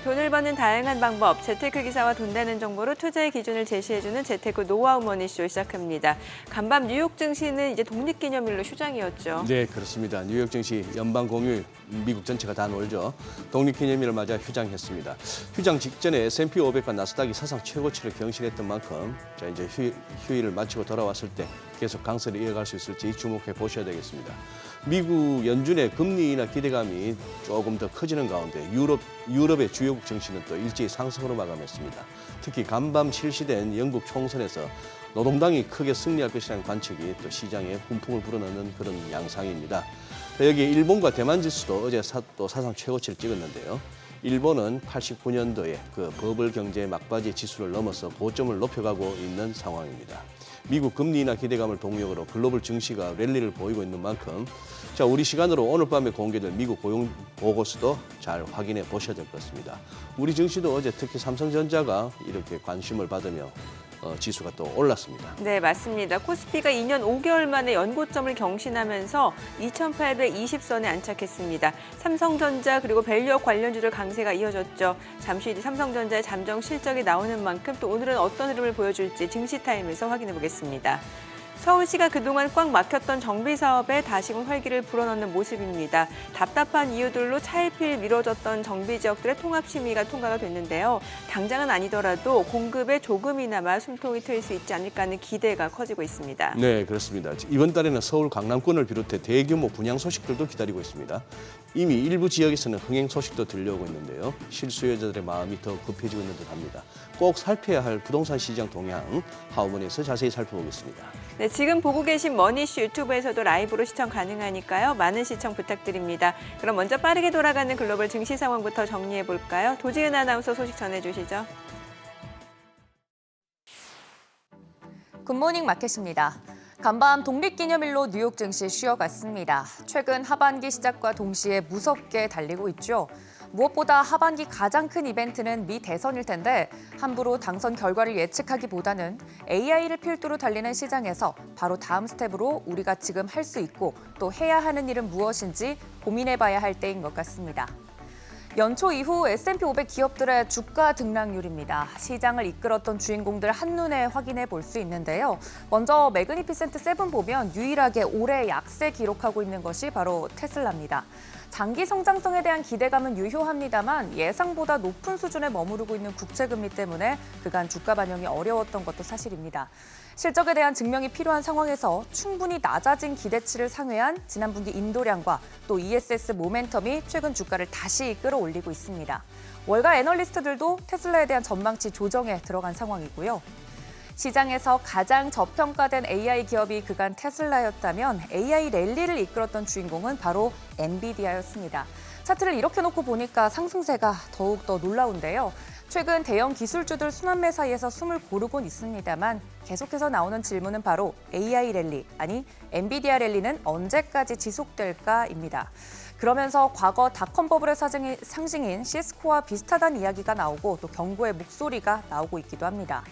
돈을 버는 다양한 방법, 재테크 기사와 돈 되는 정보로 투자의 기준을 제시해주는 재테크 노하우 머니쇼 시작합니다. 간밤 뉴욕 증시는 이제 독립기념일로 휴장이었죠. 네, 그렇습니다. 뉴욕 증시 연방 공휴일, 미국 전체가 다 놀죠. 독립기념일을 맞아 휴장했습니다. 휴장 직전에 S&P 500과 나스닥이 사상 최고치를 경신했던 만큼 이제 휴일을 마치고 돌아왔을 때 계속 강세를 이어갈 수 있을지 주목해 보셔야 되겠습니다. 미국 연준의 금리 인하 기대감이 조금 더 커지는 가운데 유럽의 주요국 증시는 또 일제히 상승으로 마감했습니다. 특히 간밤 실시된 영국 총선에서 노동당이 크게 승리할 것이라는 관측이 또 시장에 훈풍을 불어넣는 그런 양상입니다. 여기 일본과 대만 지수도 어제 또 사상 최고치를 찍었는데요. 일본은 89년도에 그 버블 경제 막바지 지수를 넘어서 고점을 높여가고 있는 상황입니다. 미국 금리 인하 기대감을 동력으로 글로벌 증시가 랠리를 보이고 있는 만큼 우리 시간으로 오늘 밤에 공개될 미국 고용 보고서도 잘 확인해 보셔야 될 것 같습니다. 우리 증시도 어제 특히 삼성전자가 이렇게 관심을 받으며 지수가 또 올랐습니다. 네, 맞습니다. 코스피가 2년 5개월 만에 연고점을 경신하면서 2,820선에 안착했습니다. 삼성전자 그리고 밸류업 관련주들 강세가 이어졌죠. 잠시 뒤 삼성전자의 잠정 실적이 나오는 만큼 또 오늘은 어떤 흐름을 보여줄지 증시타임에서 확인해 보겠습니다. 서울시가 그동안 꽉 막혔던 정비 사업에 다시금 활기를 불어넣는 모습입니다. 답답한 이유들로 차일피일 미뤄졌던 정비 지역들의 통합 심의가 통과가 됐는데요. 당장은 아니더라도 공급에 조금이나마 숨통이 트일 수 있지 않을까 하는 기대가 커지고 있습니다. 네, 그렇습니다. 이번 달에는 서울 강남권을 비롯해 대규모 분양 소식들도 기다리고 있습니다. 이미 일부 지역에서는 흥행 소식도 들려오고 있는데요. 실수요자들의 마음이 더 급해지고 있는 듯합니다. 꼭 살펴야 할 부동산 시장 동향 하우머니에서 자세히 살펴보겠습니다. 네, 지금 보고 계신 머니쇼 유튜브에서도 라이브로 시청 가능하니까요. 많은 시청 부탁드립니다. 그럼 먼저 빠르게 돌아가는 글로벌 증시 상황부터 정리해 볼까요? 도지은 아나운서 소식 전해주시죠. 굿모닝 마켓입니다. 간밤 독립기념일로 뉴욕 증시 쉬어갔습니다. 최근 하반기 시작과 동시에 무섭게 달리고 있죠. 무엇보다 하반기 가장 큰 이벤트는 미 대선일 텐데 함부로 당선 결과를 예측하기보다는 AI를 필두로 달리는 시장에서 바로 다음 스텝으로 우리가 지금 할 수 있고 또 해야 하는 일은 무엇인지 고민해봐야 할 때인 것 같습니다. 연초 이후 S&P 500 기업들의 주가 등락률입니다. 시장을 이끌었던 주인공들 한눈에 확인해 볼 수 있는데요. 먼저 매그니피센트 7 보면 유일하게 올해 약세 기록하고 있는 것이 바로 테슬라입니다. 장기 성장성에 대한 기대감은 유효합니다만 예상보다 높은 수준에 머무르고 있는 국채금리 때문에 그간 주가 반영이 어려웠던 것도 사실입니다. 실적에 대한 증명이 필요한 상황에서 충분히 낮아진 기대치를 상회한 지난 분기 인도량과 또 ESS 모멘텀이 최근 주가를 다시 끌어올리고 있습니다. 월가 애널리스트들도 테슬라에 대한 전망치 조정에 들어간 상황이고요. 시장에서 가장 저평가된 AI 기업이 그간 테슬라였다면 AI 랠리를 이끌었던 주인공은 바로 엔비디아였습니다. 차트를 이렇게 놓고 보니까 상승세가 더욱더 놀라운데요. 최근 대형 기술주들 순환매 사이에서 숨을 고르곤 있습니다만 계속해서 나오는 질문은 바로 AI 랠리, 아니 엔비디아 랠리는 언제까지 지속될까입니다. 그러면서 과거 닷컴 버블의 상징인 시스코와 비슷하다는 이야기가 나오고 또 경고의 목소리가 나오고 있기도 합니다.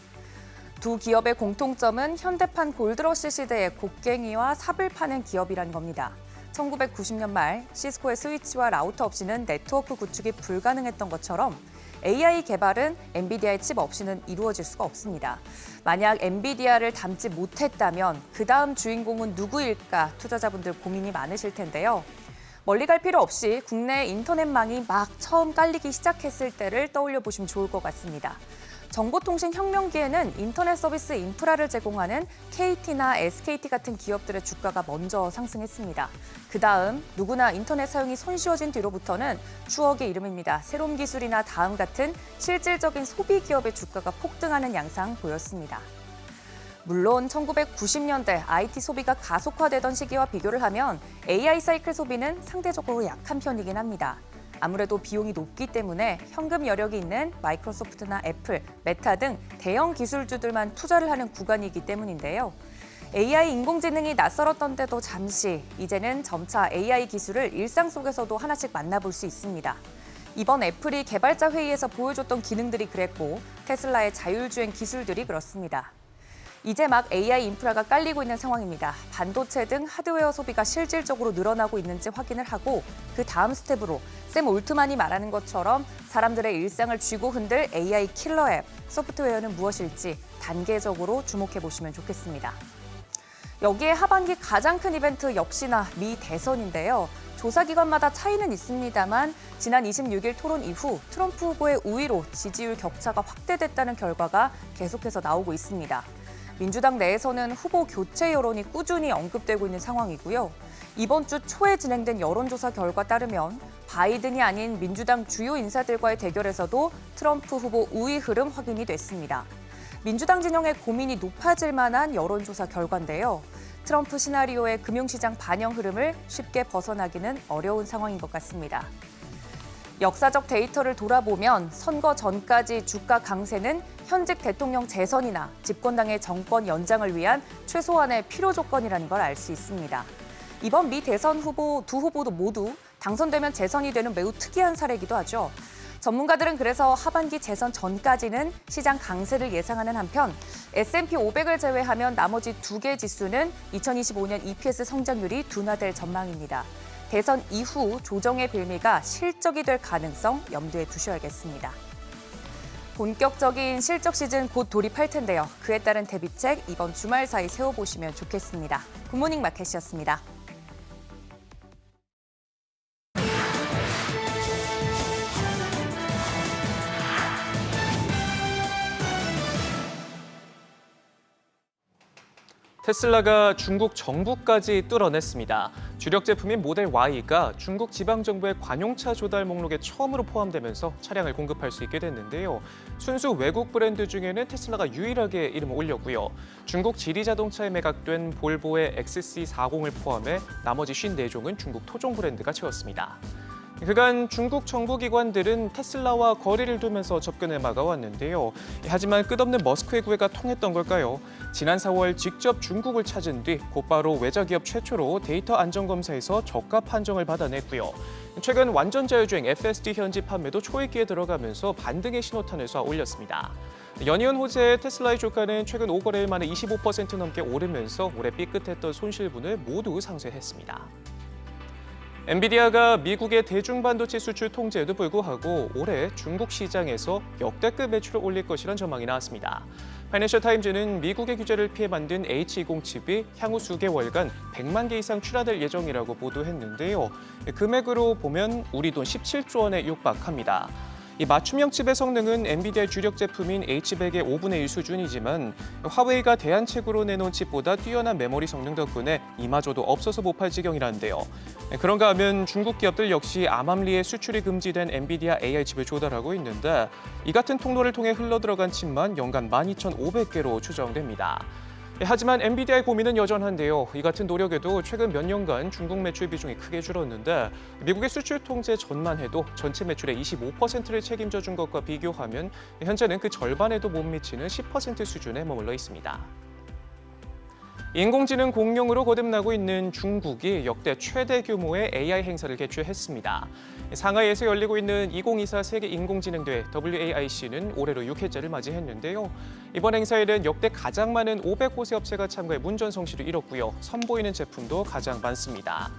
두 기업의 공통점은 현대판 골드러시 시대의 곡괭이와 삽을 파는 기업이란 겁니다. 1990년 말 시스코의 스위치와 라우터 없이는 네트워크 구축이 불가능했던 것처럼 AI 개발은 엔비디아의 칩 없이는 이루어질 수가 없습니다. 만약 엔비디아를 담지 못했다면 그 다음 주인공은 누구일까 투자자분들 고민이 많으실 텐데요. 멀리 갈 필요 없이 국내 인터넷망이 막 처음 깔리기 시작했을 때를 떠올려 보시면 좋을 것 같습니다. 정보통신 혁명기에는 인터넷 서비스 인프라를 제공하는 KT나 SKT 같은 기업들의 주가가 먼저 상승했습니다. 그다음 누구나 인터넷 사용이 손쉬워진 뒤로부터는 추억의 이름입니다. 새로운 기술이나 다음 같은 실질적인 소비 기업의 주가가 폭등하는 양상 보였습니다. 물론 1990년대 IT 소비가 가속화되던 시기와 비교를 하면 AI 사이클 소비는 상대적으로 약한 편이긴 합니다. 아무래도 비용이 높기 때문에 현금 여력이 있는 마이크로소프트나 애플, 메타 등 대형 기술주들만 투자를 하는 구간이기 때문인데요. AI 인공지능이 낯설었던데도 잠시, 이제는 점차 AI 기술을 일상 속에서도 하나씩 만나볼 수 있습니다. 이번 애플이 개발자 회의에서 보여줬던 기능들이 그랬고 테슬라의 자율주행 기술들이 그렇습니다. 이제 막 AI 인프라가 깔리고 있는 상황입니다. 반도체 등 하드웨어 소비가 실질적으로 늘어나고 있는지 확인을 하고 그 다음 스텝으로 샘 올트만이 말하는 것처럼 사람들의 일상을 쥐고 흔들 AI 킬러 앱, 소프트웨어는 무엇일지 단계적으로 주목해 보시면 좋겠습니다. 여기에 하반기 가장 큰 이벤트 역시나 미 대선인데요. 조사기관마다 차이는 있습니다만 지난 26일 토론 이후 트럼프 후보의 우위로 지지율 격차가 확대됐다는 결과가 계속해서 나오고 있습니다. 민주당 내에서는 후보 교체 여론이 꾸준히 언급되고 있는 상황이고요. 이번 주 초에 진행된 여론조사 결과 따르면 바이든이 아닌 민주당 주요 인사들과의 대결에서도 트럼프 후보 우위 흐름 확인이 됐습니다. 민주당 진영의 고민이 높아질 만한 여론조사 결과인데요. 트럼프 시나리오의 금융시장 반영 흐름을 쉽게 벗어나기는 어려운 상황인 것 같습니다. 역사적 데이터를 돌아보면 선거 전까지 주가 강세는 현직 대통령 재선이나 집권당의 정권 연장을 위한 최소한의 필요 조건이라는 걸 알 수 있습니다. 이번 미 대선 후보 두 후보도 모두 당선되면 재선이 되는 매우 특이한 사례이기도 하죠. 전문가들은 그래서 하반기 재선 전까지는 시장 강세를 예상하는 한편 S&P 500을 제외하면 나머지 두 개 지수는 2025년 EPS 성장률이 둔화될 전망입니다. 대선 이후 조정의 빌미가 실적이 될 가능성 염두에 두셔야겠습니다. 본격적인 실적 시즌 곧 돌입할 텐데요. 그에 따른 대비책 이번 주말 사이 세워보시면 좋겠습니다. 굿모닝 마켓이었습니다. 테슬라가 중국 정부까지 뚫어냈습니다. 주력 제품인 모델 Y가 중국 지방정부의 관용차 조달 목록에 처음으로 포함되면서 차량을 공급할 수 있게 됐는데요. 순수 외국 브랜드 중에는 테슬라가 유일하게 이름을 올렸고요. 중국 지리자동차에 매각된 볼보의 XC40을 포함해 나머지 54종은 중국 토종 브랜드가 채웠습니다. 그간 중국 정부기관들은 테슬라와 거리를 두면서 접근을 막아왔는데요. 하지만 끝없는 머스크의 구애가 통했던 걸까요? 지난 4월 직접 중국을 찾은 뒤 곧바로 외자기업 최초로 데이터 안전검사에서 저가 판정을 받아냈고요. 최근 완전 자율주행 FSD 현지 판매도 초읽기에 들어가면서 반등의 신호탄을 쏘아 올렸습니다. 연이은 호재의 테슬라의 주가는 최근 5거래일 만에 25% 넘게 오르면서 올해 삐끗했던 손실분을 모두 상쇄했습니다. 엔비디아가 미국의 대중반도체 수출 통제에도 불구하고 올해 중국 시장에서 역대급 매출을 올릴 것이란 전망이 나왔습니다. 파이낸셜 타임즈는 미국의 규제를 피해 만든 H20 칩이 향후 수개월간 100만 개 이상 출하될 예정이라고 보도했는데요. 금액으로 보면 우리 돈 17조 원에 육박합니다. 이 맞춤형 칩의 성능은 엔비디아의 주력 제품인 H100의 5분의 1 수준이지만 화웨이가 대안책으로 내놓은 칩보다 뛰어난 메모리 성능 덕분에 이마저도 없어서 못 팔 지경이라는데요. 그런가 하면 중국 기업들 역시 암암리에 수출이 금지된 엔비디아 AI 칩을 조달하고 있는데 이 같은 통로를 통해 흘러들어간 칩만 연간 12,500개로 추정됩니다. 하지만 엔비디아의 고민은 여전한데요. 이 같은 노력에도 최근 몇 년간 중국 매출 비중이 크게 줄었는데 미국의 수출 통제 전만 해도 전체 매출의 25%를 책임져 준 것과 비교하면 현재는 그 절반에도 못 미치는 10% 수준에 머물러 있습니다. 인공지능 공룡으로 거듭나고 있는 중국이 역대 최대 규모의 AI 행사를 개최했습니다. 상하이에서 열리고 있는 2024 세계 인공지능 대회 WAIC는 올해로 6회째를 맞이했는데요. 이번 행사에는 역대 가장 많은 500곳의 업체가 참가해 문전성시를 이뤘고요. 선보이는 제품도 가장 많습니다.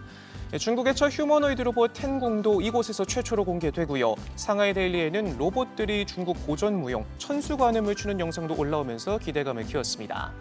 중국의 첫 휴머노이드 로봇 텐공도 이곳에서 최초로 공개되고요. 상하이 데일리에는 로봇들이 중국 고전 무용 천수관음을 추는 영상도 올라오면서 기대감을 키웠습니다.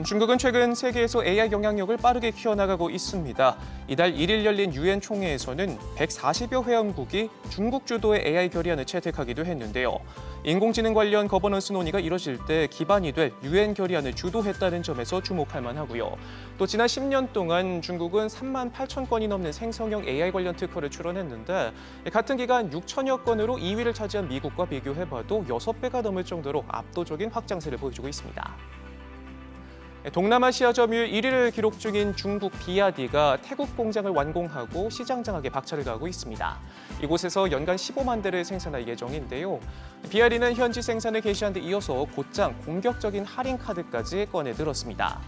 중국은 최근 세계에서 AI 영향력을 빠르게 키워나가고 있습니다. 이달 1일 열린 유엔 총회에서는 140여 회원국이 중국 주도의 AI 결의안을 채택하기도 했는데요. 인공지능 관련 거버넌스 논의가 이뤄질 때 기반이 될 유엔 결의안을 주도했다는 점에서 주목할 만하고요. 또 지난 10년 동안 중국은 3만 8천 건이 넘는 생성형 AI 관련 특허를 출원했는데 같은 기간 6천여 건으로 2위를 차지한 미국과 비교해봐도 6배가 넘을 정도로 압도적인 확장세를 보여주고 있습니다. 동남아시아 점유율 1위를 기록 중인 중국 비아디가 태국 공장을 완공하고 시장 장악에 박차를 가하고 있습니다. 이곳에서 연간 15만 대를 생산할 예정인데요. 비아디는 현지 생산을 개시한 데 이어서 곧장 공격적인 할인 카드까지 꺼내들었습니다.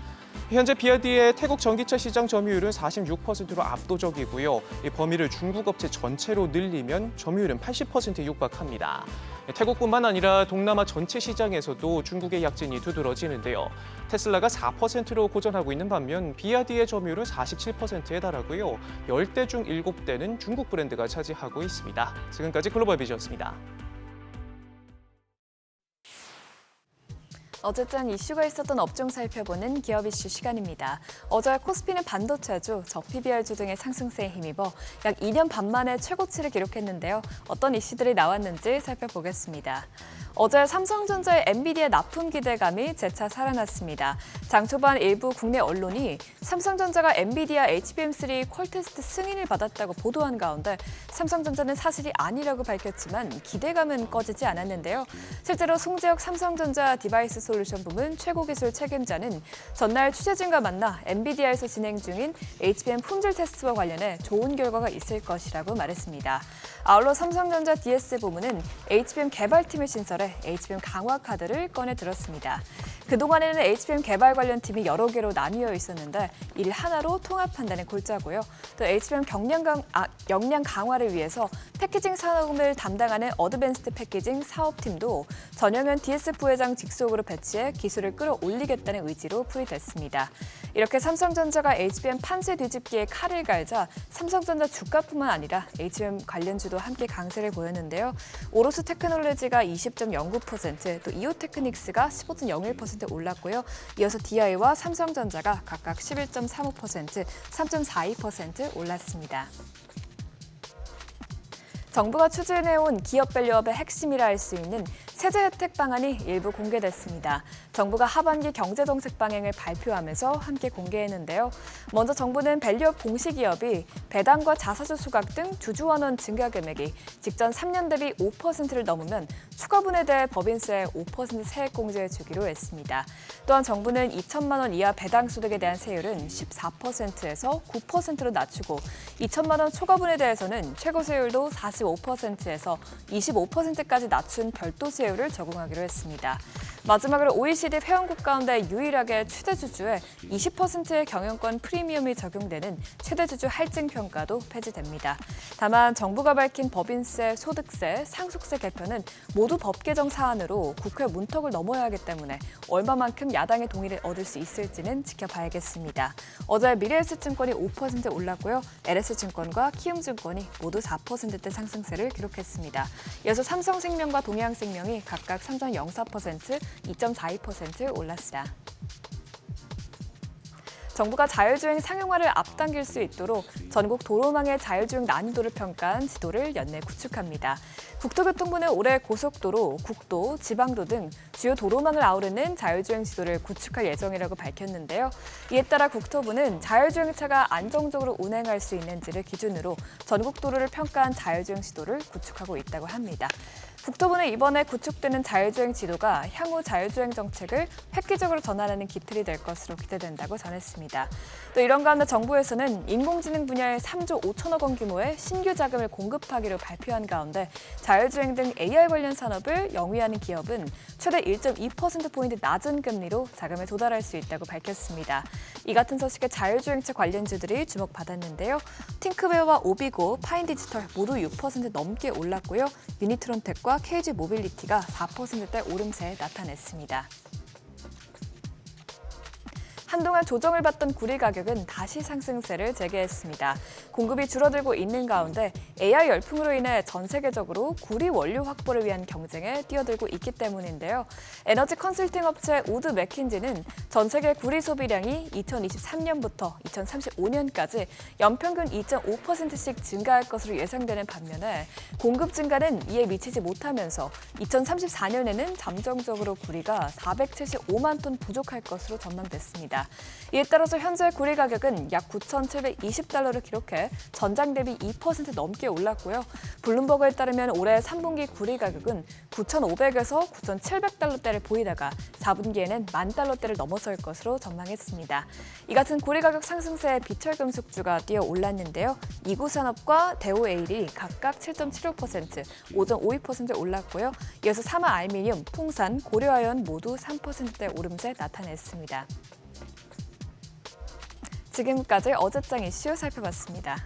현재 비아디의 태국 전기차 시장 점유율은 46%로 압도적이고요. 이 범위를 중국 업체 전체로 늘리면 점유율은 80%에 육박합니다. 태국뿐만 아니라 동남아 전체 시장에서도 중국의 약진이 두드러지는데요. 테슬라가 4%로 고전하고 있는 반면 비아디의 점유율은 47%에 달하고요. 10대 중 7대는 중국 브랜드가 차지하고 있습니다. 지금까지 글로벌 비즈였습니다. 어쨌든 이슈가 있었던 업종 살펴보는 기업 이슈 시간입니다. 어제 코스피는 반도체주, 저PBR주 등의 상승세에 힘입어 약 2년 반 만에 최고치를 기록했는데요. 어떤 이슈들이 나왔는지 살펴보겠습니다. 어제 삼성전자의 엔비디아 납품 기대감이 재차 살아났습니다. 장 초반 일부 국내 언론이 삼성전자가 엔비디아 HBM3 퀄 테스트 승인을 받았다고 보도한 가운데 삼성전자는 사실이 아니라고 밝혔지만 기대감은 꺼지지 않았는데요. 실제로 송재혁 삼성전자 디바이스 솔루션 부문 최고기술 책임자는 전날 취재진과 만나 엔비디아에서 진행 중인 HBM 품질 테스트와 관련해 좋은 결과가 있을 것이라고 말했습니다. 아울러 삼성전자 DS 부문은 HBM 개발팀을 신설해 HBM 강화 카드를 꺼내 들었습니다. 그동안에는 HBM 개발 관련 팀이 여러 개로 나뉘어 있었는데 이를 하나로 통합한다는 골자고요. 또 HBM 역량 강화를 위해서 패키징 산업을 담당하는 어드밴스드 패키징 사업팀도 전영현 DS 부회장 직속으로 배치해 기술을 끌어올리겠다는 의지로 풀이됐습니다. 이렇게 삼성전자가 HBM 판세 뒤집기에 칼을 갈자 삼성전자 주가뿐만 아니라 HBM 관련주도 함께 강세를 보였는데요. 오로스 테크놀로지가 20.09%, 또 이오테크닉스가 15.01% 올랐고요. 이어서 DI와 삼성전자가 각각 11.35%, 3.42% 올랐습니다. 정부가 추진해온 기업 밸류업의 핵심이라 할 수 있는 세제 혜택 방안이 일부 공개됐습니다. 정부가 하반기 경제정책 방향을 발표하면서 함께 공개했는데요. 먼저 정부는 밸류업 공시기업이 배당과 자사주 수각 등 주주환원 증가 금액이 직전 3년 대비 5%를 넘으면 추가분에 대해 법인세 5% 세액 공제해 주기로 했습니다. 또한 정부는 2천만 원 이하 배당 소득에 대한 세율은 14%에서 9%로 낮추고 2천만 원 초과분에 대해서는 최고 세율도 45%에서 25%까지 낮춘 별도 세율을 적용하기로 했습니다. 마지막으로 OECD 회원국 가운데 유일하게 최대주주에 20%의 경영권 프리미엄이 적용되는 최대주주 할증 평가도 폐지됩니다. 다만 정부가 밝힌 법인세, 소득세, 상속세 개편은 모두 법 개정 사안으로 국회 문턱을 넘어야 하기 때문에 얼마만큼 야당의 동의를 얻을 수 있을지는 지켜봐야겠습니다. 어제 미래에셋증권이 5% 올랐고요. LS증권과 키움증권이 모두 4%대 상승세를 기록했습니다. 이어서 삼성생명과 동양생명이 각각 3.04%, 2.42% 올랐습니다. 정부가 자율주행 상용화를 앞당길 수 있도록 전국 도로망의 자율주행 난이도를 평가한 지도를 연내 구축합니다. 국토교통부는 올해 고속도로, 국도, 지방도 등 주요 도로망을 아우르는 자율주행 지도를 구축할 예정이라고 밝혔는데요. 이에 따라 국토부는 자율주행차가 안정적으로 운행할 수 있는지를 기준으로 전국 도로를 평가한 자율주행 지도를 구축하고 있다고 합니다. 국토부는 이번에 구축되는 자율주행 지도가 향후 자율주행 정책을 획기적으로 전환하는 기틀이 될 것으로 기대된다고 전했습니다. 또 이런 가운데 정부에서는 인공지능 분야에 3조 5천억 원 규모의 신규 자금을 공급하기로 발표한 가운데 자율주행 등 AI 관련 산업을 영위하는 기업은 최대 1.2%포인트 낮은 금리로 자금에 도달할 수 있다고 밝혔습니다. 이 같은 소식에 자율주행차 관련주들이 주목받았는데요. 팅크웨어와 오비고, 파인디지털 모두 6% 넘게 올랐고요. 유니트론텍과 KG 모빌리티가 4%대 오름세 나타냈습니다. 한동안 조정을 받던 구리 가격은 다시 상승세를 재개했습니다. 공급이 줄어들고 있는 가운데 AI 열풍으로 인해 전 세계적으로 구리 원료 확보를 위한 경쟁에 뛰어들고 있기 때문인데요. 에너지 컨설팅 업체 우드 맥킨지는 전 세계 구리 소비량이 2023년부터 2035년까지 연평균 2.5%씩 증가할 것으로 예상되는 반면에 공급 증가는 이에 미치지 못하면서 2034년에는 잠정적으로 구리가 475만 톤 부족할 것으로 전망됐습니다. 이에 따라서 현재 구리 가격은 약 9,720달러를 기록해 전장 대비 2% 넘게 올랐고요. 블룸버그에 따르면 올해 3분기 구리 가격은 9,500에서 9,700달러대를 보이다가 4분기에는 10,000달러대를 넘어설 것으로 전망했습니다. 이 같은 구리 가격 상승세에 비철금속주가 뛰어 올랐는데요. 이구산업과 대우에일이 각각 7.75%, 5.52% 올랐고요. 이어서 사마 알미늄, 풍산, 고려아연 모두 3%대 오름세 나타냈습니다. 지금까지 어제장 이슈 살펴봤습니다.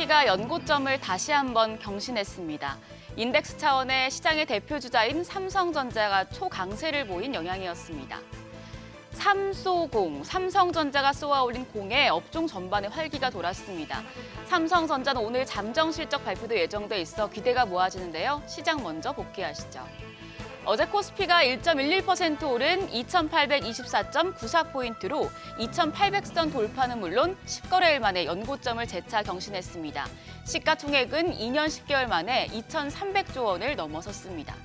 코스피가 연고점을 다시 한번 경신했습니다. 인덱스 차원의 시장의 대표 주자인 삼성전자가 초강세를 보인 영향이었습니다. 삼소공, 삼성전자가 쏘아올린 공에 업종 전반에 활기가 돌았습니다. 삼성전자는 오늘 잠정 실적 발표도 예정돼 있어 기대가 모아지는데요. 시장 먼저 복귀하시죠. 어제 코스피가 1.11% 오른 2,824.94포인트로 2,800선 돌파는 물론 10거래일 만에 연고점을 재차 경신했습니다. 시가총액은 2년 10개월 만에 2,300조 원을 넘어섰습니다.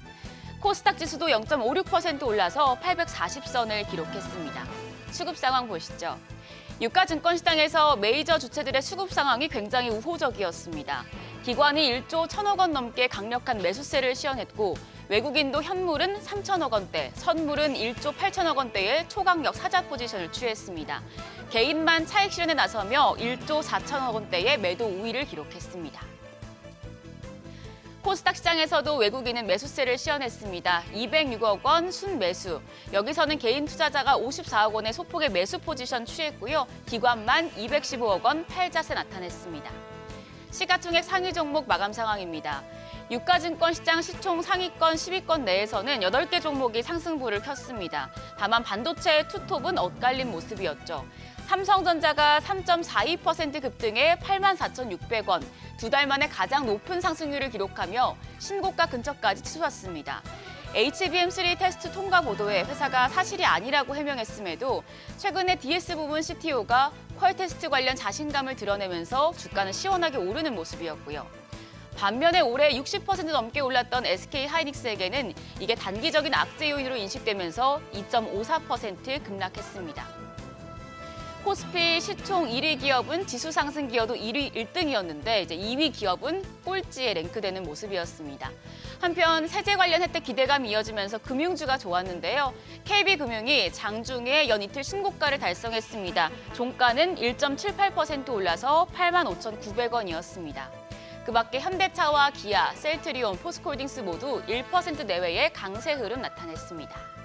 코스닥 지수도 0.56% 올라서 840선을 기록했습니다. 수급 상황 보시죠. 유가증권 시장에서 메이저 주체들의 수급 상황이 굉장히 우호적이었습니다. 기관이 1조 1,000억 원 넘게 강력한 매수세를 시연했고 외국인도 현물은 3,000억 원대, 선물은 1조 8천억 원대의 초강력 사자 포지션을 취했습니다. 개인만 차익 실현에 나서며 1조 4천억 원대의 매도 우위를 기록했습니다. 코스닥 시장에서도 외국인은 매수세를 시연했습니다. 206억 원 순매수. 여기서는 개인 투자자가 54억 원의 소폭의 매수 포지션 취했고요. 기관만 215억 원 팔자세 나타냈습니다. 시가총액 상위 종목 마감 상황입니다. 유가증권 시장 시총 상위권 10위권 내에서는 8개 종목이 상승부를 켰습니다. 다만 반도체의 투톱은 엇갈린 모습이었죠. 삼성전자가 3.42% 급등해 84,600원, 2달 만에 가장 높은 상승률을 기록하며 신고가 근처까지 치솟았습니다. HBM3 테스트 통과 보도에 회사가 사실이 아니라고 해명했음에도 최근에 DS 부분 CTO가 퀄 테스트 관련 자신감을 드러내면서 주가는 시원하게 오르는 모습이었고요. 반면에 올해 60% 넘게 올랐던 SK하이닉스에게는 이게 단기적인 악재 요인으로 인식되면서 2.54% 급락했습니다. 코스피 시총 1위 기업은 지수 상승 기여도 1등이었는데 이제 2위 기업은 꼴찌에 랭크되는 모습이었습니다. 한편 세제 관련 혜택 기대감이 이어지면서 금융주가 좋았는데요. KB금융이 장중에 연 이틀 신고가를 달성했습니다. 종가는 1.78% 올라서 85,900원이었습니다. 그 밖에 현대차와 기아, 셀트리온, 포스코홀딩스 모두 1% 내외의 강세 흐름 나타냈습니다.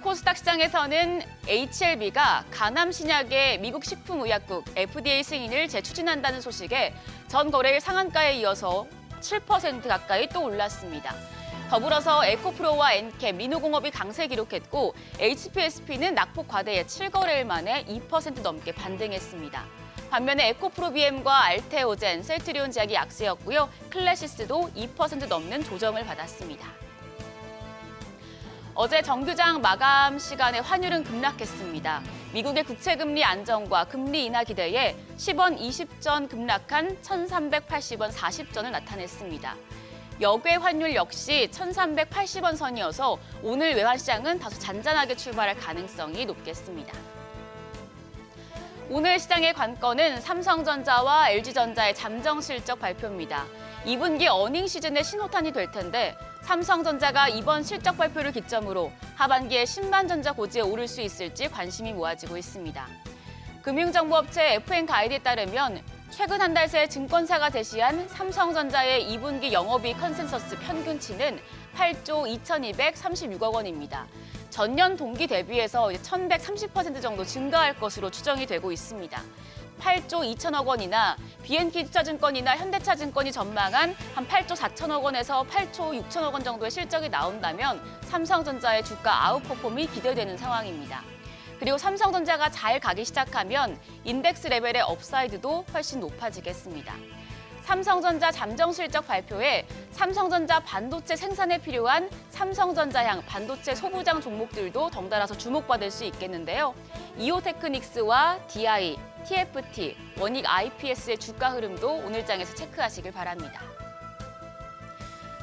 코스닥 시장에서는 HLB가 가남 신약의 미국 식품의약국 FDA 승인을 재추진한다는 소식에 전 거래일 상한가에 이어서 7% 가까이 또 올랐습니다. 더불어서 에코프로와 엔캠, 리노공업이 강세 기록했고 HPSP는 낙폭 과대에 7거래일 만에 2% 넘게 반등했습니다. 반면에 에코프로비엠과 알테오젠, 셀트리온 제약이 약세였고요. 클래시스도 2% 넘는 조정을 받았습니다. 어제 정규장 마감 시간에 환율은 급락했습니다. 미국의 국채금리 안정과 금리 인하 기대에 10원 20전 급락한 1,380원 40전을 나타냈습니다. 역외 환율 역시 1,380원 선이어서 오늘 외환시장은 다소 잔잔하게 출발할 가능성이 높겠습니다. 오늘 시장의 관건은 삼성전자와 LG전자의 잠정 실적 발표입니다. 2분기 어닝 시즌의 신호탄이 될 텐데 삼성전자가 이번 실적 발표를 기점으로 하반기에 10만 전자 고지에 오를 수 있을지 관심이 모아지고 있습니다. 금융정보업체 FN가이드에 따르면 최근 한 달 새 증권사가 제시한 삼성전자의 2분기 영업이익 컨센서스 평균치는 8조 2,236억 원입니다. 전년 동기 대비해서 1,130% 정도 증가할 것으로 추정이 되고 있습니다. 8조 2천억 원이나 BNK투자증권이나 현대차증권이 전망한 한 8조 4천억 원에서 8조 6천억 원 정도의 실적이 나온다면 삼성전자의 주가 아웃퍼폼이 기대되는 상황입니다. 그리고 삼성전자가 잘 가기 시작하면 인덱스 레벨의 업사이드도 훨씬 높아지겠습니다. 삼성전자 잠정 실적 발표에 삼성전자 반도체 생산에 필요한 삼성전자향 반도체 소부장 종목들도 덩달아서 주목받을 수 있겠는데요. 이오테크닉스와 DI, TFT, 원익 IPS의 주가 흐름도 오늘장에서 체크하시길 바랍니다.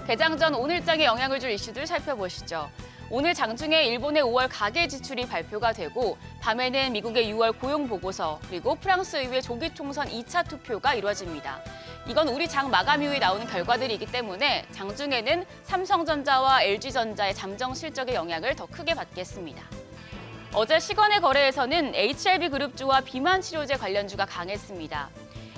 개장 전 오늘장에 영향을 줄 이슈들 살펴보시죠. 오늘 장중에 일본의 5월 가계 지출이 발표가 되고 밤에는 미국의 6월 고용 보고서 그리고 프랑스 의회 조기 총선 2차 투표가 이루어집니다. 이건 우리 장 마감 이후에 나오는 결과들이기 때문에 장중에는 삼성전자와 LG전자의 잠정 실적의 영향을 더 크게 받겠습니다. 어제 시간의 거래에서는 HLB그룹주와 비만치료제 관련주가 강했습니다.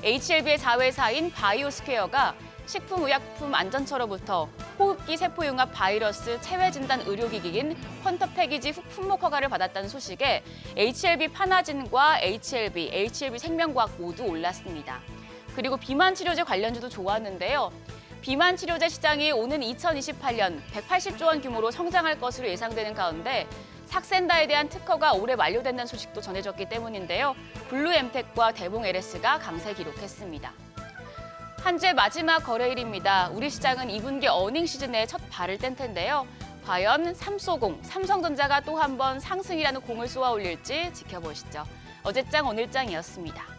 HLB의 자회사인 바이오스퀘어가 식품의약품안전처로부터 호흡기 세포융합 바이러스 체외 진단 의료기기인 퀀터 패키지 품목 허가를 받았다는 소식에 HLB 파나진과 HLB 생명과학 모두 올랐습니다. 그리고 비만 치료제 관련주도 좋았는데요. 비만 치료제 시장이 오는 2028년 180조 원 규모로 성장할 것으로 예상되는 가운데 삭센다에 대한 특허가 올해 만료된다는 소식도 전해졌기 때문인데요. 블루엠텍과 대봉 LS가 강세 기록했습니다. 한 주의 마지막 거래일입니다. 우리 시장은 2분기 어닝 시즌에 첫 발을 뗀 텐데요. 과연 삼소공, 삼성전자가 또 한 번 상승이라는 공을 쏘아 올릴지 지켜보시죠. 어제장 오늘장이었습니다.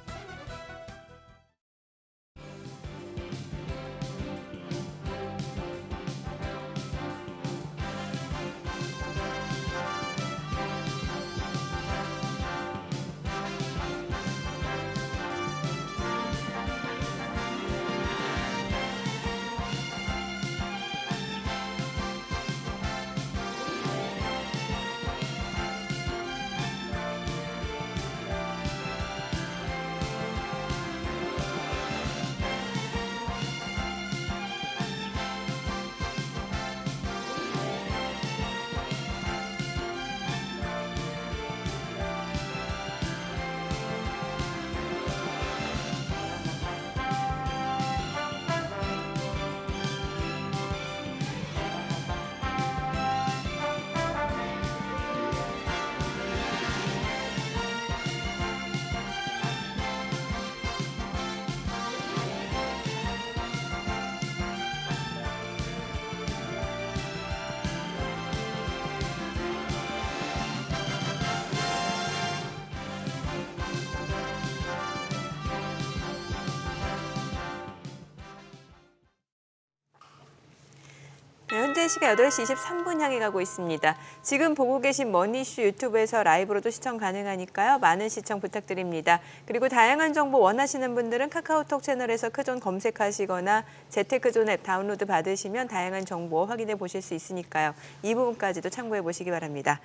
네, 현재 시각 8시 23분 향해 가고 있습니다. 지금 보고 계신 머니이슈 유튜브에서 라이브로도 시청 가능하니까요. 많은 시청 부탁드립니다. 그리고 다양한 정보 원하시는 분들은 카카오톡 채널에서 크존 검색하시거나 재테크존 앱 다운로드 받으시면 다양한 정보 확인해 보실 수 있으니까요. 이 부분까지도 참고해 보시기 바랍니다.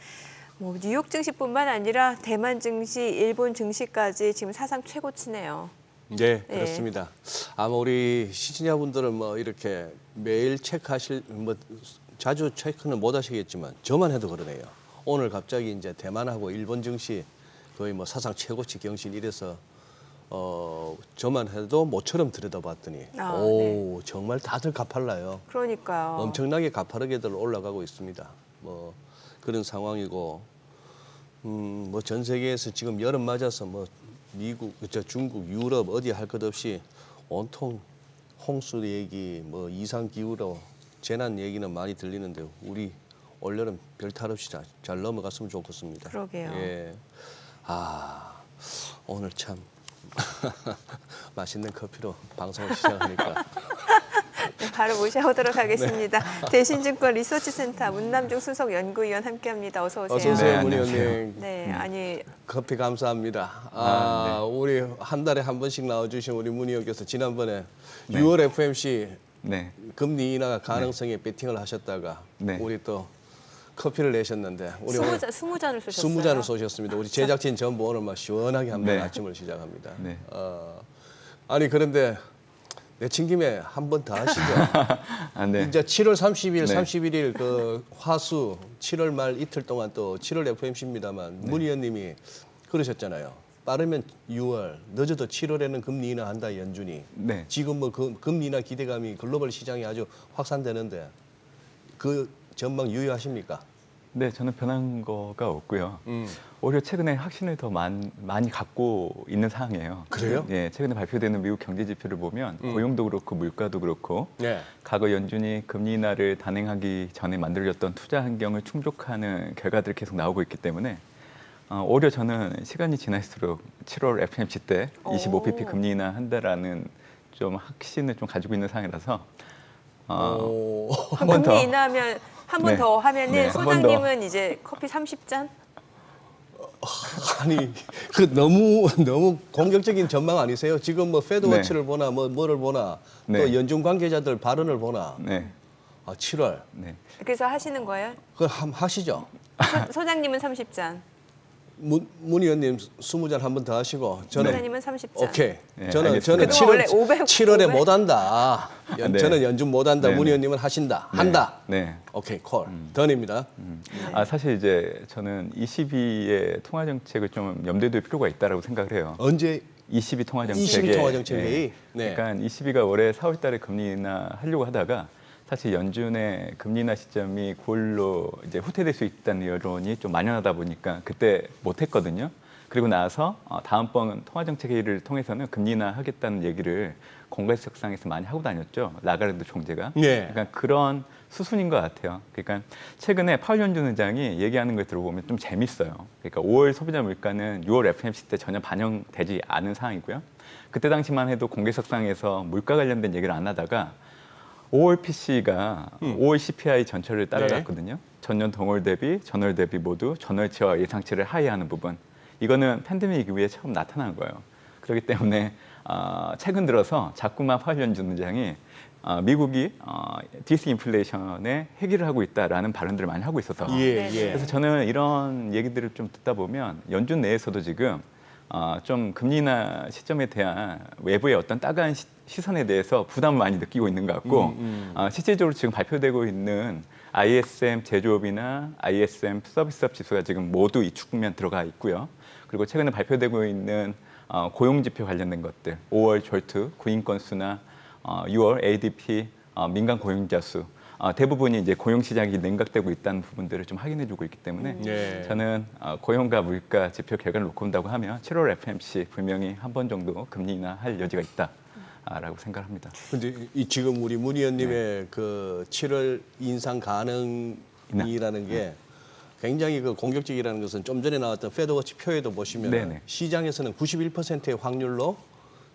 뉴욕 증시뿐만 아니라 대만 증시, 일본 증시까지 지금 사상 최고치네요. 네, 그렇습니다. 아마 우리 시청자분들은 뭐 이렇게 매일 체크하실, 자주 체크는 못 하시겠지만 저만 해도 그러네요. 오늘 갑자기 이제 대만하고 일본 증시 거의 뭐 사상 최고치 경신 이래서 저만 해도 모처럼 들여다봤더니 네. 정말 다들 가팔라요. 그러니까요. 엄청나게 가파르게들 올라가고 있습니다. 뭐 그런 상황이고 뭐 전 세계에서 지금 여름 맞아서 뭐 미국, 중국, 유럽 어디 할 것 없이 온통 홍수 얘기, 뭐 이상 기후로 재난 얘기는 많이 들리는데 우리 올여름 별탈 없이 잘 넘어갔으면 좋겠습니다. 그러게요. 예. 오늘 참 맛있는 커피로 방송을 시작하니까. 네, 바로 모셔보도록 하겠습니다. 대신증권 리서치센터 문남중 수석 연구위원 함께합니다. 어서 오세요. 어서 오세요, 네, 문희 안녕하세요. 원님. 네, 아니 커피 감사합니다. 네. 우리 한 달에 한 번씩 나와주신 우리 문희 의원께서 지난번에 6월 FOMC 네. 금리 인하 가능성에 베팅을 하셨다가 네. 우리 또 커피를 내셨는데 우리 20잔을 쏘셨어요. 20잔을 쏘셨습니다. 우리 제작진 전부 오늘 막 시원하게 한번 네. 아침을 시작합니다. 네. 아니 그런데 내친 김에 한 번 더 하시죠. 네. 이제 7월 30일, 네. 31일 그 화수 7월 말 이틀 동안 또 7월 FOMC입니다만 문 의원님이 그러셨잖아요. 빠르면 6월, 늦어도 7월에는 금리 인하한다 연준이. 네. 지금 뭐 금리 인하 기대감이 글로벌 시장에 아주 확산되는데 그 전망 유효하십니까? 네, 저는 변한 거가 없고요. 오히려 최근에 확신을 더 많이 갖고 있는 상황이에요. 그래요? 예, 최근에 발표되는 미국 경제 지표를 보면 고용도 그렇고 물가도 그렇고 네. 과거 연준이 금리 인하를 단행하기 전에 만들어졌던 투자 환경을 충족하는 결과들이 계속 나오고 있기 때문에 오히려 저는 시간이 지날수록 7월 FOMC 때 25bp 금리 인하 한다라는 좀 확신을 좀 가지고 있는 상황이라서 한 번 더. 금리 인하하면 한 번 네. 더 하면은 네, 한번 소장님은 이제 커피 30잔? 아니 그 너무 공격적인 전망 아니세요? 지금 뭐 페드 네. 워치를 보나 뭐를 보나 네. 또 연준 관계자들 발언을 보나 네, 7월 네. 그래서 하시는 거예요? 그걸 한번 하시죠. 소장님은 30잔, 문 의원님 20잔 한 번 더 하시고 저는 소장님은 30잔. 오케이. 네, 저는 알겠습니다. 그동안 원래 500, 7월에 500? 못 한다. 네. 저는 연준 못 한다. 네, 문 네. 의원님은 하신다. 한다. 네. 오케이 콜. 던입니다. 사실 이제 저는 22의 통화 정책을 좀 염두에 둘 필요가 있다라고 생각을 해요. 언제 22 통화 정책에 22 통화 정책 회의? 네. 그러니까 22가 올해 4월달에 금리 인하 하려고 하다가 사실 연준의 금리 인하 시점이 9월로 이제 후퇴될 수 있다는 여론이 좀 만연하다 보니까 그때 못했거든요. 그리고 나서 다음번 통화 정책 회의를 통해서는 금리 인하 하겠다는 얘기를 공개석상에서 많이 하고 다녔죠. 라가르드 총재가. 네. 그러니까 그런 수순인 것 같아요. 그러니까 최근에 파월 연준 의장이 얘기하는 걸 들어보면 좀 재밌어요. 그러니까 5월 소비자 물가는 6월 FOMC 때 전혀 반영되지 않은 상황이고요. 그때 당시만 해도 공개석상에서 물가 관련된 얘기를 안 하다가 5월 PC가 5월 CPI 전체를 따라갔거든요. 전년 동월 대비, 전월 대비 모두 전월치와 예상치를 하회하는 부분. 이거는 팬데믹 이후에 처음 나타난 거예요. 그렇기 때문에 최근 들어서 자꾸만 파월 연준 의장이 미국이 디스인플레이션에 해결을 하고 있다라는 발언들을 많이 하고 있어서 예, 예. 그래서 저는 이런 얘기들을 좀 듣다 보면 연준 내에서도 지금 좀 금리 인하 시점에 대한 외부의 어떤 따가운 시선에 대해서 부담을 많이 느끼고 있는 것 같고 실질적으로 지금 발표되고 있는 ISM 제조업이나 ISM 서비스업 지수가 지금 모두 이 축구면 들어가 있고요. 그리고 최근에 발표되고 있는 고용지표 관련된 것들, 5월 졸트, 구인 건수나 6월 ADP 민간 고용자 수 대부분이 이제 고용 시장이 냉각되고 있다는 부분들을 좀 확인해주고 있기 때문에 네. 저는 고용과 물가 지표 결과를 놓고 본다고 하면 7월 FOMC 분명히 한 번 정도 금리 인하할 여지가 있다라고 생각합니다. 근데 지금 우리 문 의원님의 그 7월 인상 가능이라는 게 굉장히 그 공격적이라는 것은 좀 전에 나왔던 페드워치 표에도 보시면 네네. 시장에서는 91%의 확률로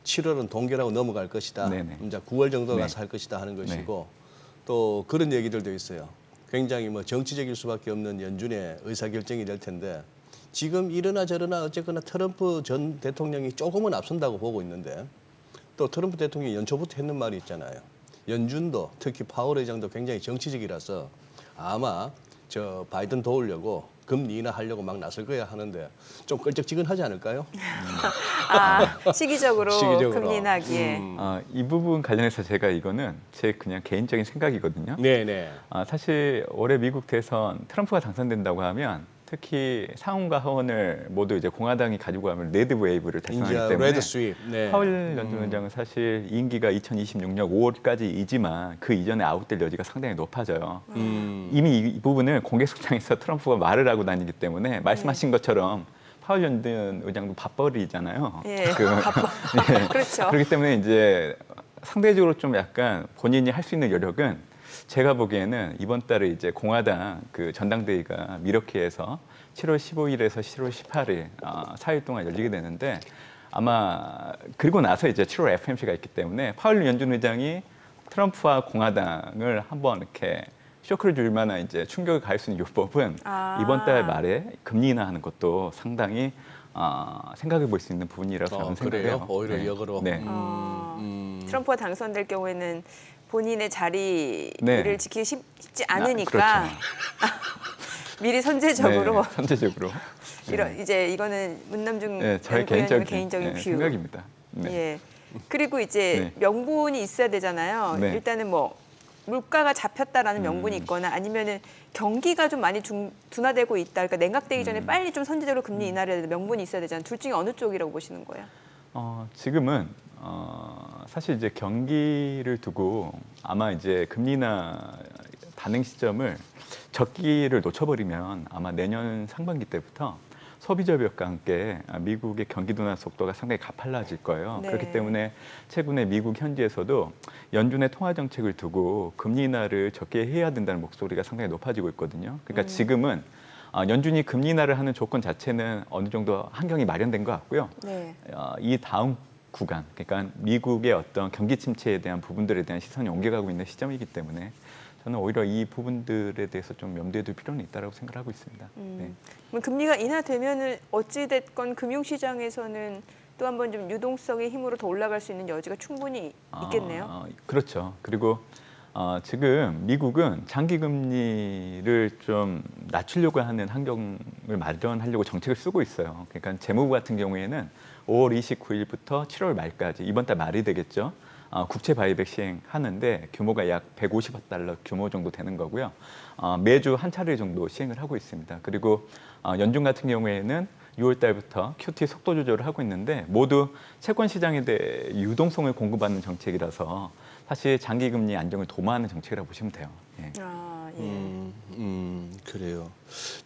7월은 동결하고 넘어갈 것이다. 네네. 이제 9월 정도 네. 가서 할 것이다 하는 것이고 또 그런 얘기들도 있어요. 굉장히 뭐 정치적일 수밖에 없는 연준의 의사결정이 될 텐데 지금 이러나 저러나 어쨌거나 트럼프 전 대통령이 조금은 앞선다고 보고 있는데 또 트럼프 대통령이 연초부터 했는 말이 있잖아요. 연준도 특히 파월 의장도 굉장히 정치적이라서 아마 저 바이든 도우려고 금리 인하 하려고 막 나설 거야 하는데 좀 껄쩍지근하지 않을까요? 시기적으로 금리 인하기에. 이 부분 관련해서 제가 이거는 제 그냥 개인적인 생각이거든요. 네네. 사실 올해 미국 대선 트럼프가 당선된다고 하면 특히 상원과 하원을 모두 이제 공화당이 가지고 가면 레드 웨이브를 달성하기 이제 때문에 레드 스윕. 네. 파월 연준 의장은 사실 임기가 2026년 5월까지이지만 그 이전에 아웃될 여지가 상당히 높아져요. 이미 이 부분을 공개석상에서 트럼프가 말을 하고 다니기 때문에 말씀하신 것처럼 파월 연준 의장도 밥벌이잖아요. 예, 예. 그렇죠. 그렇기 때문에 이제 상대적으로 좀 약간 본인이 할 수 있는 여력은 제가 보기에는 이번 달에 이제 공화당 그 전당대회가 미러키에서 7월 15일에서 7월 18일 4일 동안 열리게 되는데 아마 그리고 나서 이제 7월 FOMC가 있기 때문에 파월 연준 의장이 트럼프와 공화당을 한번 이렇게 쇼크를 줄 만한 이제 충격을 가할 수 있는 요법은 이번 달 말에 금리 인하하는 것도 상당히 생각해 볼 수 있는 부분이라고 저는 그래요? 생각해요. 오히려 네. 역으로. 네. 트럼프가 당선될 경우에는 본인의 자리를 네. 지키기 쉽지 않으니까 그렇죠. 미리 선제적으로 네, 선제적으로. 이제 이거는 문남중 네, 저의 연구위원님의 개인적인 뷰. 생각입니다. 네. 예. 그리고 이제 네. 명분이 있어야 되잖아요. 네. 일단은 뭐 물가가 잡혔다라는 명분이 있거나 아니면은 경기가 좀 많이 둔화되고 있다. 그러니까 냉각되기 전에 빨리 좀 선제적으로 금리 인하를 해야 되는 명분이 있어야 되잖아요. 둘 중에 어느 쪽이라고 보시는 거예요? 지금은 사실 이제 경기를 두고 아마 이제 금리 인하 반응 시점을 적기를 놓쳐버리면 아마 내년 상반기 때부터 소비자 비협과 함께 미국의 경기 둔화 속도가 상당히 가팔라질 거예요. 네. 그렇기 때문에 최근에 미국 현지에서도 연준의 통화 정책을 두고 금리 인하를 적게 해야 된다는 목소리가 상당히 높아지고 있거든요. 그러니까 지금은 연준이 금리 인하를 하는 조건 자체는 어느 정도 환경이 마련된 것 같고요. 네. 이 다음 구간, 그러니까 미국의 어떤 경기 침체에 대한 부분들에 대한 시선이 옮겨가고 있는 시점이기 때문에 저는 오히려 이 부분들에 대해서 좀 염두에 둘 필요는 있다고 생각하고 있습니다. 네. 그럼 금리가 인하되면은 어찌 됐건 금융시장에서는 또 한 번 좀 유동성의 힘으로 더 올라갈 수 있는 여지가 충분히 있겠네요. 그렇죠. 그리고 지금 미국은 장기 금리를 좀 낮추려고 하는 환경을 마련하려고 정책을 쓰고 있어요. 그러니까 재무부 같은 경우에는 5월 29일부터 7월 말까지 이번 달 말이 되겠죠. 국채 바이백 시행하는데 규모가 약 150억 달러 규모 정도 되는 거고요. 매주 한 차례 정도 시행을 하고 있습니다. 그리고 연준 같은 경우에는 6월 달부터 QT 속도 조절을 하고 있는데 모두 채권 시장에 대해 유동성을 공급하는 정책이라서 사실 장기 금리 안정을 도모하는 정책이라고 보시면 돼요. 예. 그래요.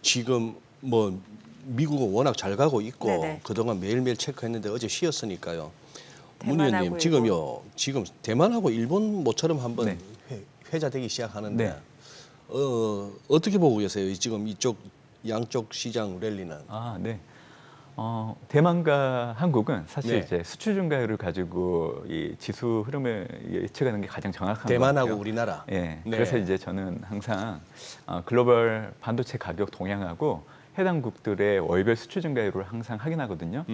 지금 뭐 미국은 워낙 잘 가고 있고 네네. 그동안 매일매일 체크했는데 어제 쉬었으니까요. 문 대만하고 의원님 지금 대만하고 일본 모처럼 한번 네. 회자되기 시작하는데 네. 어떻게 보고 계세요? 지금 이쪽 양쪽 시장 랠리는. 네. 대만과 한국은 사실 네. 이제 수출 증가율을 가지고 이 지수 흐름을 예측하는 게 가장 정확한 것 대만하고 같아요. 우리나라. 예. 네. 그래서 이제 저는 항상 글로벌 반도체 가격 동향하고 해당 국들의 월별 수출 증가율을 항상 확인하거든요.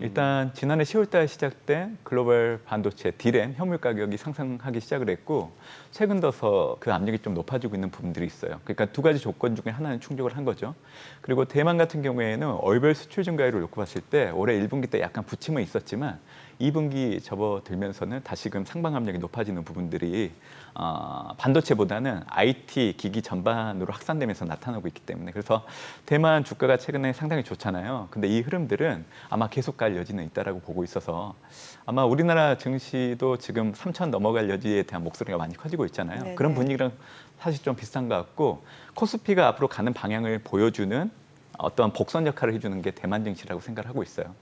일단 지난해 10월달 시작된 글로벌 반도체 디램 현물 가격이 상승하기 시작을 했고 최근 들어서 그 압력이 좀 높아지고 있는 부분들이 있어요. 그러니까 두 가지 조건 중에 하나는 충족을 한 거죠. 그리고 대만 같은 경우에는 월별 수출 증가율을 놓고 봤을 때 올해 1분기 때 약간 부침은 있었지만 2분기 접어들면서는 다시금 상방 압력이 높아지는 부분들이 반도체보다는 IT 기기 전반으로 확산되면서 나타나고 있기 때문에 그래서 대만 주가가 최근에 상당히 좋잖아요. 근데 이 흐름들은 아마 계속 갈 여지는 있다라고 보고 있어서 아마 우리나라 증시도 지금 3천 넘어갈 여지에 대한 목소리가 많이 커지고 있잖아요. 네네. 그런 분위기랑 사실 좀 비슷한 것 같고 코스피가 앞으로 가는 방향을 보여주는 어떤 복선 역할을 해주는 게 대만 증시라고 생각을 하고 있어요.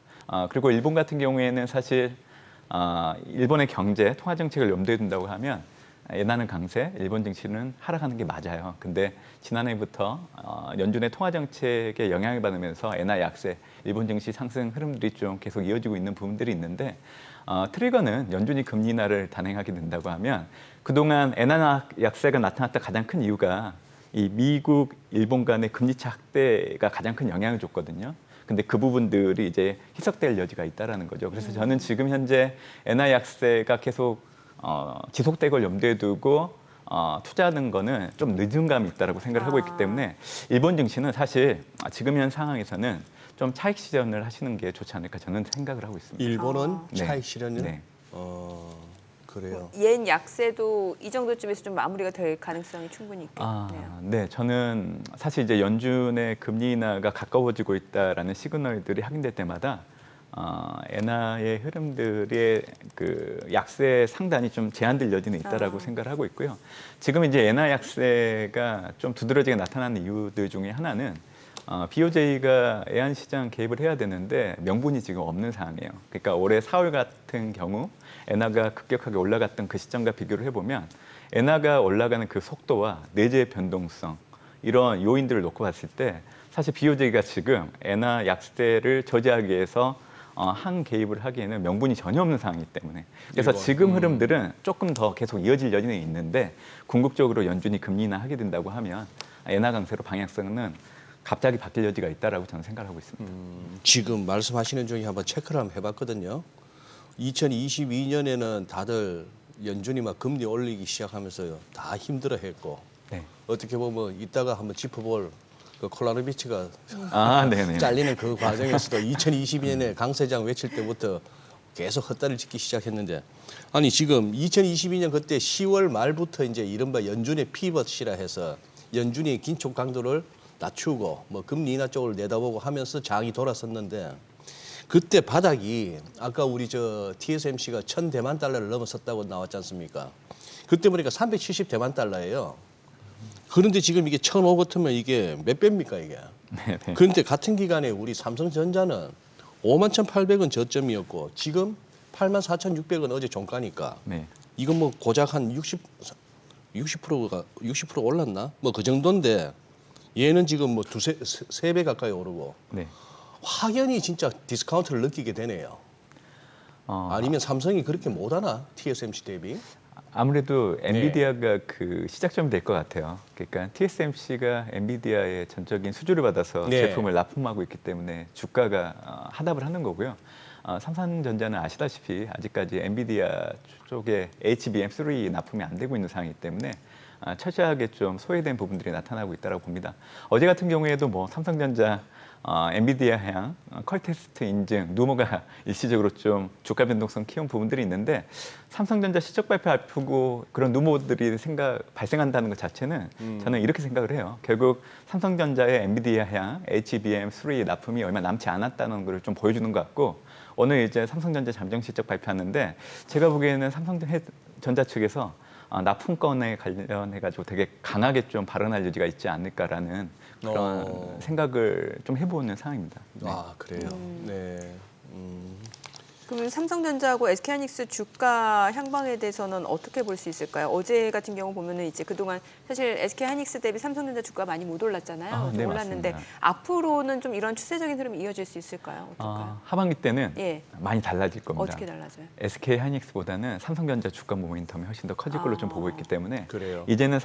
그리고 일본 같은 경우에는 사실 일본의 경제 통화 정책을 염두에 둔다고 하면 엔화는 강세, 일본 증시는 하락하는 게 맞아요. 근데 지난해부터 연준의 통화 정책에 영향을 받으면서 엔화 약세, 일본 증시 상승 흐름들이 좀 계속 이어지고 있는 부분들이 있는데 트리거는 연준이 금리 인하를 단행하게 된다고 하면 그동안 엔화 약세가 나타났다 가장 큰 이유가 이 미국, 일본 간의 금리 차 확대가 가장 큰 영향을 줬거든요. 근데 그 부분들이 이제 희석될 여지가 있다라는 거죠. 그래서 저는 지금 현재 엔화 약세가 계속 지속될 걸 염두에 두고 투자하는 거는 좀 늦은 감이 있다라고 생각을 하고 있기 때문에 일본 증시는 사실 지금 현 상황에서는 좀 차익 실현을 하시는 게 좋지 않을까 저는 생각을 하고 있습니다. 일본은 네. 차익 실현은 네. 그래요. 옌 약세도 이 정도쯤에서 좀 마무리가 될 가능성이 충분히 있겠네요. 네, 저는 사실 이제 연준의 금리 인하가 가까워지고 있다라는 시그널들이 확인될 때마다 엔화의 흐름들의 그 약세 상단이 좀 제한될 여지는 있다라고 생각을 하고 있고요. 지금 이제 엔화 약세가 좀 두드러지게 나타나는 이유들 중에 하나는 BOJ가 애한시장 개입을 해야 되는데 명분이 지금 없는 상황이에요. 그러니까 올해 4월 같은 경우 엔화가 급격하게 올라갔던 그 시점과 비교를 해보면 엔화가 올라가는 그 속도와 내재의 변동성 이런 요인들을 놓고 봤을 때 사실 BOJ가 지금 엔화 약세를 저지하기 위해서 한 개입을 하기에는 명분이 전혀 없는 상황이기 때문에 그래서 지금 흐름들은 조금 더 계속 이어질 여지는 있는데 궁극적으로 연준이 금리 인하하게 된다고 하면 엔화 강세로 방향성은 갑자기 바뀔 여지가 있다라고 저는 생각하고 있습니다. 지금 말씀하시는 중에 한번 체크를 한번 해봤거든요. 2022년에는 다들 연준이 막 금리 올리기 시작하면서 다 힘들어했고 네. 어떻게 보면 이따가 한번 짚어볼 그 콜라노비치가 네네. 잘리는 그 과정에서도 2022년에 강세장 외칠 때부터 계속 헛다리를 짚기 시작했는데 아니 지금 2022년 그때 10월 말부터 이제 이른바 연준의 피벗이라 해서 연준이 긴축 강도를 낮추고 뭐 금리 인하 쪽을 내다보고 하면서 장이 돌았었는데 그때 바닥이 아까 우리 저 TSMC가 1,000대만 달러를 넘어섰다고 나왔지 않습니까? 그때 보니까 370대만 달러예요. 그런데 지금 이게 1,500 같으면 이게 몇 배입니까 이게? 네, 네. 그런데 같은 기간에 우리 삼성전자는 51,800원 저점이었고 지금 84,600원 어제 종가니까 네. 이건 뭐 고작 한 60%가 60% 올랐나? 뭐 그 정도인데 얘는 지금 뭐 세 배 가까이 오르고 네. 확연히 진짜 디스카운트를 느끼게 되네요. 아니면 삼성이 그렇게 못하나? TSMC 대비? 아무래도 엔비디아가 그 시작점이 될 것 같아요. 그러니까 TSMC가 엔비디아의 전적인 수주를 받아서 네. 제품을 납품하고 있기 때문에 주가가 하답을 하는 거고요. 삼성전자는 아시다시피 아직까지 엔비디아 쪽에 HBM3 납품이 안 되고 있는 상황이기 때문에 철저하게 좀 소외된 부분들이 나타나고 있다고 봅니다. 어제 같은 경우에도 뭐 삼성전자 엔비디아 향, 퀄테스트 인증, 누모가 일시적으로 좀 주가 변동성 키운 부분들이 있는데 삼성전자 실적 발표 앞두고 그런 누모들이 발생한다는 것 자체는 저는 이렇게 생각을 해요. 결국 삼성전자의 엔비디아 향, HBM3 납품이 얼마 남지 않았다는 걸 좀 보여주는 것 같고 오늘 이제 삼성전자 잠정 실적 발표하는데 제가 보기에는 삼성전자 측에서 납품권에 관련해가지고 되게 강하게 좀 발언할 여지가 있지 않을까라는 그런 생각을 좀 해보는 상황입니다. 네. 아 그래요. 네. 그러면 삼성전자하고 SK하이닉스 주가 향방에 대해서는 어떻게 볼 수 있을까요? 어제 같은 경우 보면은 이제 그동안 사실 SK하이닉스 대비 삼성전자 주가 많이 못 올랐잖아요. 좀 네, 올랐는데 맞습니다. 앞으로는 좀 이런 추세적인 흐름이 이어질 수 있을까요? 어떨까요? 하반기 때는 예. 많이 달라질 겁니다. 어떻게 달라져요? SK하이닉스보다는 삼성전자 주가 모멘텀이 훨씬 더 커질 걸로 좀 보고 있기 때문에 그래요. 이제는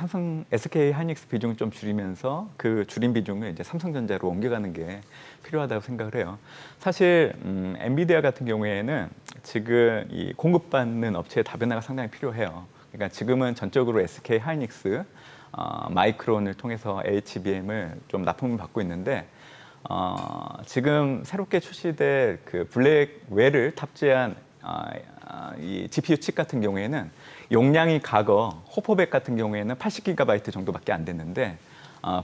SK하이닉스 비중을 좀 줄이면서 그 줄인 비중을 이제 삼성전자로 옮겨가는 게 필요하다고 생각을 해요. 사실 엔비디아 같은 경우에는 지금 이 공급받는 업체의 다변화가 상당히 필요해요. 그러니까 지금은 전적으로 SK하이닉스, 마이크론을 통해서 HBM을 좀 납품을 받고 있는데 지금 새롭게 출시될 그 블랙웰을 탑재한 이 GPU 칩 같은 경우에는 용량이 과거 호퍼백 같은 경우에는 80GB 정도밖에 안 됐는데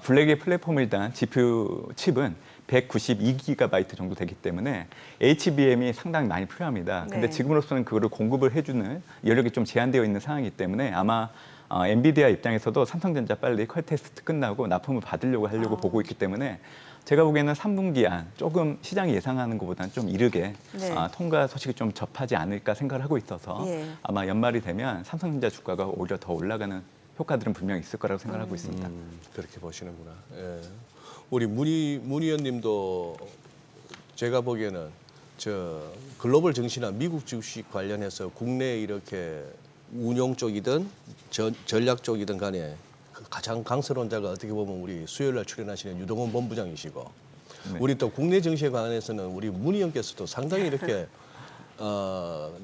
블랙의 플랫폼을 단 GPU 칩은 192GB 정도 되기 때문에 HBM이 상당히 많이 필요합니다. 근데 네. 지금으로서는 그거를 공급을 해주는 여력이 좀 제한되어 있는 상황이기 때문에 아마 엔비디아 입장에서도 삼성전자 빨리 퀄 테스트 끝나고 납품을 받으려고 하려고 보고 있기 때문에 제가 보기에는 3분기 안 조금 시장이 예상하는 것보다는 좀 이르게 네. 통과 소식이 좀 접하지 않을까 생각을 하고 있어서 예. 아마 연말이 되면 삼성전자 주가가 오히려 더 올라가는 효과들은 분명히 있을 거라고 생각하고 있습니다. 그렇게 보시는구나. 예. 우리 문 의원님도 제가 보기에는 저 글로벌 증시나 미국 주식 관련해서 국내 이렇게 운용 쪽이든 전략 쪽이든 간에 그 가장 강세론 자가 어떻게 보면 우리 수요일 날 출연하시는 유동원 본부장이시고 네. 우리 또 국내 증시에 관해서는 우리 문 의원께서도 상당히 이렇게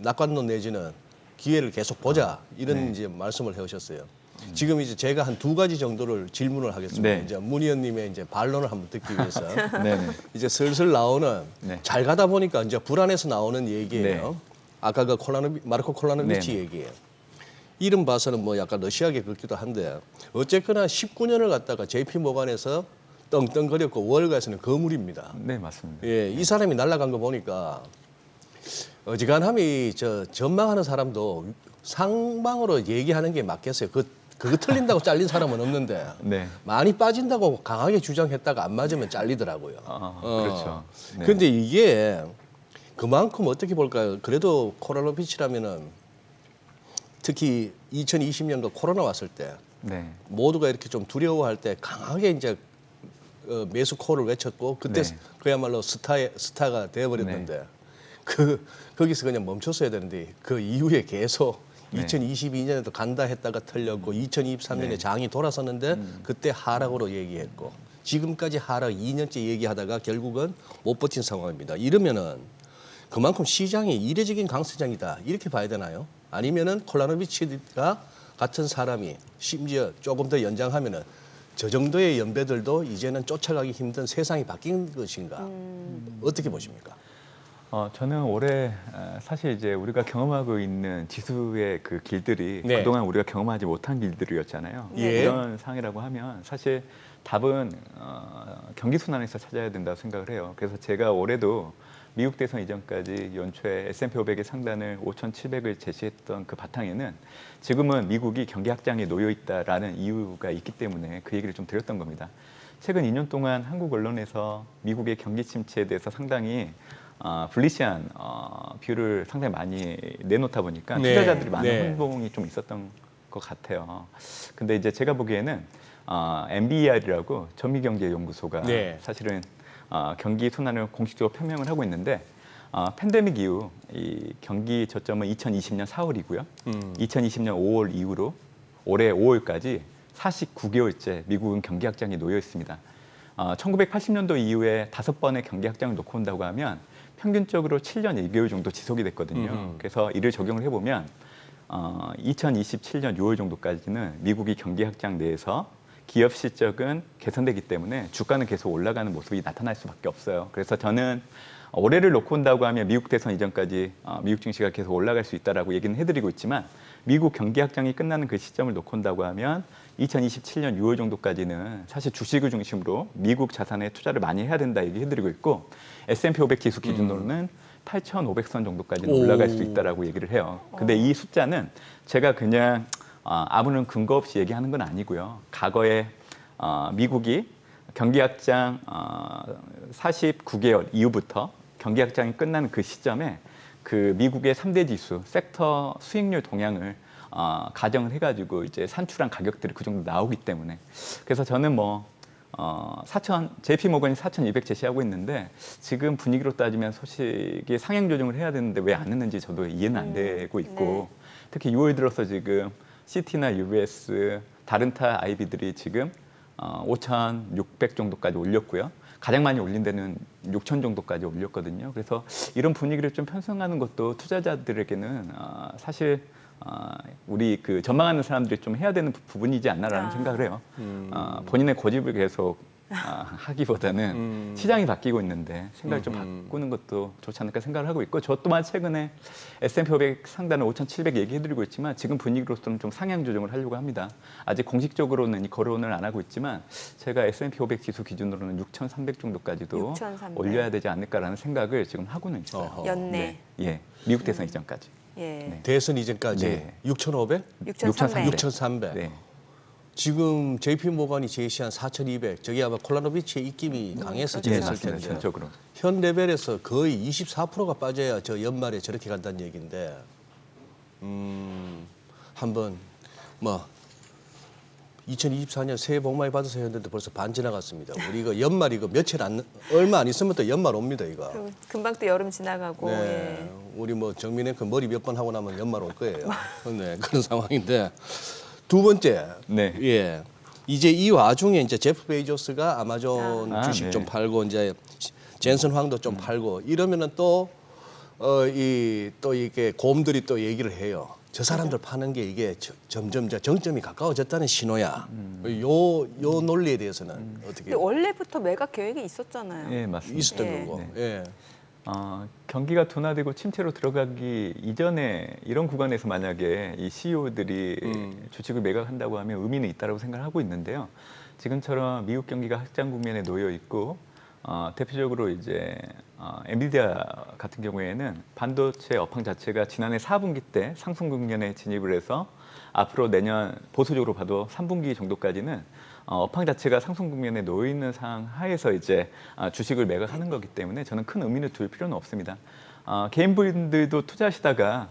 낙관론 내지는 기회를 계속 보자 이런 네. 이제 말씀을 해오셨어요. 지금 이제 제가 한 두 가지 정도를 질문을 하겠습니다. 네. 이제 문 의원님의 이제 반론을 한번 듣기 위해서 네네. 이제 슬슬 나오는 네. 잘 가다 보니까 이제 불안해서 나오는 얘기예요. 네. 아까 그 마르코 콜라노비치 네. 얘기예요. 이름 봐서는 뭐 약간 러시아계 같기도 한데 어쨌거나 19년을 갖다가 JP 모간에서 떵떵거렸고 월가에서는 거물입니다. 네, 맞습니다. 예, 이 사람이 날아간 거 보니까 어지간하면 저 전망하는 사람도 상방으로 얘기하는 게 맞겠어요. 그거 틀린다고 잘린 사람은 없는데 네. 많이 빠진다고 강하게 주장했다가 안 맞으면 잘리더라고요. 그렇죠. 네. 근데 이게 그만큼 어떻게 볼까요? 그래도 콜라노비치라면은 특히 2020년도 코로나 왔을 때 네. 모두가 이렇게 좀 두려워할 때 강하게 이제 매수 콜을 외쳤고 그때 네. 그야말로 스타가 되어버렸는데 거기서 그냥 멈췄어야 되는데 그 이후에 계속 네. 2022년에도 간다 했다가 틀렸고 2023년에 네. 장이 돌아섰는데 그때 하락으로 얘기했고 지금까지 하락 2년째 얘기하다가 결국은 못 버틴 상황입니다. 이러면은 그만큼 시장이 이례적인 강세장이다 이렇게 봐야 되나요? 아니면은 콜라노비치가 같은 사람이 심지어 조금 더 연장하면은 저 정도의 연배들도 이제는 쫓아가기 힘든 세상이 바뀐 것인가? 어떻게 보십니까? 저는 올해 사실 이제 우리가 경험하고 있는 지수의 그 길들이 네. 그동안 우리가 경험하지 못한 길들이었잖아요. 예. 이런 상황이라고 하면 사실 답은 경기 순환에서 찾아야 된다고 생각을 해요. 그래서 제가 올해도 미국 대선 이전까지 연초에 S&P 500의 상단을 5,700을 제시했던 그 바탕에는 지금은 미국이 경기 확장에 놓여 있다라는 이유가 있기 때문에 그 얘기를 좀 드렸던 겁니다. 최근 2년 동안 한국 언론에서 미국의 경기 침체에 대해서 상당히 불리시한 뷰를 상당히 많이 내놓다 보니까 네. 투자자들이 많은 네. 혼동이 좀 있었던 것 같아요. 근데 이제 제가 보기에는 MBER이라고 전미경제연구소가 네. 사실은 경기 순환을 공식적으로 표명을 하고 있는데 팬데믹 이후 이 경기 저점은 2020년 4월이고요. 2020년 5월 이후로 올해 5월까지 49개월째 미국은 경기 확장에 놓여 있습니다. 1980년도 이후에 5번의 경기 확장을 놓고 온다고 하면 평균적으로 7년 1개월 정도 지속이 됐거든요. 그래서 이를 적용을 해보면 2027년 6월 정도까지는 미국이 경기 확장 내에서 기업 실적은 개선되기 때문에 주가는 계속 올라가는 모습이 나타날 수밖에 없어요. 그래서 저는 올해를 놓고 온다고 하면 미국 대선 이전까지 미국 증시가 계속 올라갈 수 있다라고 얘기는 해드리고 있지만 미국 경기 확장이 끝나는 그 시점을 놓고 온다고 하면 2027년 6월 정도까지는 사실 주식을 중심으로 미국 자산에 투자를 많이 해야 된다 얘기해드리고 있고 S&P 500 지수 기준으로는 8,500선 정도까지는 올라갈 수 있다라고 얘기를 해요. 근데 이 숫자는 제가 그냥 아무런 근거 없이 얘기하는 건 아니고요. 과거에 미국이 경기 확장 49개월 이후부터 경기 확장이 끝나는 그 시점에 그 미국의 3대 지수 섹터 수익률 동향을 가정을 해가지고 이제 산출한 가격들이 그 정도 나오기 때문에 그래서 저는 JP 모건이 4,200 제시하고 있는데 지금 분위기로 따지면 소식이 상향 조정을 해야 되는데 왜 안 했는지 저도 이해는 안 되고 있고 특히 6월 들어서 지금 CT나 UBS 다른 타 IB들이 지금 5,600 정도까지 올렸고요. 가장 많이 올린 데는 6,000 정도까지 올렸거든요. 그래서 이런 분위기를 좀 편성하는 것도 투자자들에게는 사실 우리 그 전망하는 사람들이 좀 해야 되는 부분이지 않나라는 생각을 해요. 본인의 고집을 계속 하기보다는 시장이 바뀌고 있는데 생각을 좀 바꾸는 것도 좋지 않을까 생각을 하고 있고 저 또한 최근에 S&P 500 상단을 5,700 얘기해드리고 있지만 지금 분위기로서는 좀 상향 조정을 하려고 합니다. 아직 공식적으로는 이 거론을 안 하고 있지만 제가 S&P 500 지수 기준으로는 6,300 정도까지도 6,300. 올려야 되지 않을까라는 생각을 지금 하고는 있어요. 어허. 연내. 예, 미국 대선 이전까지. 예. 대선 이전까지 네. 6,500? 6,300. 6,300. 네. 지금 JP 모건이 제시한 4,200. 저기 아마 콜라노비치의 입김이 강해서 예, 저랬을 맞습니다. 텐데. 전적으로. 현 레벨에서 거의 24%가 빠져야 저 연말에 저렇게 간다는 얘기인데 한번 2024년 새해 복 많이 받으세요 했는데 벌써 반 지나갔습니다. 우리 이거 연말 이거 얼마 안 있으면 또 연말 옵니다 이거. 그리고 금방 또 여름 지나가고. 네, 예. 우리 정민의 그 머리 몇 번 하고 나면 연말 올 거예요. 네, 그런 상황인데 두 번째, 네. 예, 이제 이 와중에 이제 제프 베이조스가 아마존 주식 네. 좀 팔고 이제 젠슨 황도 좀 팔고 이러면은 또 이게 곰들이 또 얘기를 해요. 저 사람들 파는 게 이게 점점 정점이 가까워졌다는 신호야. 요 논리에 대해서는 어떻게 근데 원래부터 매각 계획이 있었잖아요. 예, 맞습니다. 있었던 예. 거고. 예. 경기가 둔화되고 침체로 들어가기 이전에 이런 구간에서 만약에 이 CEO들이 주식을 매각한다고 하면 의미는 있다고 생각을 하고 있는데요. 지금처럼 미국 경기가 확장 국면에 놓여 있고 대표적으로 이제 엔비디아 같은 경우에는 반도체 업황 자체가 지난해 4분기 때 상승 국면에 진입을 해서 앞으로 내년 보수적으로 봐도 3분기 정도까지는 업황 자체가 상승 국면에 놓여 있는 상황 하에서 이제 주식을 매각하는 거기 때문에 저는 큰 의미를 둘 필요는 없습니다. 개인분들도 투자하시다가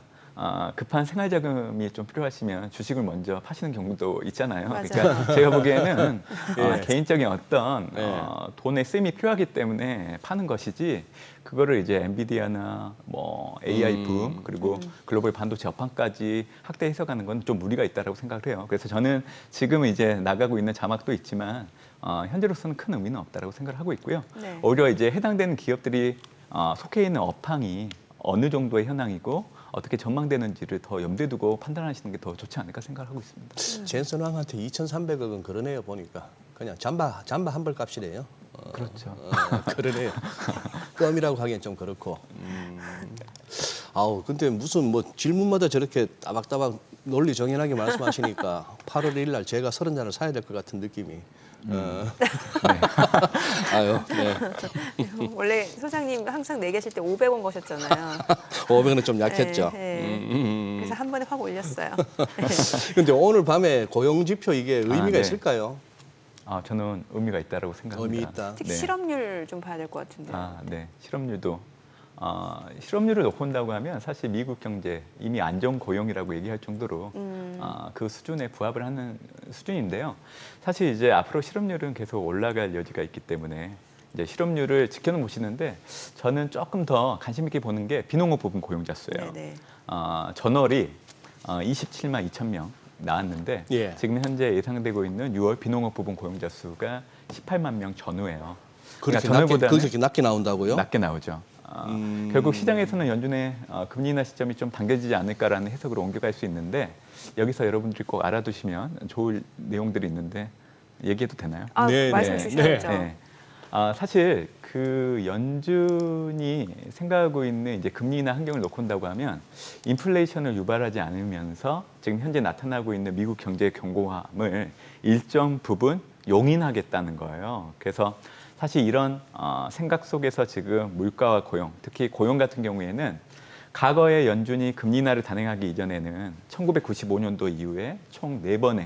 급한 생활 자금이 좀 필요하시면 주식을 먼저 파시는 경우도 있잖아요. 맞아요. 그러니까 제가 보기에는 예. 개인적인 어떤 예. 돈의 쓰임이 필요하기 때문에 파는 것이지 그거를 이제 엔비디아나 AI 붐 그리고 글로벌 반도체 업황까지 확대 해석하는 건 좀 무리가 있다라고 생각을 해요. 그래서 저는 지금은 이제 나가고 있는 자막도 있지만 현재로서는 큰 의미는 없다라고 생각을 하고 있고요. 네. 오히려 이제 해당되는 기업들이 속해 있는 업황이 어느 정도의 현황이고 어떻게 전망되는지를 더 염두에 두고 판단하시는 게 더 좋지 않을까 생각을 하고 있습니다. 젠슨 황한테 2,300억은 그러네요 보니까 그냥 잠바 한 벌 값이래요. 그렇죠. 그러네요. 껌이라고 하기엔 좀 그렇고. 아우 근데 무슨 뭐 질문마다 저렇게 따박따박 논리 정연하게 말씀하시니까 8월 1일 날 제가 30잔을 사야 될 것 같은 느낌이. 아유, 네. 원래 소장님 항상 내계실 때 500원 거셨잖아요. 500원은 좀 약했죠. 그래서 한 번에 확 올렸어요. 근데 오늘 밤에 고용 지표 이게 의미가 네. 있을까요? 저는 의미가 있다라고 생각합니다. 의미 있다. 특히 네. 실업률 좀 봐야 될 것 같은데요. 네. 실업률도 실업률을 놓고 본다고 하면 사실 미국 경제 이미 안정 고용이라고 얘기할 정도로 그 수준에 부합을 하는 수준인데요. 사실 이제 앞으로 실업률은 계속 올라갈 여지가 있기 때문에 이제 실업률을 지켜는 보시는데 저는 조금 더 관심 있게 보는 게 비농업 부분 고용자 수예요. 네네. 전월이 27만 2천 명 나왔는데 예. 지금 현재 예상되고 있는 6월 비농업 부분 고용자 수가 18만 명 전후예요. 그렇게 전월보다는 그렇게 낮게 나온다고요? 낮게 나오죠. 결국 시장에서는 연준의 금리 인하 시점이 좀 당겨지지 않을까라는 해석으로 옮겨갈 수 있는데 여기서 여러분들이 꼭 알아두시면 좋을 내용들이 있는데 얘기해도 되나요? 네, 말씀 네. 주셔야죠. 네. 사실 그 연준이 생각하고 있는 이제 금리 인하 환경을 놓고 본다고 하면 인플레이션을 유발하지 않으면서 지금 현재 나타나고 있는 미국 경제의 견고함을 일정 부분 용인하겠다는 거예요. 그래서 사실 이런 생각 속에서 지금 물가와 고용, 특히 고용 같은 경우에는 과거에 연준이 금리 인하를 단행하기 이전에는 1995년도 이후에 총 4번의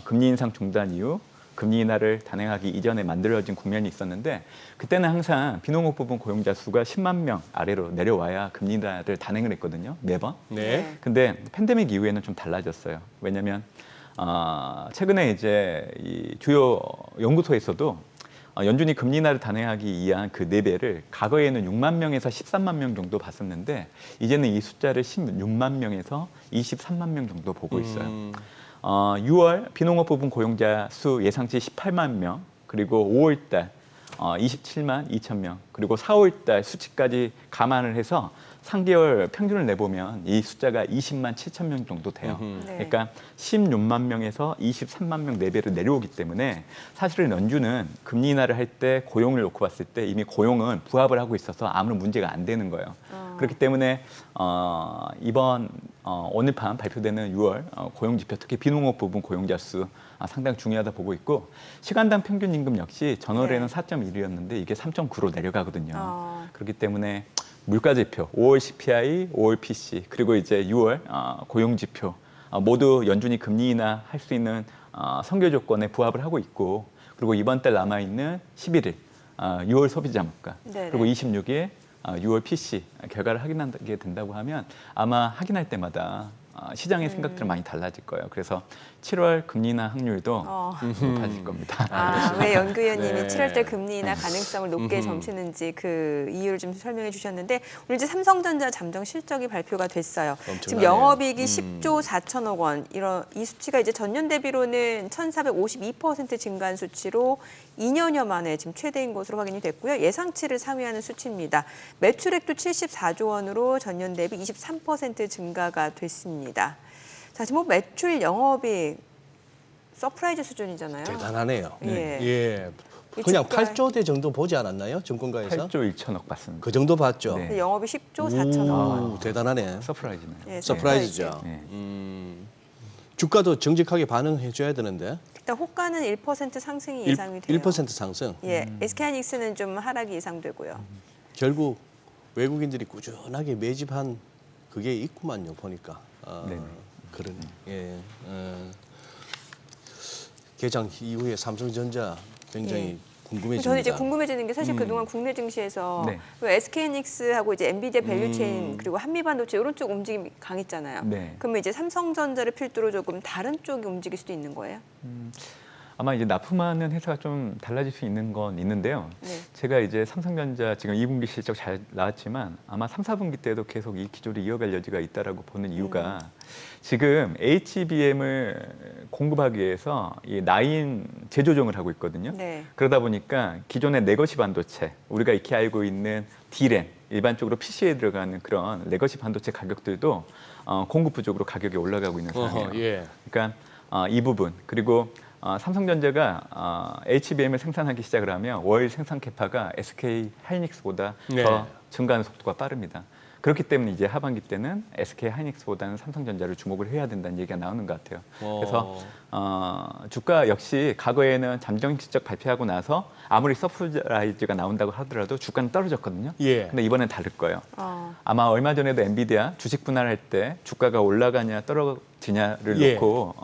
금리 인상 중단 이후 금리 인하를 단행하기 이전에 만들어진 국면이 있었는데 그때는 항상 비농업 부분 고용자 수가 10만 명 아래로 내려와야 금리 인하를 단행을 했거든요. 매번. 네. 근데 팬데믹 이후에는 좀 달라졌어요. 왜냐하면 최근에 이제 이 주요 연구소에서도 연준이 금리 인하를 단행하기 위한 그 4배를 과거에는 6만 명에서 13만 명 정도 봤었는데 이제는 이 숫자를 16만 명에서 23만 명 정도 보고 있어요. 6월 비농업 부분 고용자 수 예상치 18만 명, 그리고 5월 달 27만 2천 명, 그리고 4월 달 수치까지 감안을 해서 3개월 평균을 내보면 이 숫자가 20만 7천 명 정도 돼요. 네. 그러니까 16만 명에서 23만 명 4배로 내려오기 때문에 사실은 연준은 금리 인하를 할 때 고용을 놓고 봤을 때 이미 고용은 부합을 하고 있어서 아무런 문제가 안 되는 거예요. 그렇기 때문에 이번 오늘 밤 발표되는 6월 고용 지표, 특히 비농업 부분 고용자 수 상당히 중요하다 보고 있고 시간당 평균 임금 역시 전월에는 네. 4.1이었는데 이게 3.9로 내려가거든요. 그렇기 때문에 물가 지표, 5월 CPI, 5월 PC, 그리고 이제 6월 고용 지표 모두 연준이 금리 인하 할 수 있는 선결 조건에 부합을 하고 있고 그리고 이번 달 남아 있는 11일 6월 소비자 물가 네네. 그리고 26일 6월 PC 결과를 확인하게 된다고 하면 아마 확인할 때마다 시장의 생각들은 많이 달라질 거예요. 그래서 7월 금리 인하 확률도 높아질 겁니다. 왜 연구위원님이 네. 7월 달 금리 인하 가능성을 높게 점치는지 그 이유를 좀 설명해 주셨는데 오늘 이제 삼성전자 잠정 실적이 발표가 됐어요. 지금 엄청나네요. 영업이익이 10조 4천억 원. 이 수치가 이제 전년 대비로는 1,452% 증가한 수치로 2년여 만에 지금 최대인 것으로 확인이 됐고요. 예상치를 상회하는 수치입니다. 매출액도 74조 원으로 전년 대비 23% 증가가 됐습니다. 자, 지금 뭐 매출 영업이익 서프라이즈 수준이잖아요. 대단하네요. 예. 예. 이 그냥 주가에- 8조대 정도 보지 않았나요? 증권가에서? 8조 1천억 받습니다. 그 정도 봤죠. 네. 근데 영업이 10조 4천억 원. 오, 대단하네. 서프라이즈네요. 예, 서프라이즈죠. 네. 주가도 정직하게 반응해줘야 되는데 일단 호가는 1% 상승이 예상이 돼요. 1% 상승. 예, SK하이닉스는 좀 하락이 예상되고요. 결국 외국인들이 꾸준하게 매집한 그게 있구만요. 보니까. 네네. 그러네. 예. 개장 이후에 삼성전자 굉장히 궁금해집니다. 저는 이제 궁금해지는 게 사실 그동안 국내 증시에서 네. SK하이닉스하고 이제 엔비디아 밸류체인 그리고 한미반도체 이런 쪽 움직임이 강했잖아요. 네. 그러면 이제 삼성전자를 필두로 조금 다른 쪽이 움직일 수도 있는 거예요? 아마 이제 납품하는 회사가 좀 달라질 수 있는 건 있는데요. 네. 제가 이제 삼성전자 지금 2분기 실적 잘 나왔지만 아마 3, 4분기 때도 계속 이 기조를 이어갈 여지가 있다라고 보는 이유가 지금 HBM을 공급하기 위해서 이 라인 재조정을 하고 있거든요. 네. 그러다 보니까 기존의 레거시 반도체, 우리가 익히 알고 있는 D램, 일반적으로 PC에 들어가는 그런 레거시 반도체 가격들도 공급 부족으로 가격이 올라가고 있는 상황이에요. 예. 그러니까 이 부분 그리고 삼성전자가 HBM을 생산하기 시작을 하면 월 생산 캐파가 SK 하이닉스보다 네. 더 증가하는 속도가 빠릅니다. 그렇기 때문에 이제 하반기 때는 SK 하이닉스보다는 삼성전자를 주목을 해야 된다는 얘기가 나오는 것 같아요. 그래서 주가 역시 과거에는 잠정 실적 발표하고 나서 아무리 서프라이즈가 나온다고 하더라도 주가는 떨어졌거든요. 예. 근데 이번엔 다를 거예요. 아마 얼마 전에도 엔비디아 주식 분할할 때 주가가 올라가냐 떨어지냐를 예. 놓고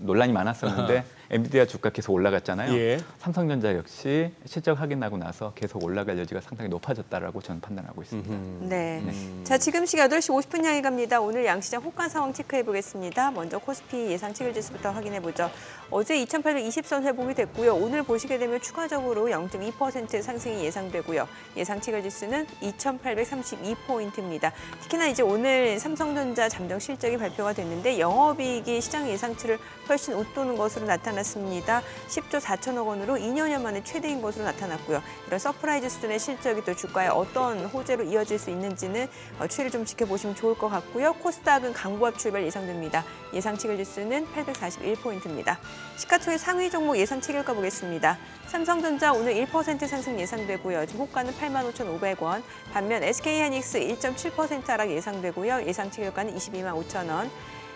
논란이 많았었는데 엔비디아 주가 계속 올라갔잖아요. 예. 삼성전자 역시 실적 확인하고 나서 계속 올라갈 여지가 상당히 높아졌다라고 저는 판단하고 있습니다. 네. 자, 지금 시각 8시 50분 향해 갑니다. 오늘 양시장 호가 상황 체크해 보겠습니다. 먼저 코스피 예상 체결지수부터 확인해 보죠. 어제 2820선 회복이 됐고요. 오늘 보시게 되면 추가적으로 0.2% 상승이 예상되고요. 예상 체결지수는 2832포인트입니다. 특히나 이제 오늘 삼성전자 잠정 실적이 발표가 됐는데 영업이익이 시장 예상치를 훨씬 웃도는 것으로 나타났습니다. 10조 4천억 원으로 2년여 만에 최대인 것으로 나타났고요. 이런 서프라이즈 수준의 실적이 또 주가에 어떤 호재로 이어질 수 있는지는 추이를 좀 지켜보시면 좋을 것 같고요. 코스닥은 강보합 출발 예상됩니다. 예상 체결지수는 841포인트입니다. 시가총액 상위 종목 예상 체결가 보겠습니다. 삼성전자 오늘 1% 상승 예상되고요. 지금 호가는 85,500원. 반면 SK하이닉스 1.7% 하락 예상되고요. 예상 체결가는 225,000원.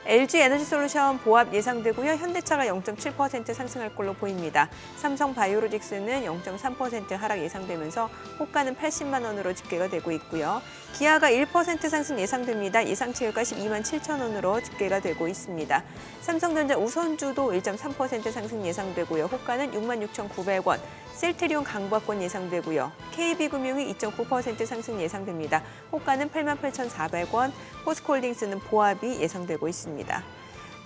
LG에너지솔루션 보합 예상되고요. 현대차가 0.7% 상승할 걸로 보입니다. 삼성바이오로직스는 0.3% 하락 예상되면서 호가는 80만 원으로 집계가 되고 있고요. 기아가 1% 상승 예상됩니다. 예상 체결가 12만 7천 원으로 집계가 되고 있습니다. 삼성전자 우선주도 1.3% 상승 예상되고요. 호가는 66,900원. 셀트리온 강보합권 예상되고요. KB금융이 2.9% 상승 예상됩니다. 호가는 88,400원, 포스코홀딩스는 보합이 예상되고 있습니다.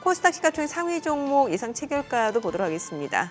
코스닥 시가총액 상위 종목 예상 체결가도 보도록 하겠습니다.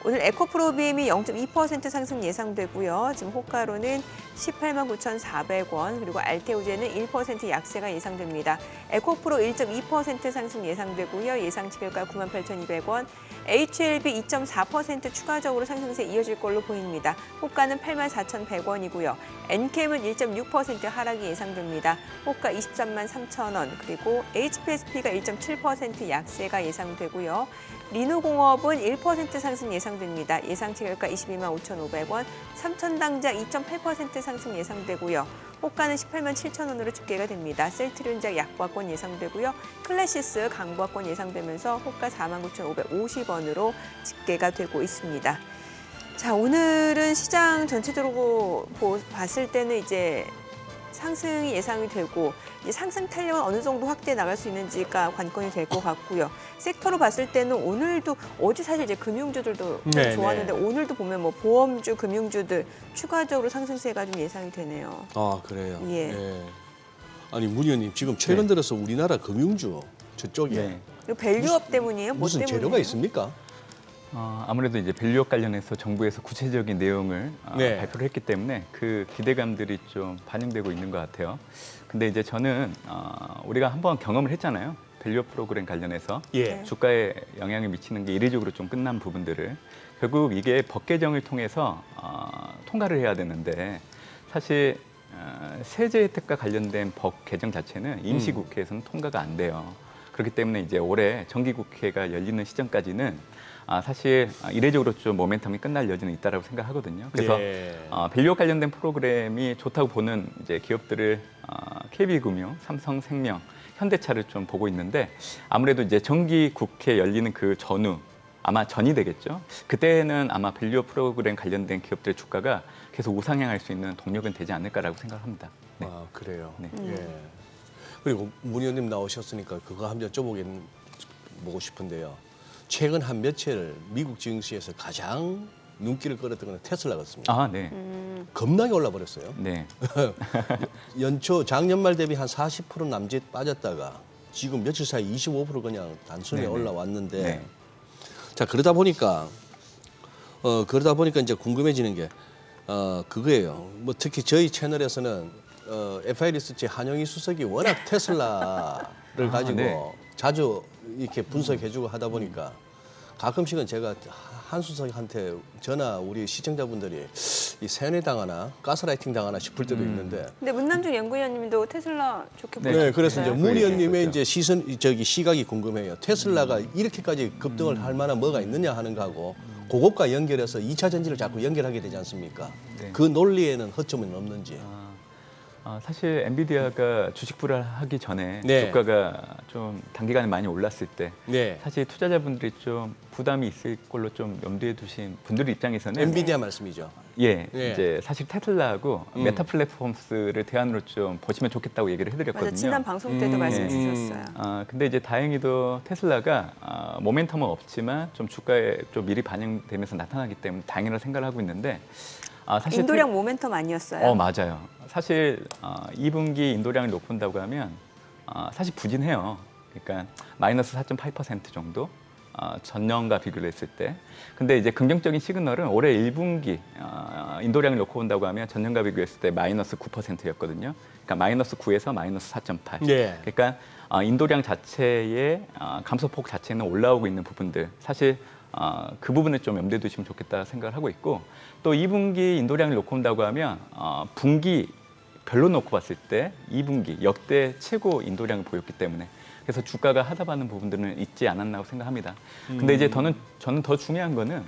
오늘 에코프로비엠이 0.2% 상승 예상되고요. 지금 호가로는 189,400원, 그리고 알테오제는 1% 약세가 예상됩니다. 에코프로 1.2% 상승 예상되고요. 예상 체결가 98,200원, HLB 2.4% 추가적으로 상승세 이어질 걸로 보입니다. 호가는 84,100원이고요. 엔캠은 1.6% 하락이 예상됩니다. 호가 23만 3천 원, 그리고 HPSP가 1.7% 약세가 예상되고요. 리누공업은 1% 상승 예상됩니다. 예상 체결가 22만 5,500원, 삼천당자 2.8% 상승 예상되고요. 호가는 18만 7천 원으로 집계가 됩니다. 셀트리온작 약보합권 예상되고요. 클래시스 강보합권 예상되면서 호가 49,550원으로 집계가 되고 있습니다. 자, 오늘은 시장 전체적으로 봤을 때는 이제 상승이 예상이 되고 이 상승 탄력은 어느 정도 확대해 나갈 수 있는지가 관건이 될 것 같고요. 섹터로 봤을 때는 오늘도 어제 사실 이제 금융주들도 네, 좋았는데 오늘도 보면 뭐 보험주, 금융주들 추가적으로 상승세가 좀 예상이 되네요. 아, 그래요. 예. 예. 아니, 문 의원님 지금 최근 들어서 우리나라 금융주 저쪽에 네. 이거 밸류업 때문이에요? 뭐 무슨 때문이에요? 재료가 있습니까? 아무래도 이제 밸류업 관련해서 정부에서 구체적인 내용을 네. 발표를 했기 때문에 그 기대감들이 좀 반영되고 있는 것 같아요. 근데 이제 저는 우리가 한번 경험을 했잖아요. 밸류업 프로그램 관련해서 예. 주가에 영향을 미치는 게 이례적으로 좀 끝난 부분들을 결국 이게 법 개정을 통해서 통과를 해야 되는데 사실 세제 혜택과 관련된 법 개정 자체는 임시국회에서는 통과가 안 돼요. 그렇기 때문에 이제 올해 정기국회가 열리는 시점까지는 사실 이례적으로 좀 모멘텀이 끝날 여지는 있다라고 생각하거든요. 그래서 예. 밸류업 관련된 프로그램이 좋다고 보는 이제 기업들을 KB금융, 삼성생명, 현대차를 좀 보고 있는데 아무래도 이제 정기국회 열리는 그 전후 아마 전이 되겠죠. 그때는 아마 밸류업 프로그램 관련된 기업들의 주가가 계속 우상향할 수 있는 동력은 되지 않을까라고 생각합니다. 네. 아, 그래요. 네. 예. 그리고 문 의원님 나오셨으니까 그거 한번 여쭤보고 싶은데요. 최근 한 며칠 미국 증시에서 가장 눈길을 끌었던 건 테슬라 같습니다. 아, 네. 겁나게 올라버렸어요. 네. 연초 작년 말 대비 한 40% 남짓 빠졌다가 지금 며칠 사이 25% 그냥 단순히 네네. 올라왔는데 네. 자, 그러다 보니까 이제 궁금해지는 게 그거예요. 뭐 특히 저희 채널에서는 FI 리서치 한영희 수석이 워낙 테슬라를 가지고 네. 자주 이렇게 분석해주고 하다 보니까 가끔씩은 제가 한 수석한테 저나 우리 시청자분들이 이 세뇌 당하나 가스라이팅 당하나 싶을 때도 있는데. 근데 문남중 연구위원님도 테슬라 좋게 네. 보셨어요? 네, 그래서 이제 네. 문 의원님의 얘기했었죠. 이제 시각이 궁금해요. 테슬라가 이렇게까지 급등을 할 만한 뭐가 있느냐 하는 거하고 그것과 연결해서 2차 전지를 자꾸 연결하게 되지 않습니까? 네. 그 논리에는 허점은 없는지. 사실 엔비디아가 주식 불안하기 전에 네. 주가가 좀 단기간에 많이 올랐을 때 네. 사실 투자자분들이 좀 부담이 있을 걸로 좀 염두에 두신 분들 입장에서는 엔비디아 말씀이죠. 예, 네. 이제 사실 테슬라하고 메타 플랫폼스를 대안으로 좀 보시면 좋겠다고 얘기를 해드렸거든요. 맞아, 지난 방송 때도 말씀 주셨어요. 근데 이제 다행히도 테슬라가 모멘텀은 없지만 좀 주가에 좀 미리 반영되면서 나타나기 때문에 다행이라고 생각을 하고 있는데 사실 인도량 모멘텀 아니었어요? 맞아요. 사실 2분기 인도량을 놓고 본다고 하면 사실 부진해요. 그러니까 마이너스 4.8% 정도 전년과 비교를 했을 때. 근데 이제 긍정적인 시그널은 올해 1분기 인도량을 놓고 본다고 하면 전년과 비교했을 때 마이너스 9%였거든요. 그러니까 마이너스 9에서 마이너스 4.8. 네. 그러니까 인도량 자체의 감소폭 자체는 올라오고 있는 부분들. 사실 그 부분을 좀 염두에 두시면 좋겠다 생각을 하고 있고 또 2분기 인도량을 놓고 본다고 하면 분기 별로 놓고 봤을 때 2분기 역대 최고 인도량을 보였기 때문에 그래서 주가가 하답하는 부분들은 있지 않았나고 생각합니다. 근데 이제 저는 더 중요한 거는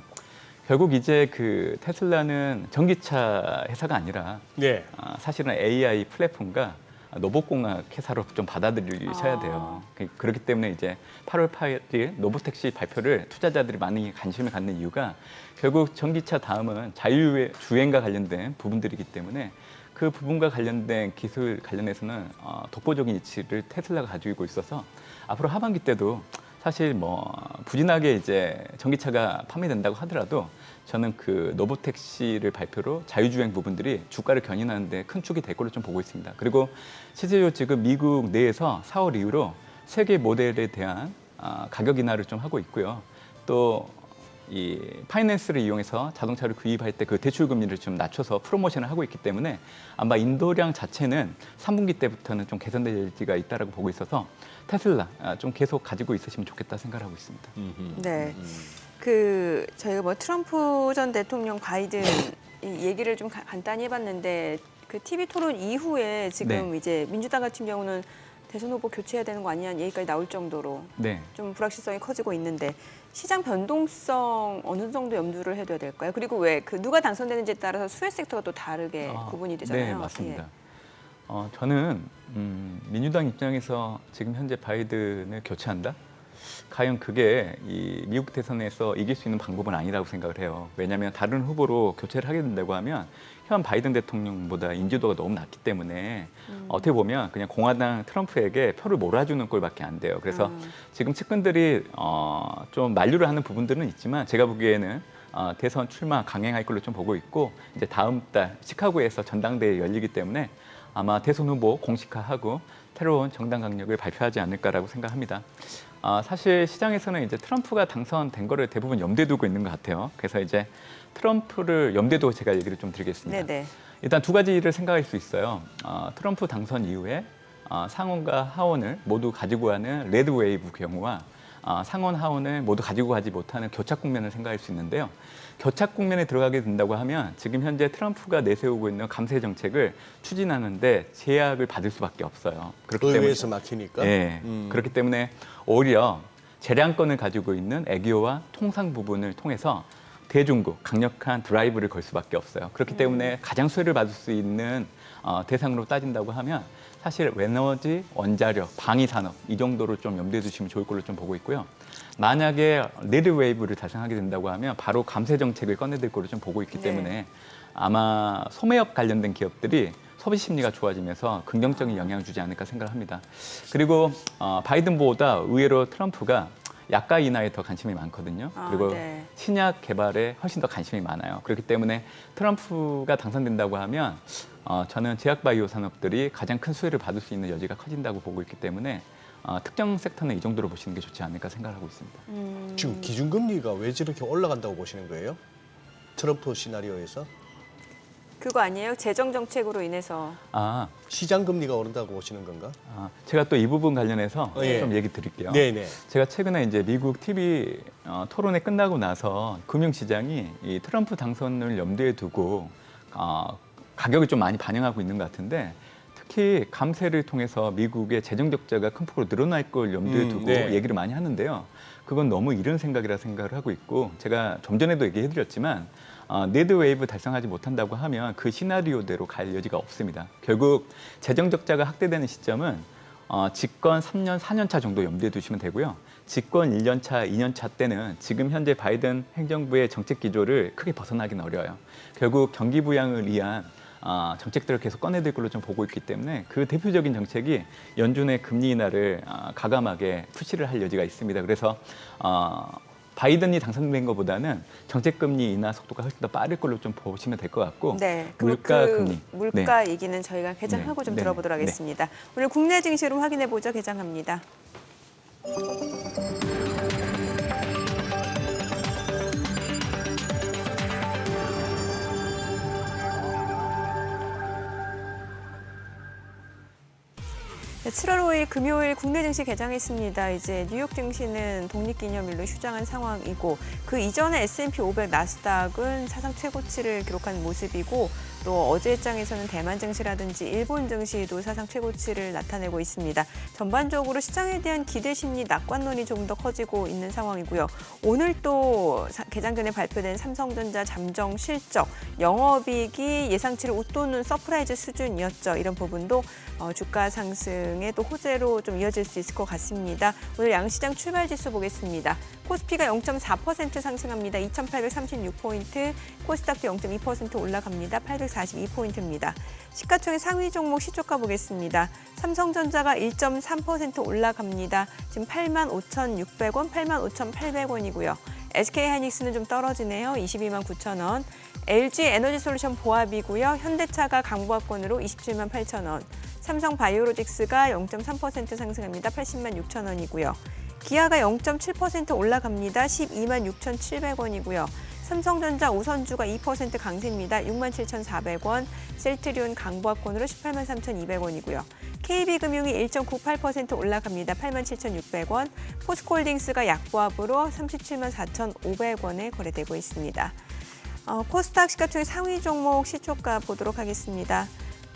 결국 이제 그 테슬라는 전기차 회사가 아니라 네. 사실은 AI 플랫폼과 로봇공학 회사로 좀 받아들이셔야 돼요. 그렇기 때문에 이제 8월 8일 로보택시 발표를 투자자들이 많이 관심을 갖는 이유가 결국 전기차 다음은 자율주행과 관련된 부분들이기 때문에 그 부분과 관련된 기술 관련해서는 독보적인 위치를 테슬라가 가지고 있어서 앞으로 하반기 때도 사실 뭐 부진하게 이제 전기차가 판매된다고 하더라도 저는 그 로보택시를 발표로 자율주행 부분들이 주가를 견인하는 데 큰 축이 될 걸로 좀 보고 있습니다. 그리고 실제로 지금 미국 내에서 4월 이후로 세계 모델에 대한 가격 인하를 좀 하고 있고요. 또 이 파이낸스를 이용해서 자동차를 구입할 때 그 대출 금리를 좀 낮춰서 프로모션을 하고 있기 때문에 아마 인도량 자체는 3분기 때부터는 좀 개선될 여지가 있다라고 보고 있어서 테슬라 좀 계속 가지고 있으시면 좋겠다 생각하고 있습니다. 네. 그 저희가 뭐 트럼프 전 대통령 바이든 이 얘기를 좀 간단히 해봤는데 그 TV 토론 이후에 지금 네. 이제 민주당 같은 경우는 대선 후보 교체해야 되는 거 아니냐는 얘기까지 나올 정도로 네. 좀 불확실성이 커지고 있는데 시장 변동성 어느 정도 염두를 해둬야 될까요? 그리고 왜 그 누가 당선되는지에 따라서 수혜 섹터가 또 다르게 구분이 되잖아요. 네, 맞습니다. 예. 저는 민주당 입장에서 지금 현재 바이든을 교체한다? 과연 그게 이 미국 대선에서 이길 수 있는 방법은 아니라고 생각을 해요. 왜냐하면 다른 후보로 교체를 하게 된다고 하면 현 바이든 대통령보다 인지도가 너무 낮기 때문에 어떻게 보면 그냥 공화당 트럼프에게 표를 몰아주는 꼴밖에 안 돼요. 그래서 지금 측근들이 좀 만류를 하는 부분들은 있지만 제가 보기에는 대선 출마 강행할 걸로 좀 보고 있고 이제 다음 달 시카고에서 전당대회 열리기 때문에 아마 대선 후보 공식화하고 새로운 정당 강력을 발표하지 않을까라고 생각합니다. 사실 시장에서는 이제 트럼프가 당선된 거를 대부분 염두에 두고 있는 것 같아요. 그래서 이제 트럼프를 염두에 두고 제가 얘기를 좀 드리겠습니다. 네네. 일단 두 가지를 생각할 수 있어요. 트럼프 당선 이후에 상원과 하원을 모두 가지고 가는 레드 웨이브 경우와 상원 하원을 모두 가지고 가지 못하는 교착 국면을 생각할 수 있는데요. 교착 국면에 들어가게 된다고 하면 지금 현재 트럼프가 내세우고 있는 감세 정책을 추진하는데 제약을 받을 수밖에 없어요. 그렇기 때문에 의회에서 막히니까. 네, 그렇기 때문에 오히려 재량권을 가지고 있는 애교와 통상 부분을 통해서 대중국 강력한 드라이브를 걸 수밖에 없어요. 그렇기 때문에 가장 수혜를 받을 수 있는 대상으로 따진다고 하면 사실 에너지, 원자력, 방위산업 이 정도로 좀 염두에 두시면 좋을 걸로 좀 보고 있고요. 만약에 레드 웨이브를 달성하게 된다고 하면 바로 감세 정책을 꺼내들 걸로 좀 보고 있기 때문에 아마 소매업 관련된 기업들이 소비 심리가 좋아지면서 긍정적인 영향을 주지 않을까 생각을 합니다. 그리고 바이든보다 의외로 트럼프가 약가 인하에 더 관심이 많거든요. 그리고 네. 신약 개발에 훨씬 더 관심이 많아요. 그렇기 때문에 트럼프가 당선된다고 하면 저는 제약바이오 산업들이 가장 큰 수혜를 받을 수 있는 여지가 커진다고 보고 있기 때문에 특정 섹터는 이 정도로 보시는 게 좋지 않을까 생각하고 있습니다. 지금 기준금리가 왜 저렇게 올라간다고 보시는 거예요? 트럼프 시나리오에서? 그거 아니에요? 재정 정책으로 인해서. 시장 금리가 오른다고 보시는 건가? 제가 또 이 부분 관련해서 예. 좀 얘기 드릴게요. 네네. 제가 최근에 이제 미국 TV 토론회 끝나고 나서 금융시장이 이 트럼프 당선을 염두에 두고 가격을 좀 많이 반영하고 있는 것 같은데 특히 감세를 통해서 미국의 재정 적자가 큰 폭으로 늘어날 걸 염두에 두고 네. 얘기를 많이 하는데요. 그건 너무 이른 생각이라 생각을 하고 있고 제가 좀 전에도 얘기해드렸지만 니드 웨이브 달성하지 못한다고 하면 그 시나리오대로 갈 여지가 없습니다. 결국 재정 적자가 확대되는 시점은 집권 3년, 4년 차 정도 염두에 두시면 되고요. 집권 1년 차, 2년 차 때는 지금 현재 바이든 행정부의 정책 기조를 크게 벗어나기는 어려워요. 결국 경기 부양을 위한 정책들을 계속 꺼내들 걸로 좀 보고 있기 때문에 그 대표적인 정책이 연준의 금리 인하를 가감하게 푸시를 할 여지가 있습니다. 그래서 바이든이 당선된 것보다는 정책 금리 인하 속도가 훨씬 더 빠를 걸로 좀 보시면 될 것 같고 네, 물가 금리 물가 얘기는 저희가 개장하고 좀 들어보도록 하겠습니다. 오늘 국내 증시로 확인해 보죠. 개장합니다. 네, 7월 5일 금요일 국내 증시 개장했습니다. 이제 뉴욕 증시는 독립기념일로 휴장한 상황이고 그 이전에 S&P 500, 나스닥은 사상 최고치를 기록한 모습이고 또 어제 장에서는 대만 증시라든지 일본 증시도 사상 최고치를 나타내고 있습니다. 전반적으로 시장에 대한 기대 심리 낙관론이 조금 더 커지고 있는 상황이고요. 오늘 또 개장 전에 발표된 삼성전자 잠정 실적, 영업이익이 예상치를 웃도는 서프라이즈 수준이었죠. 이런 부분도 주가 상승의 또 호재로 좀 이어질 수 있을 것 같습니다. 오늘 양시장 출발 지수 보겠습니다. 코스피가 0.4% 상승합니다. 2,836포인트, 코스닥도 0.2% 올라갑니다. 842포인트입니다. 시가총액 상위 종목 시초가 보겠습니다. 삼성전자가 1.3% 올라갑니다. 지금 85,600원, 85,800원이고요. SK하이닉스는 좀 떨어지네요. 22만 9천원. LG에너지솔루션 보합이고요. 현대차가 강보합권으로 27만 8천원. 삼성바이오로직스가 0.3% 상승합니다. 80만 6천원이고요. 기아가 0.7% 올라갑니다. 12만 6,700원이고요. 삼성전자 우선주가 2% 강세입니다. 6만 7,400원. 셀트리온 강보합권으로 18만 3,200원이고요. KB금융이 1.98% 올라갑니다. 8만 7,600원. 포스코홀딩스가 약보합으로 37만 4,500원에 거래되고 있습니다. 코스닥 시가총액 상위 종목 시초가 보도록 하겠습니다.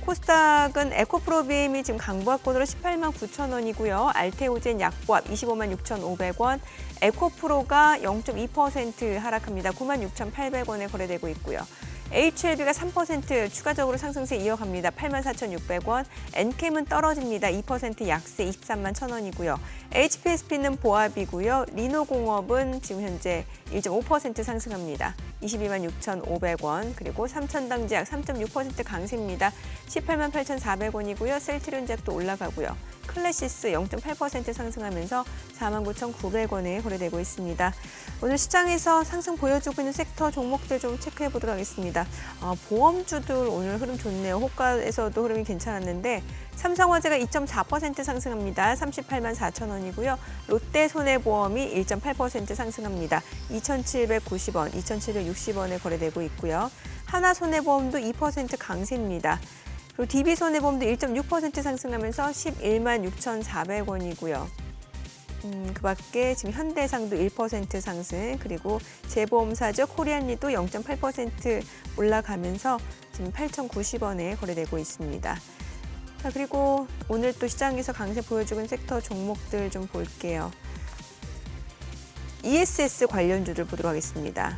코스닥은 에코프로비엠이 지금 강보합권으로 18만 9천원이고요. 알테오젠 약보합 25만 6,500원. 에코프로가 0.2% 하락합니다. 9만 6,800원에 거래되고 있고요. HLB가 3% 추가적으로 상승세 이어갑니다. 8만 4,600원. 엔캠은 떨어집니다. 2% 약세 23만 1,000원이고요. HPSP는 보합이고요. 리노공업은 지금 현재 1.5% 상승합니다. 22만 6,500원. 그리고 삼천당제약 3.6% 강세입니다. 18만 8,400원이고요. 셀트리온제약도 올라가고요. 클래시스 0.8% 상승하면서 4만 9,900원에 거래되고 있습니다. 오늘 시장에서 상승 보여주고 있는 섹터 종목들 좀 체크해 보도록 하겠습니다. 보험주들 오늘 흐름 좋네요. 호가에서도 흐름이 괜찮았는데 삼성화재가 2.4% 상승합니다. 38만 4천원이고요. 롯데손해보험이 1.8% 상승합니다. 2,790원, 2,760원에 거래되고 있고요. 하나손해보험도 2% 강세입니다. 그리고 DB손해보험도 1.6% 상승하면서 11만 6,400원이고요. 그 밖에 지금 현대상도 1% 상승, 그리고 재보험사죠. 코리안리도 0.8% 올라가면서 지금 8,090원에 거래되고 있습니다. 자, 그리고 오늘 또 시장에서 강세 보여주고 있는 섹터 종목들 좀 볼게요. ESS 관련주들 보도록 하겠습니다.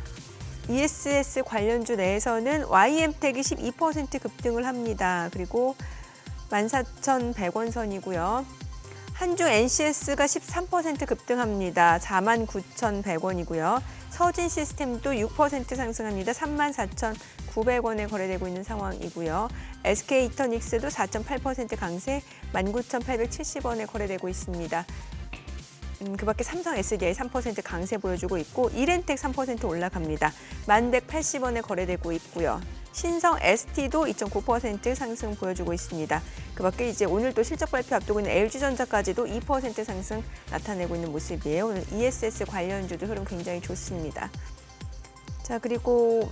ESS 관련주 내에서는 YM텍이 12% 급등을 합니다. 그리고 14,100원 선이고요. 한중 NCS가 13% 급등합니다. 49,100원이고요. 서진시스템도 6% 상승합니다. 34,900원에 거래되고 있는 상황이고요. SK이터닉스도 4.8% 강세 19,870원에 거래되고 있습니다. 그 밖에 삼성 SDI 3% 강세 보여주고 있고 이렌텍 3% 올라갑니다. 1,180원에 거래되고 있고요. 신성 ST도 2.9% 상승 보여주고 있습니다. 그 밖에 이제 오늘 또 실적 발표 앞두고 있는 LG전자까지도 2% 상승 나타내고 있는 모습이에요. 오늘 ESS 관련주도 흐름 굉장히 좋습니다. 자, 그리고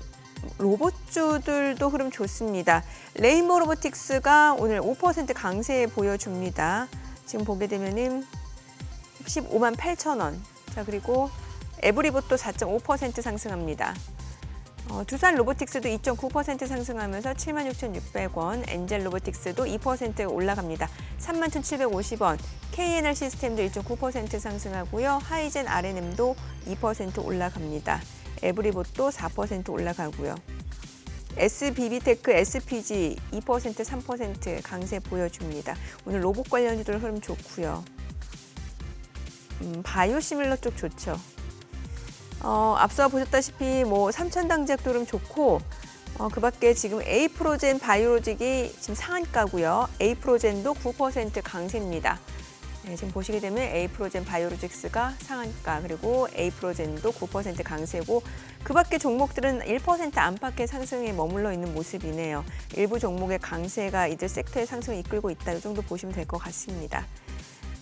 로봇주들도 흐름 좋습니다. 레인보우 로보틱스가 오늘 5% 강세 보여줍니다. 지금 보게 되면은 15만 8천원. 자, 그리고 에브리봇도 4.5% 상승합니다. 두산 로보틱스도 2.9% 상승하면서 76,600원, 엔젤 로보틱스도 2% 올라갑니다. 31,750원, KNR 시스템도 1.9% 상승하고요. 하이젠 RNM도 2% 올라갑니다. 에브리봇도 4% 올라가고요. SBB테크, SPG 2%, 3% 강세 보여줍니다. 오늘 로봇 관련주들 흐름 좋고요. 바이오시밀러 쪽 좋죠. 앞서 보셨다시피 뭐 삼천당제약도 흐름 좋고 그밖에 지금 에이프로젠 바이오로직이 지금 상한가고요. 에이프로젠도 9% 강세입니다. 네, 지금 보시게 되면 에이프로젠 바이오로직스가 상한가 그리고 에이프로젠도 9% 강세고 그밖에 종목들은 1% 안팎의 상승에 머물러 있는 모습이네요. 일부 종목의 강세가 이들 섹터의 상승을 이끌고 있다. 이 정도 보시면 될 것 같습니다.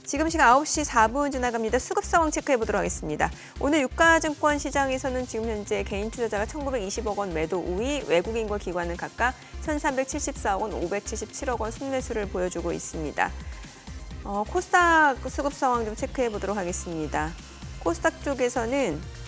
지금 시간 9시 4분 지나갑니다. 수급 상황 체크해 보도록 하겠습니다. 오늘 유가증권 시장에서는 지금 현재 개인 투자자가 1,920억 원 매도 우위, 외국인과 기관은 각각 1,374억 원, 577억 원 순매수를 보여주고 있습니다. 코스닥 수급 상황 좀 체크해 보도록 하겠습니다. 코스닥 쪽에서는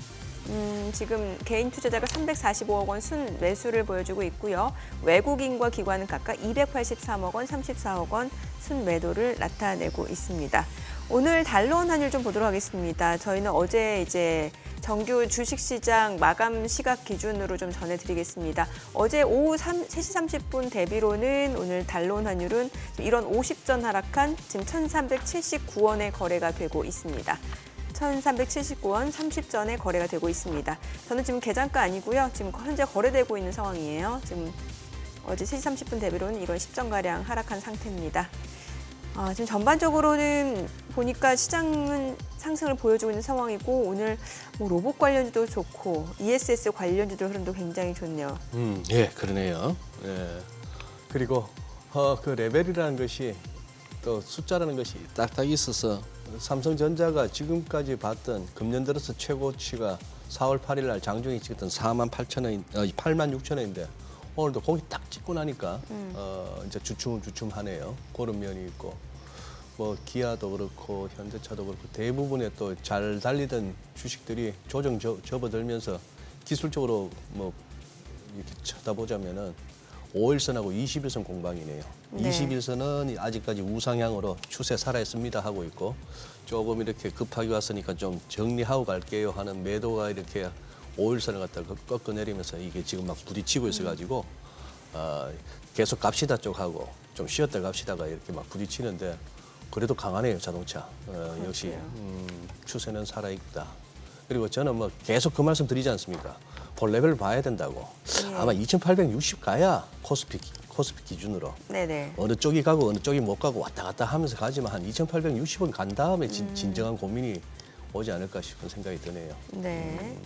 지금 개인 투자자가 345억 원 순매수를 보여주고 있고요. 외국인과 기관은 각각 283억 원, 34억 원 순매도를 나타내고 있습니다. 오늘 달러원 환율 좀 보도록 하겠습니다. 저희는 어제 이제 정규 주식시장 마감 시각 기준으로 좀 전해드리겠습니다. 어제 오후 3시 30분 대비로는 오늘 달러원 환율은 1원 50전 하락한 지금 1,379원에 거래가 되고 있습니다. 1,379원 30전에 거래가 되고 있습니다. 저는 지금 계장가 아니고요. 지금 현재 거래되고 있는 상황이에요. 지금 어제 3시 30분 대비로는 1원 10전가량 하락한 상태입니다. 지금 전반적으로는 보니까 시장은 상승을 보여주고 있는 상황이고 오늘 뭐 로봇 관련주도 좋고 ESS 관련주들 흐름도 굉장히 좋네요. 예, 그러네요. 예. 그리고 그 레벨이라는 것이 또 숫자라는 것이 딱딱 있어서 삼성전자가 지금까지 봤던 금년 들어서 최고치가 4월 8일 날 장중에 찍었던 86,000원인데 오늘도 거기 딱 찍고 나니까 이제 주춤하네요. 그런 면이 있고 뭐 기아도 그렇고 현대차도 그렇고 대부분의 또 잘 달리던 주식들이 조정 접어들면서 기술적으로 뭐 이렇게 쳐다보자면은 5일선하고 21선 공방이네요. 네. 21선은 아직까지 우상향으로 추세 살아있습니다 하고 있고 조금 이렇게 급하게 왔으니까 좀 정리하고 갈게요 하는 매도가 이렇게 5일선을 갖다가 꺾어내리면서 이게 지금 막 부딪히고 있어가지고 계속 갑시다 쪽하고 좀 쉬었다 갑시다가 이렇게 막 부딪히는데 그래도 강하네요 자동차. 역시 추세는 살아있다. 그리고 저는 뭐 계속 그 말씀 드리지 않습니까? 볼 레벨을 봐야 된다고. 아마 2,860 가야 코스피 기준으로 네네. 어느 쪽이 가고 어느 쪽이 못 가고 왔다 갔다 하면서 가지만 한 2,860원 간 다음에 진정한 고민이 오지 않을까 싶은 생각이 드네요. 네.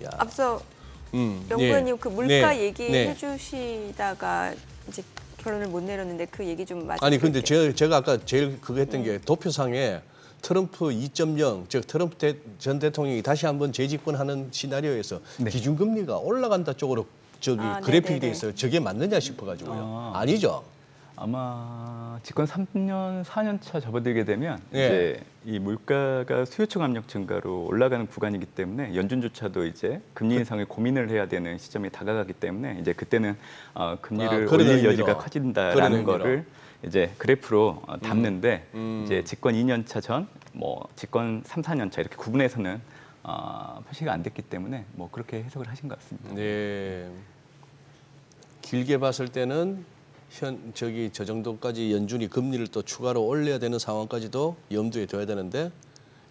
야. 앞서 연구원님 예. 그 물가 네. 얘기해 네. 주시다가 이제 결론을 못 내렸는데 그 얘기 좀 맞아요. 아니 근데 제가 아까 제일 그거 했던 게 도표상에 트럼프 2.0, 즉 트럼프 전 대통령이 다시 한번 재집권하는 시나리오에서 네. 기준금리가 올라간다 쪽으로 그래픽이 돼 있어요. 저게 맞느냐 싶어가지고요. 아니죠. 아마 집권 3년, 4년 차 접어들게 되면 예. 이제 이 물가가 수요청 압력 증가로 올라가는 구간이기 때문에 연준조차도 이제 금리 인상을 고민을 해야 되는 시점이 다가가기 때문에 이제 그때는 금리를 그런 올릴 의미로. 여지가 그런 커진다라는 의미로. 거를 이제 그래프로 담는데 이제 집권 2년 차 전, 뭐 집권 3, 4년 차 이렇게 구분해서는 표시가 안 됐기 때문에 뭐 그렇게 해석을 하신 것 같습니다. 네. 길게 봤을 때는 저 정도까지 연준이 금리를 또 추가로 올려야 되는 상황까지도 염두에 둬야 되는데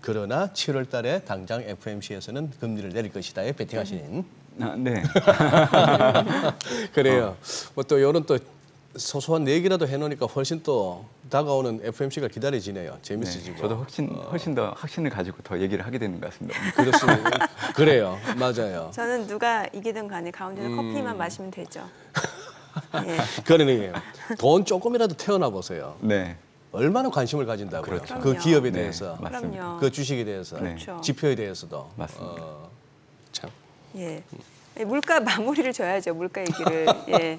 그러나 7월 달에 당장 FMC에서는 금리를 내릴 것이다에 베팅하신. 네. 그래요. 뭐 또 이런 또 소소한 얘기라도 해놓으니까 훨씬 또 다가오는 FMC가 기다려지네요. 재밌어지고. 네, 저도 훨씬 더 확신을 가지고 더 얘기를 하게 되는 것 같습니다. 그렇습니다. 그래요. 맞아요. 저는 누가 이기든 간에 가운데서 커피만 마시면 되죠. 예. 그러니 돈 조금이라도 태어나 보세요. 네. 얼마나 관심을 가진다고요. 그렇죠. 그 기업에 네, 대해서, 맞습니다. 그럼요. 그 주식에 대해서, 그렇죠. 지표에 대해서도. 맞습니다. 참. 예. 물가 마무리를 줘야죠. 물가 얘기를. 예.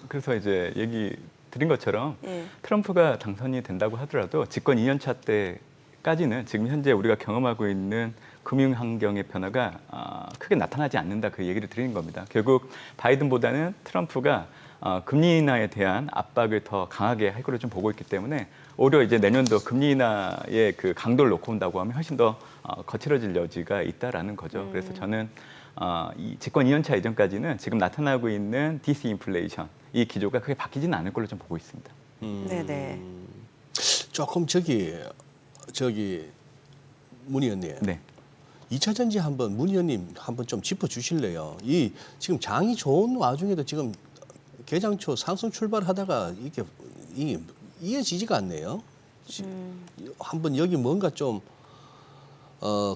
그래서 이제 얘기 드린 것처럼 예. 트럼프가 당선이 된다고 하더라도 집권 2년 차 때까지는 지금 현재 우리가 경험하고 있는 금융 환경의 변화가 크게 나타나지 않는다 그 얘기를 드리는 겁니다. 결국 바이든보다는 트럼프가 금리 인하에 대한 압박을 더 강하게 할 거를 좀 보고 있기 때문에 오히려 이제 내년도 금리 인하의 그 강도를 놓고 온다고 하면 훨씬 더 거칠어질 여지가 있다라는 거죠. 그래서 저는 이 집권 2년차 이전까지는 지금 나타나고 있는 디스인플레이션 이 기조가 크게 바뀌지는 않을 걸로 좀 보고 있습니다. 네네. 조금 저기 문 의원님. 네. 2차 전지 한번 문 의원님 한번 좀 짚어 주실래요? 이 지금 장이 좋은 와중에도 지금 개장 초 상승 출발하다가 이게 이어지지가 않네요. 한번 여기 뭔가 좀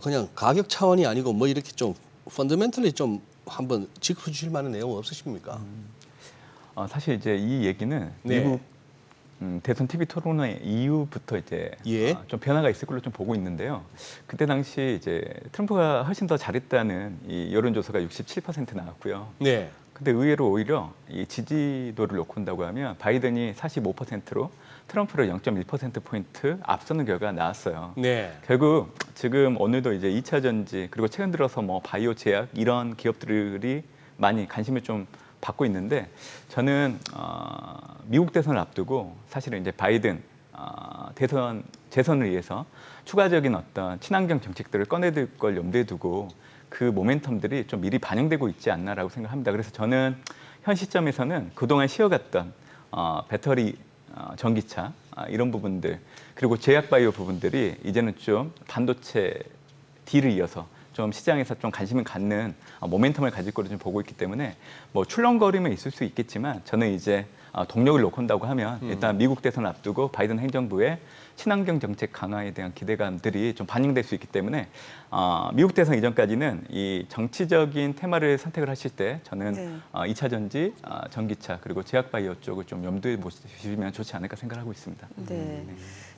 그냥 가격 차원이 아니고 뭐 이렇게 좀 펀더멘털리 좀 한번 짚어 주실 만한 내용 없으십니까? 사실 이제 이 얘기는 네. 미국 대선 TV 토론회 이후부터 이제 예. 좀 변화가 있을 걸로 좀 보고 있는데요. 그때 당시 이제 트럼프가 훨씬 더 잘했다는 이 여론조사가 67% 나왔고요. 네. 근데 의외로 오히려 이 지지도를 놓고 본다고 하면 바이든이 45%로 트럼프를 0.1%포인트 앞서는 결과가 나왔어요. 네. 결국 지금 오늘도 이제 2차 전지 그리고 최근 들어서 뭐 바이오 제약 이런 기업들이 많이 관심을 좀 받고 있는데 저는 미국 대선을 앞두고 사실은 이제 바이든 재선을 위해서 추가적인 어떤 친환경 정책들을 꺼내들 걸 염두에 두고 그 모멘텀들이 좀 미리 반영되고 있지 않나라고 생각합니다. 그래서 저는 현 시점에서는 그동안 쉬어갔던 배터리 전기차 이런 부분들 그리고 제약 바이오 부분들이 이제는 좀 반도체 D를 이어서 좀 시장에서 좀 관심을 갖는 모멘텀을 가질 거로 좀 보고 있기 때문에 뭐 출렁거림은 있을 수 있겠지만 저는 이제 동력을 놓고 온다고 하면 일단 미국 대선 앞두고 바이든 행정부의 친환경 정책 강화에 대한 기대감들이 좀 반영될 수 있기 때문에 미국 대선 이전까지는 이 정치적인 테마를 선택을 하실 때 저는 네. 2차 전지, 전기차 그리고 제약 바이오 쪽을 좀 염두에 보시면 좋지 않을까 생각하고 있습니다. 네.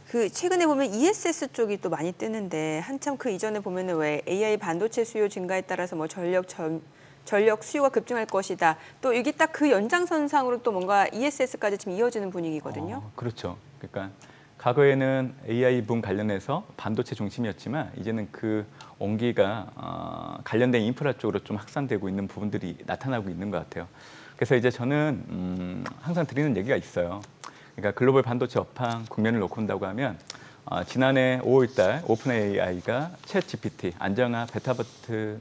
그 최근에 보면 ESS 쪽이 또 많이 뜨는데 한참 그 이전에 보면은 왜 AI 반도체 수요 증가에 따라서 뭐 전력 수요가 급증할 것이다. 또 이게 딱 그 연장선상으로 또 뭔가 ESS까지 지금 이어지는 분위기거든요. 그렇죠. 그러니까 과거에는 AI 붐 관련해서 반도체 중심이었지만 이제는 그 온기가 관련된 인프라 쪽으로 좀 확산되고 있는 부분들이 나타나고 있는 것 같아요. 그래서 이제 저는 항상 드리는 얘기가 있어요. 그러니까 글로벌 반도체 업황 국면을 놓고 본다고 하면 지난해 5월달 오픈 AI가 챗 GPT 안정화 베타버트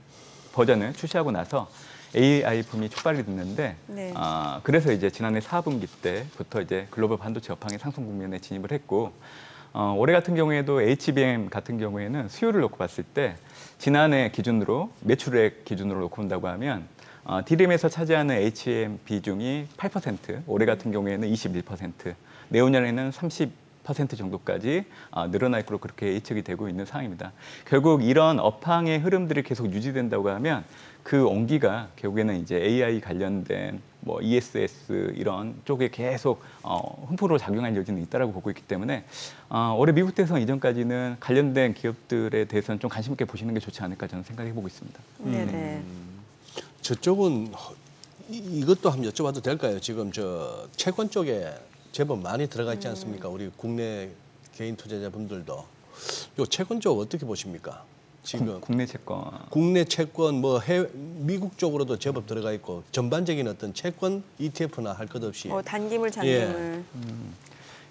버전을 출시하고 나서 AI 붐이 촉발이 됐는데 네. 그래서 이제 지난해 4분기 때부터 이제 글로벌 반도체 업황의 상승 국면에 진입을 했고 올해 같은 경우에도 HBM 같은 경우에는 수요를 놓고 봤을 때 지난해 기준으로 매출액 기준으로 놓고 본다고 하면 DRAM에서 차지하는 HBM 비중이 8%, 올해 같은 경우에는 21%, 내후년에는 30% 정도까지 늘어날 것으로 그렇게 예측이 되고 있는 상황입니다. 결국 이런 업황의 흐름들이 계속 유지된다고 하면 그 온기가 결국에는 이제 AI 관련된 뭐 ESS 이런 쪽에 계속 흠포로 작용할 여지는 있다라고 보고 있기 때문에 올해 미국 대선 이전까지는 관련된 기업들에 대해서는 좀 관심 있게 보시는 게 좋지 않을까 저는 생각해 보고 있습니다. 네네. 저쪽은 이것도 한번 여쭤봐도 될까요? 지금 저 채권 쪽에 제법 많이 들어가 있지 않습니까? 우리 국내 개인 투자자분들도 요 채권 쪽 어떻게 보십니까? 지금 국내 채권. 국내 채권 뭐 미국 쪽으로도 제법 들어가 있고 전반적인 어떤 채권 ETF나 할 것 없이 단기물, 장기물.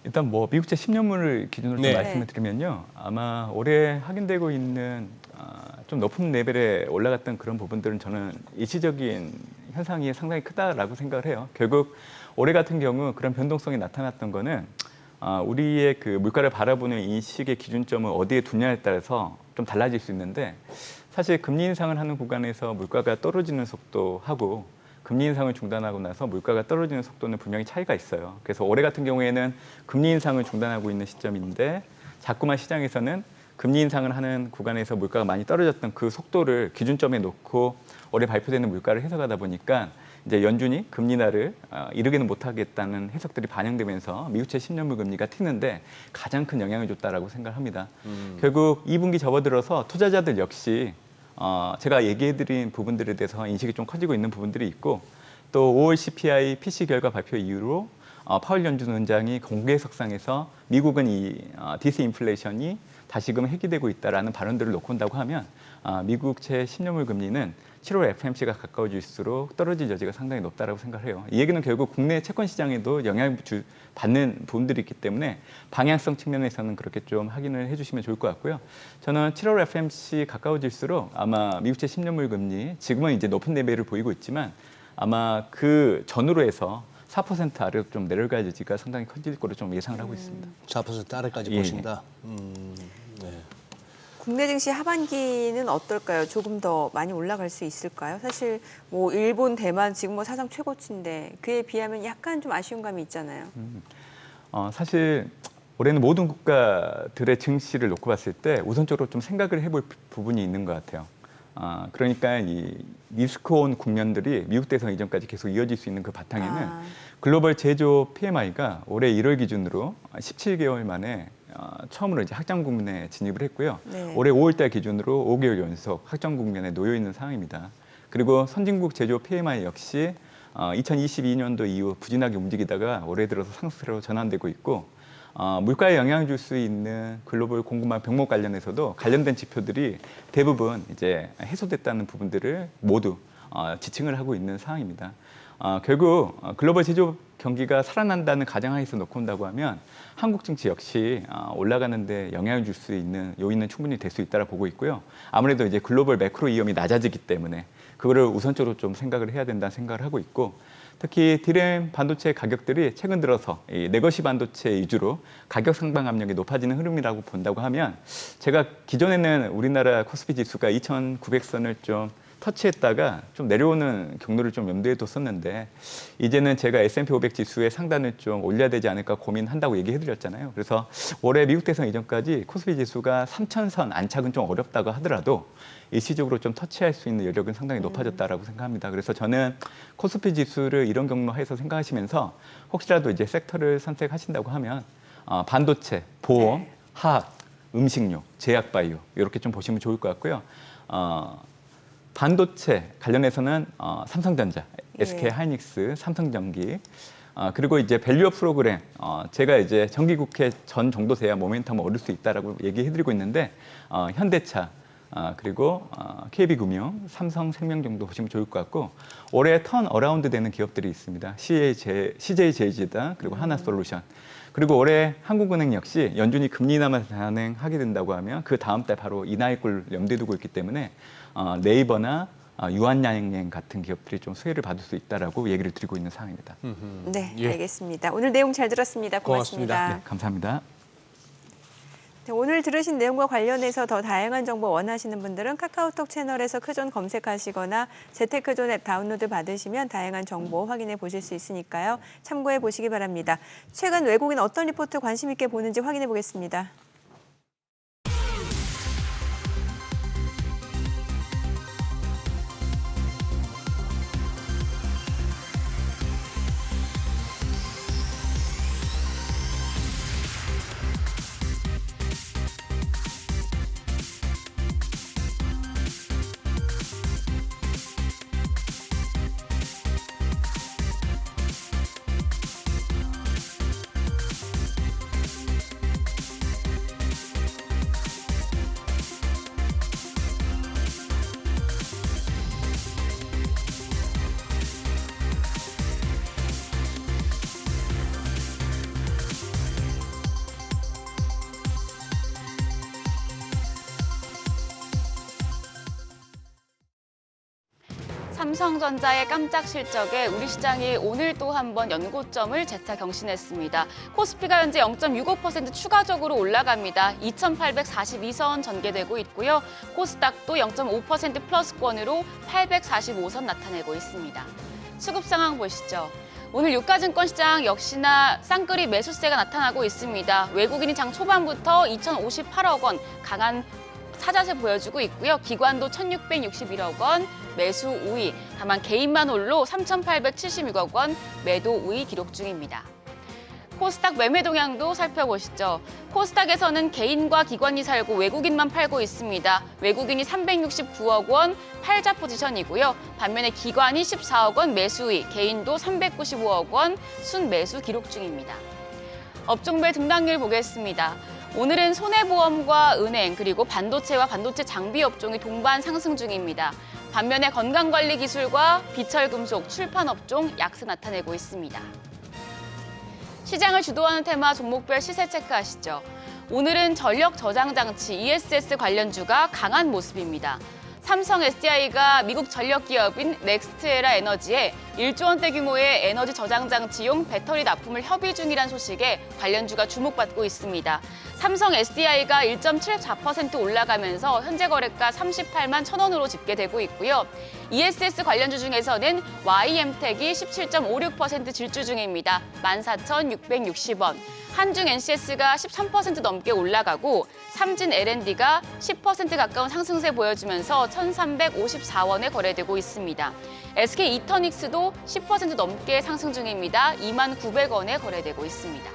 일단 뭐 미국채 10년물을 기준으로 네. 좀 말씀을 드리면요. 아마 올해 확인되고 있는 좀 높은 레벨에 올라갔던 그런 부분들은 저는 일시적인 현상이 상당히 크다라고 생각을 해요. 결국 올해 같은 경우 그런 변동성이 나타났던 거는 우리의 그 물가를 바라보는 인식의 기준점을 어디에 두냐에 따라서 좀 달라질 수 있는데 사실 금리 인상을 하는 구간에서 물가가 떨어지는 속도하고 금리 인상을 중단하고 나서 물가가 떨어지는 속도는 분명히 차이가 있어요. 그래서 올해 같은 경우에는 금리 인상을 중단하고 있는 시점인데 자꾸만 시장에서는 금리 인상을 하는 구간에서 물가가 많이 떨어졌던 그 속도를 기준점에 놓고 올해 발표되는 물가를 해석하다 보니까 이제 연준이 금리 인하를 이르게는 못하겠다는 해석들이 반영되면서 미국채 10년물 금리가 튀는데 가장 큰 영향을 줬다라고 생각합니다. 결국 2분기 접어들어서 투자자들 역시 제가 얘기해드린 부분들에 대해서 인식이 좀 커지고 있는 부분들이 있고 또 5월 CPI PC 결과 발표 이후로 파월 연준원장이 공개석상에서 미국은 이 디스인플레이션이 다시금 해기되고 있다라는 발언들을 놓고 온다고 하면 미국채 10년물 금리는 7월 FOMC가 가까워질수록 떨어질 여지가 상당히 높다라고 생각을 해요. 이 얘기는 결국 국내 채권 시장에도 영향을 받는 부분들이 있기 때문에 방향성 측면에서는 그렇게 좀 확인을 해주시면 좋을 것 같고요. 저는 7월 FOMC 가까워질수록 아마 미국채 10년물 금리 지금은 이제 높은 레벨을 보이고 있지만 아마 그 전후로 해서 4% 아래로 좀 내려갈 여지가 상당히 커질 거로 좀 예상을 하고 있습니다. 4% 아래까지 예. 보신다. 네. 국내 증시 하반기는 어떨까요? 조금 더 많이 올라갈 수 있을까요? 사실 뭐 일본, 대만 지금 뭐 사상 최고치인데 그에 비하면 약간 좀 아쉬운 감이 있잖아요. 사실 올해는 모든 국가들의 증시를 놓고 봤을 때 우선적으로 좀 생각을 해볼 부분이 있는 것 같아요. 그러니까 이 리스크온 국면들이 미국 대선 이전까지 계속 이어질 수 있는 그 바탕에는 글로벌 제조 PMI가 올해 1월 기준으로 17개월 만에 처음으로 이제 확장 국면에 진입을 했고요. 네. 올해 5월달 기준으로 5개월 연속 확장 국면에 놓여 있는 상황입니다. 그리고 선진국 제조 PMI 역시 2022년도 이후 부진하게 움직이다가 올해 들어서 상승세로 전환되고 있고 물가에 영향을 줄 수 있는 글로벌 공급망 병목 관련해서도 관련된 지표들이 대부분 이제 해소됐다는 부분들을 모두 지칭을 하고 있는 상황입니다. 결국 글로벌 제조 경기가 살아난다는 가정하에서 놓고 온다고 하면 한국 증시 역시 올라가는 데 영향을 줄 수 있는 요인은 충분히 될 수 있다고 보고 있고요. 아무래도 이제 글로벌 매크로 위험이 낮아지기 때문에 그거를 우선적으로 좀 생각을 해야 된다는 생각을 하고 있고 특히 DRAM 반도체 가격들이 최근 들어서 이 레거시 반도체 위주로 가격 상방 압력이 높아지는 흐름이라고 본다고 하면 제가 기존에는 우리나라 코스피 지수가 2,900선을 좀 터치했다가 좀 내려오는 경로를 좀 염두에 뒀었는데 이제는 제가 S&P 500 지수의 상단을 좀 올려야 되지 않을까 고민한다고 얘기해드렸잖아요. 그래서 올해 미국 대선 이전까지 코스피 지수가 3,000선 안착은 좀 어렵다고 하더라도 일시적으로 좀 터치할 수 있는 여력은 상당히 높아졌다라고 생각합니다. 그래서 저는 코스피 지수를 이런 경로에서 생각하시면서 혹시라도 이제 섹터를 선택하신다고 하면 반도체, 보험, 화학, 음식료, 제약바이오 이렇게 좀 보시면 좋을 것 같고요. 반도체 관련해서는 삼성전자, SK 하이닉스, 삼성전기 그리고 이제 밸류업 프로그램 제가 이제 정기국회 전 정도 돼야 모멘텀을 얻을 수 있다라고 얘기해드리고 있는데 현대차 그리고 KB금융, 삼성생명 정도 보시면 좋을 것 같고 올해 턴 어라운드 되는 기업들이 있습니다. CJ제이지다 그리고 하나솔루션 그리고 올해 한국은행 역시 연준이 금리 인하 단행하게 된다고 하면 그 다음 달 바로 인하일 걸 염두에 두고 있기 때문에 네이버나 유한양행 같은 기업들이 좀 수혜를 받을 수 있다라고 얘기를 드리고 있는 상황입니다. 네, 예. 알겠습니다. 오늘 내용 잘 들었습니다. 고맙습니다. 고맙습니다. 네, 감사합니다. 네, 오늘 들으신 내용과 관련해서 더 다양한 정보 원하시는 분들은 카카오톡 채널에서 크존 검색하시거나 재테크존 앱 다운로드 받으시면 다양한 정보 확인해 보실 수 있으니까요. 참고해 보시기 바랍니다. 최근 외국인 어떤 리포트 관심 있게 보는지 확인해 보겠습니다. 삼성전자의 깜짝 실적에 우리 시장이 오늘 또 한 번 연고점을 재차 경신했습니다. 코스피가 현재 0.65% 추가적으로 올라갑니다. 2,842선 전개되고 있고요. 코스닥도 0.5% 플러스권으로 845선 나타내고 있습니다. 수급 상황 보시죠. 오늘 유가증권 시장 역시나 쌍끌이 매수세가 나타나고 있습니다. 외국인이 장 초반부터 2,058억 원 강한 사자세 보여주고 있고요. 기관도 1,661억 원 매수 우위, 다만 개인만 홀로 3,876억 원 매도 우위 기록 중입니다. 코스닥 매매 동향도 살펴보시죠. 코스닥에서는 개인과 기관이 살고 외국인만 팔고 있습니다. 외국인이 369억 원 팔자 포지션이고요. 반면에 기관이 14억 원 매수의, 개인도 395억 원 순매수 기록 중입니다. 업종별 등락률 보겠습니다. 오늘은 손해보험과 은행, 그리고 반도체와 반도체 장비 업종이 동반 상승 중입니다. 반면에 건강관리기술과 비철금속, 출판업종 약세 나타내고 있습니다. 시장을 주도하는 테마 종목별 시세 체크하시죠. 오늘은 전력 저장 장치 ESS 관련주가 강한 모습입니다. 삼성 SDI가 미국 전력 기업인 넥스트에라 에너지에 1조 원대 규모의 에너지 저장 장치용 배터리 납품을 협의 중이란 소식에 관련주가 주목받고 있습니다. 삼성 SDI가 1.74% 올라가면서 현재 거래가 38만 1,000원으로 집계되고 있고요. ESS 관련주 중에서는 YM텍이 17.56% 질주 중입니다. 14,660원. 한중 NCS가 13% 넘게 올라가고 삼진 L&D가 10% 가까운 상승세 보여주면서 1,354원에 거래되고 있습니다. SK 이터닉스도 10% 넘게 상승 중입니다. 29,900원에 거래되고 있습니다.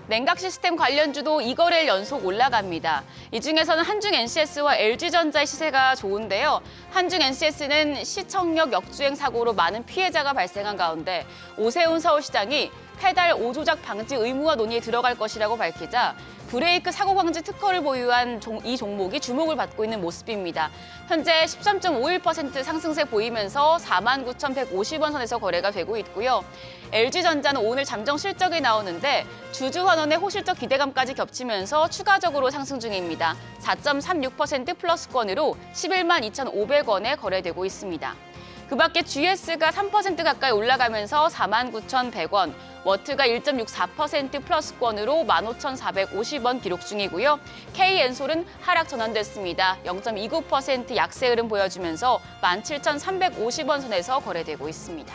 냉각 시스템 관련주도 2거래일 연속 올라갑니다. 이 중에서는 한중 NCS와 LG전자의 시세가 좋은데요. 한중 NCS는 시청역 역주행 사고로 많은 피해자가 발생한 가운데 오세훈 서울시장이 페달 5조작 방지 의무화 논의에 들어갈 것이라고 밝히자 브레이크 사고 방지 특허를 보유한 이 종목이 주목을 받고 있는 모습입니다. 현재 13.51% 상승세 보이면서 49,150원 선에서 거래가 되고 있고요. LG전자는 오늘 잠정 실적이 나오는데 주주환원의 호실적 기대감까지 겹치면서 추가적으로 상승 중입니다. 4.36% 플러스권으로 11만 2,500원에 거래되고 있습니다. 그 밖에 GS가 3% 가까이 올라가면서 49,100원, 워트가 1.64% 플러스권으로 15,450원 기록 중이고요. K엔솔은 하락 전환됐습니다. 0.29% 약세 흐름 보여주면서 17,350원 선에서 거래되고 있습니다.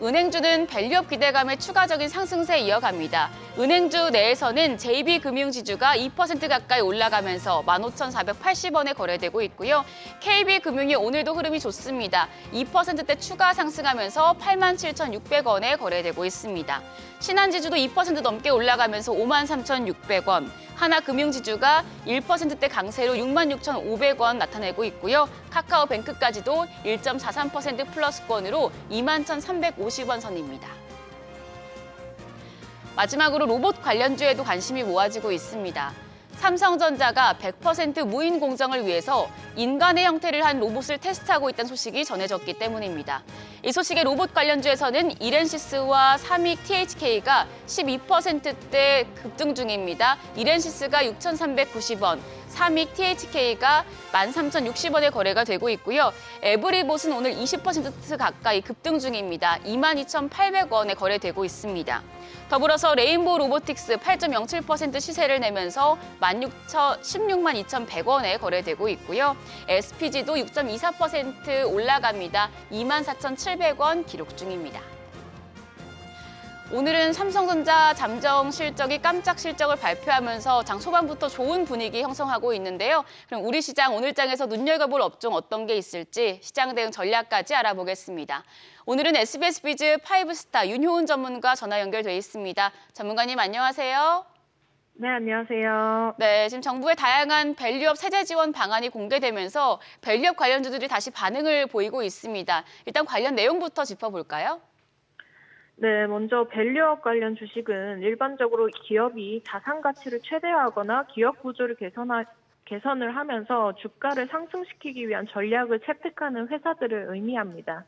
은행주는 밸류업 기대감의 추가적인 상승세 이어갑니다. 은행주 내에서는 JB금융지주가 2% 가까이 올라가면서 15,480원에 거래되고 있고요. KB금융이 오늘도 흐름이 좋습니다. 2%대 추가 상승하면서 87,600원에 거래되고 있습니다. 신한지주도 2% 넘게 올라가면서 53,600원, 하나금융지주가 1%대 강세로 66,500원 나타내고 있고요. 카카오뱅크까지도 1.43% 플러스권으로 21,350원 선입니다. 마지막으로 로봇 관련주에도 관심이 모아지고 있습니다. 삼성전자가 100% 무인 공정을 위해서 인간의 형태를 한 로봇을 테스트하고 있다는 소식이 전해졌기 때문입니다. 이 소식에 로봇 관련주에서는 이렌시스와 삼익 THK가 12%대 급등 중입니다. 이렌시스가 6,390원, 삼익 THK가 13,060원에 거래가 되고 있고요. 에브리봇은 오늘 20% 가까이 급등 중입니다. 22,800원에 거래되고 있습니다. 더불어서 레인보우 로보틱스 8.07% 시세를 내면서 16만 2,100원에 거래되고 있고요. SPG도 6.24% 올라갑니다. 24,700원 기록 중입니다. 오늘은 삼성전자 잠정 실적이 깜짝 실적을 발표하면서 장 초반부터 좋은 분위기 형성하고 있는데요. 그럼 우리 시장 오늘장에서 눈여겨볼 업종 어떤 게 있을지 시장 대응 전략까지 알아보겠습니다. 오늘은 SBS 비즈 5스타 윤효은 전문가 전화 연결돼 있습니다. 전문가님 안녕하세요. 네, 안녕하세요. 네, 지금 정부의 다양한 밸류업 세제 지원 방안이 공개되면서 밸류업 관련주들이 다시 반응을 보이고 있습니다. 일단 관련 내용부터 짚어볼까요? 네, 먼저 밸류업 관련 주식은 일반적으로 기업이 자산 가치를 최대화하거나 기업 구조를 개선을 하면서 주가를 상승시키기 위한 전략을 채택하는 회사들을 의미합니다.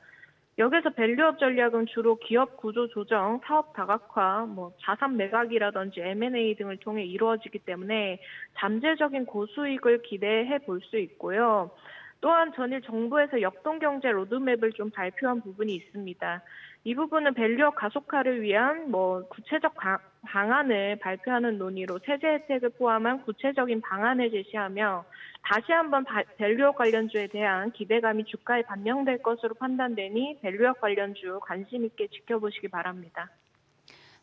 여기서 밸류업 전략은 주로 기업 구조 조정, 사업 다각화, 자산 매각이라든지 M&A 등을 통해 이루어지기 때문에 잠재적인 고수익을 기대해 볼 수 있고요. 또한 전일 정부에서 역동경제 로드맵을 좀 발표한 부분이 있습니다. 이 부분은 밸류업 가속화를 위한 구체적 방안을 발표하는 논의로 세제 혜택을 포함한 구체적인 방안을 제시하며 다시 한번 밸류업 관련주에 대한 기대감이 주가에 반영될 것으로 판단되니 밸류업 관련주 관심 있게 지켜보시기 바랍니다.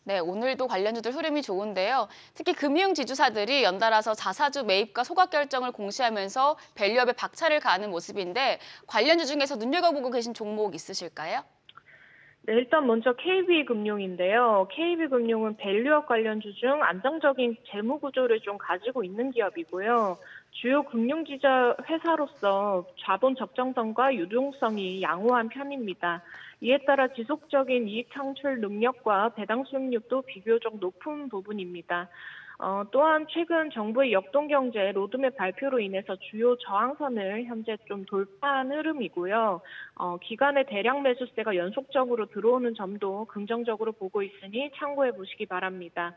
네, 오늘도 관련주들 흐름이 좋은데요. 특히 금융지주사들이 연달아서 자사주 매입과 소각 결정을 공시하면서 밸류업에 박차를 가하는 모습인데 관련주 중에서 눈여겨보고 계신 종목 있으실까요? 네, 일단 먼저 KB금융인데요. KB금융은 밸류업 관련주 중 안정적인 재무 구조를 좀 가지고 있는 기업이고요. 주요 금융지주 회사로서 자본 적정성과 유동성이 양호한 편입니다. 이에 따라 지속적인 이익 창출 능력과 배당 수익률도 비교적 높은 부분입니다. 또한 최근 정부의 역동경제 로드맵 발표로 인해서 주요 저항선을 현재 좀 돌파한 흐름이고요. 기간의 대량 매수세가 연속적으로 들어오는 점도 긍정적으로 보고 있으니 참고해 보시기 바랍니다.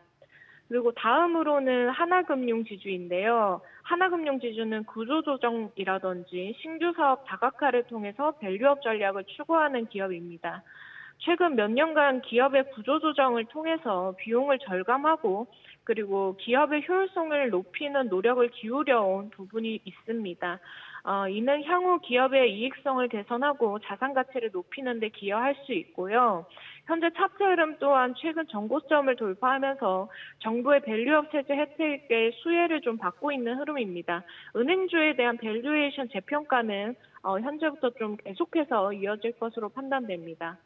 그리고 다음으로는 하나금융지주인데요. 하나금융지주는 구조조정이라든지 신규 사업 다각화를 통해서 밸류업 전략을 추구하는 기업입니다. 최근 몇 년간 기업의 구조조정을 통해서 비용을 절감하고 그리고 기업의 효율성을 높이는 노력을 기울여온 부분이 있습니다. 이는 향후 기업의 이익성을 개선하고 자산 가치를 높이는 데 기여할 수 있고요. 현재 차트 흐름 또한 최근 정고점을 돌파하면서 정부의 밸류업 세제 혜택의 수혜를 좀 받고 있는 흐름입니다. 은행주에 대한 밸류에이션 재평가는 현재부터 좀 계속해서 이어질 것으로 판단됩니다.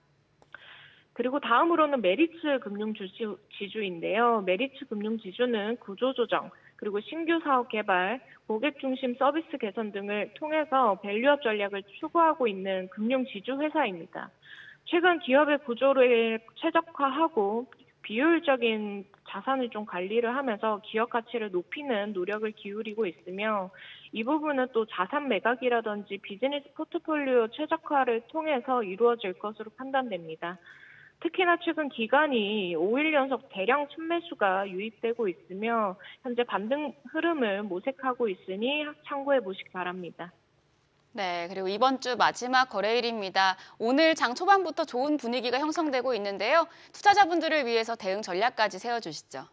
그리고 다음으로는 메리츠 금융지주인데요. 메리츠 금융지주는 구조조정, 그리고 신규 사업 개발, 고객 중심 서비스 개선 등을 통해서 밸류업 전략을 추구하고 있는 금융지주 회사입니다. 최근 기업의 구조를 최적화하고 비효율적인 자산을 좀 관리를 하면서 기업 가치를 높이는 노력을 기울이고 있으며 이 부분은 또 자산 매각이라든지 비즈니스 포트폴리오 최적화를 통해서 이루어질 것으로 판단됩니다. 특히나 최근 기간이 5일 연속 대량 순매수가 유입되고 있으며 현재 반등 흐름을 모색하고 있으니 참고해 보시기 바랍니다. 네, 그리고 이번 주 마지막 거래일입니다. 오늘 장 초반부터 좋은 분위기가 형성되고 있는데요. 투자자분들을 위해서 대응 전략까지 세워주시죠.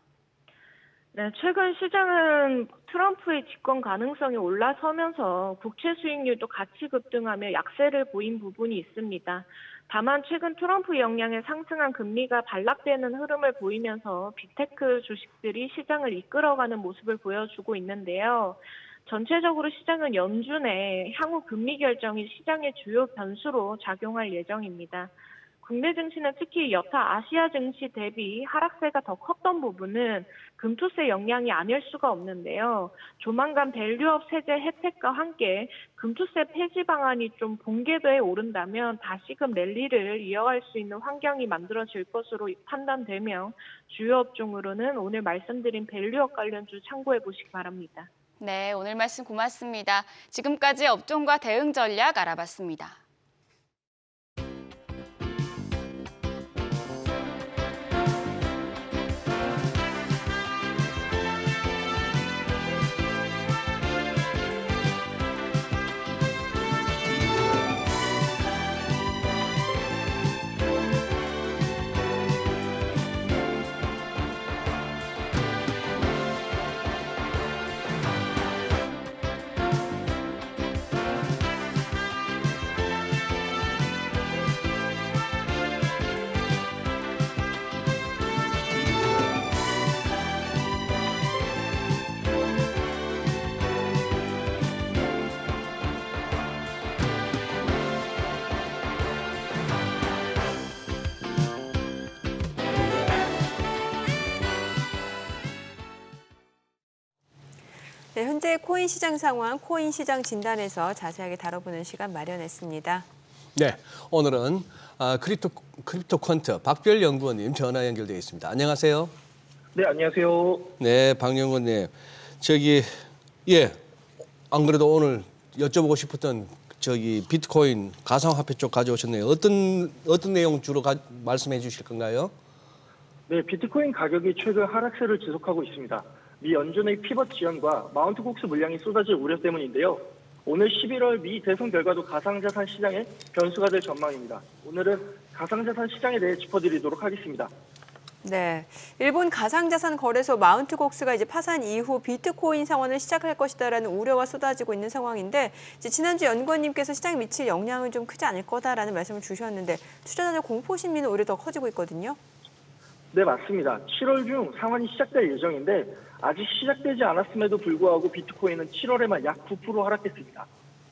네, 최근 시장은 트럼프의 집권 가능성이 올라서면서 국채 수익률도 같이 급등하며 약세를 보인 부분이 있습니다. 다만 최근 트럼프 영향에 상승한 금리가 반락되는 흐름을 보이면서 빅테크 주식들이 시장을 이끌어가는 모습을 보여주고 있는데요. 전체적으로 시장은 연준의 향후 금리 결정이 시장의 주요 변수로 작용할 예정입니다. 국내 증시는 특히 여타 아시아 증시 대비 하락세가 더 컸던 부분은 금투세 영향이 아닐 수가 없는데요. 조만간 밸류업 세제 혜택과 함께 금투세 폐지 방안이 좀 본궤도에 오른다면 다시금 랠리를 이어갈 수 있는 환경이 만들어질 것으로 판단되며 주요 업종으로는 오늘 말씀드린 밸류업 관련주 참고해 보시기 바랍니다. 네, 오늘 말씀 고맙습니다. 지금까지 업종과 대응 전략 알아봤습니다. 네, 현재 코인 시장 상황, 코인 시장 진단에서 자세하게 다뤄보는 시간 마련했습니다. 네, 오늘은 크립토 퀀트 박별 연구원님 전화 연결되어 있습니다. 안녕하세요. 네, 안녕하세요. 네, 박 연구원님. 안 그래도 오늘 여쭤보고 싶었던 비트코인 가상화폐 쪽 가져오셨네요. 어떤 내용 주로 말씀해 주실 건가요? 네, 비트코인 가격이 최근 하락세를 지속하고 있습니다. 미 연준의 피벗 지연과 마운트 곡스 물량이 쏟아질 우려 때문인데요. 오늘 11월 미 대선 결과도 가상자산 시장의 변수가 될 전망입니다. 오늘은 가상자산 시장에 대해 짚어드리도록 하겠습니다. 네, 일본 가상자산 거래소 마운트 곡스가 이제 파산 이후 비트코인 상환을 시작할 것이다라는 우려가 쏟아지고 있는 상황인데 이제 지난주 연구원님께서 시장에 미칠 영향은 좀 크지 않을 거다라는 말씀을 주셨는데 투자자들 공포 심리는 오히려 더 커지고 있거든요. 네, 맞습니다. 7월 중 상환이 시작될 예정인데 아직 시작되지 않았음에도 불구하고 비트코인은 7월에만 약 9% 하락했습니다.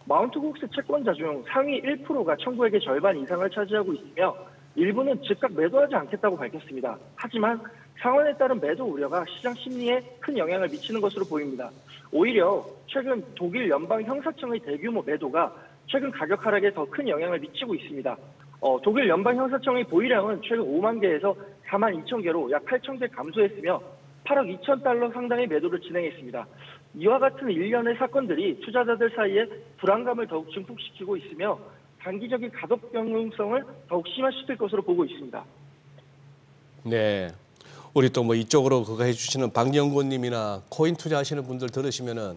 마운트 곡스 채권자 중 상위 1%가 청구액의 절반 이상을 차지하고 있으며 일부는 즉각 매도하지 않겠다고 밝혔습니다. 하지만 상한에 따른 매도 우려가 시장 심리에 큰 영향을 미치는 것으로 보입니다. 오히려 최근 독일 연방 형사청의 대규모 매도가 최근 가격 하락에 더 큰 영향을 미치고 있습니다. 독일 연방 형사청의 보유량은 최근 5만 개에서 4만 2천 개로 약 8천 개 감소했으며 8억 2천 달러 상당의 매도를 진행했습니다. 이와 같은 일련의 사건들이 투자자들 사이에 불안감을 더욱 증폭시키고 있으며 단기적인 가격 변동성을 더욱 심화시킬 것으로 보고 있습니다. 네. 우리 또 뭐 이쪽으로 그거 해주시는 박영곤님이나 코인 투자하시는 분들 들으시면은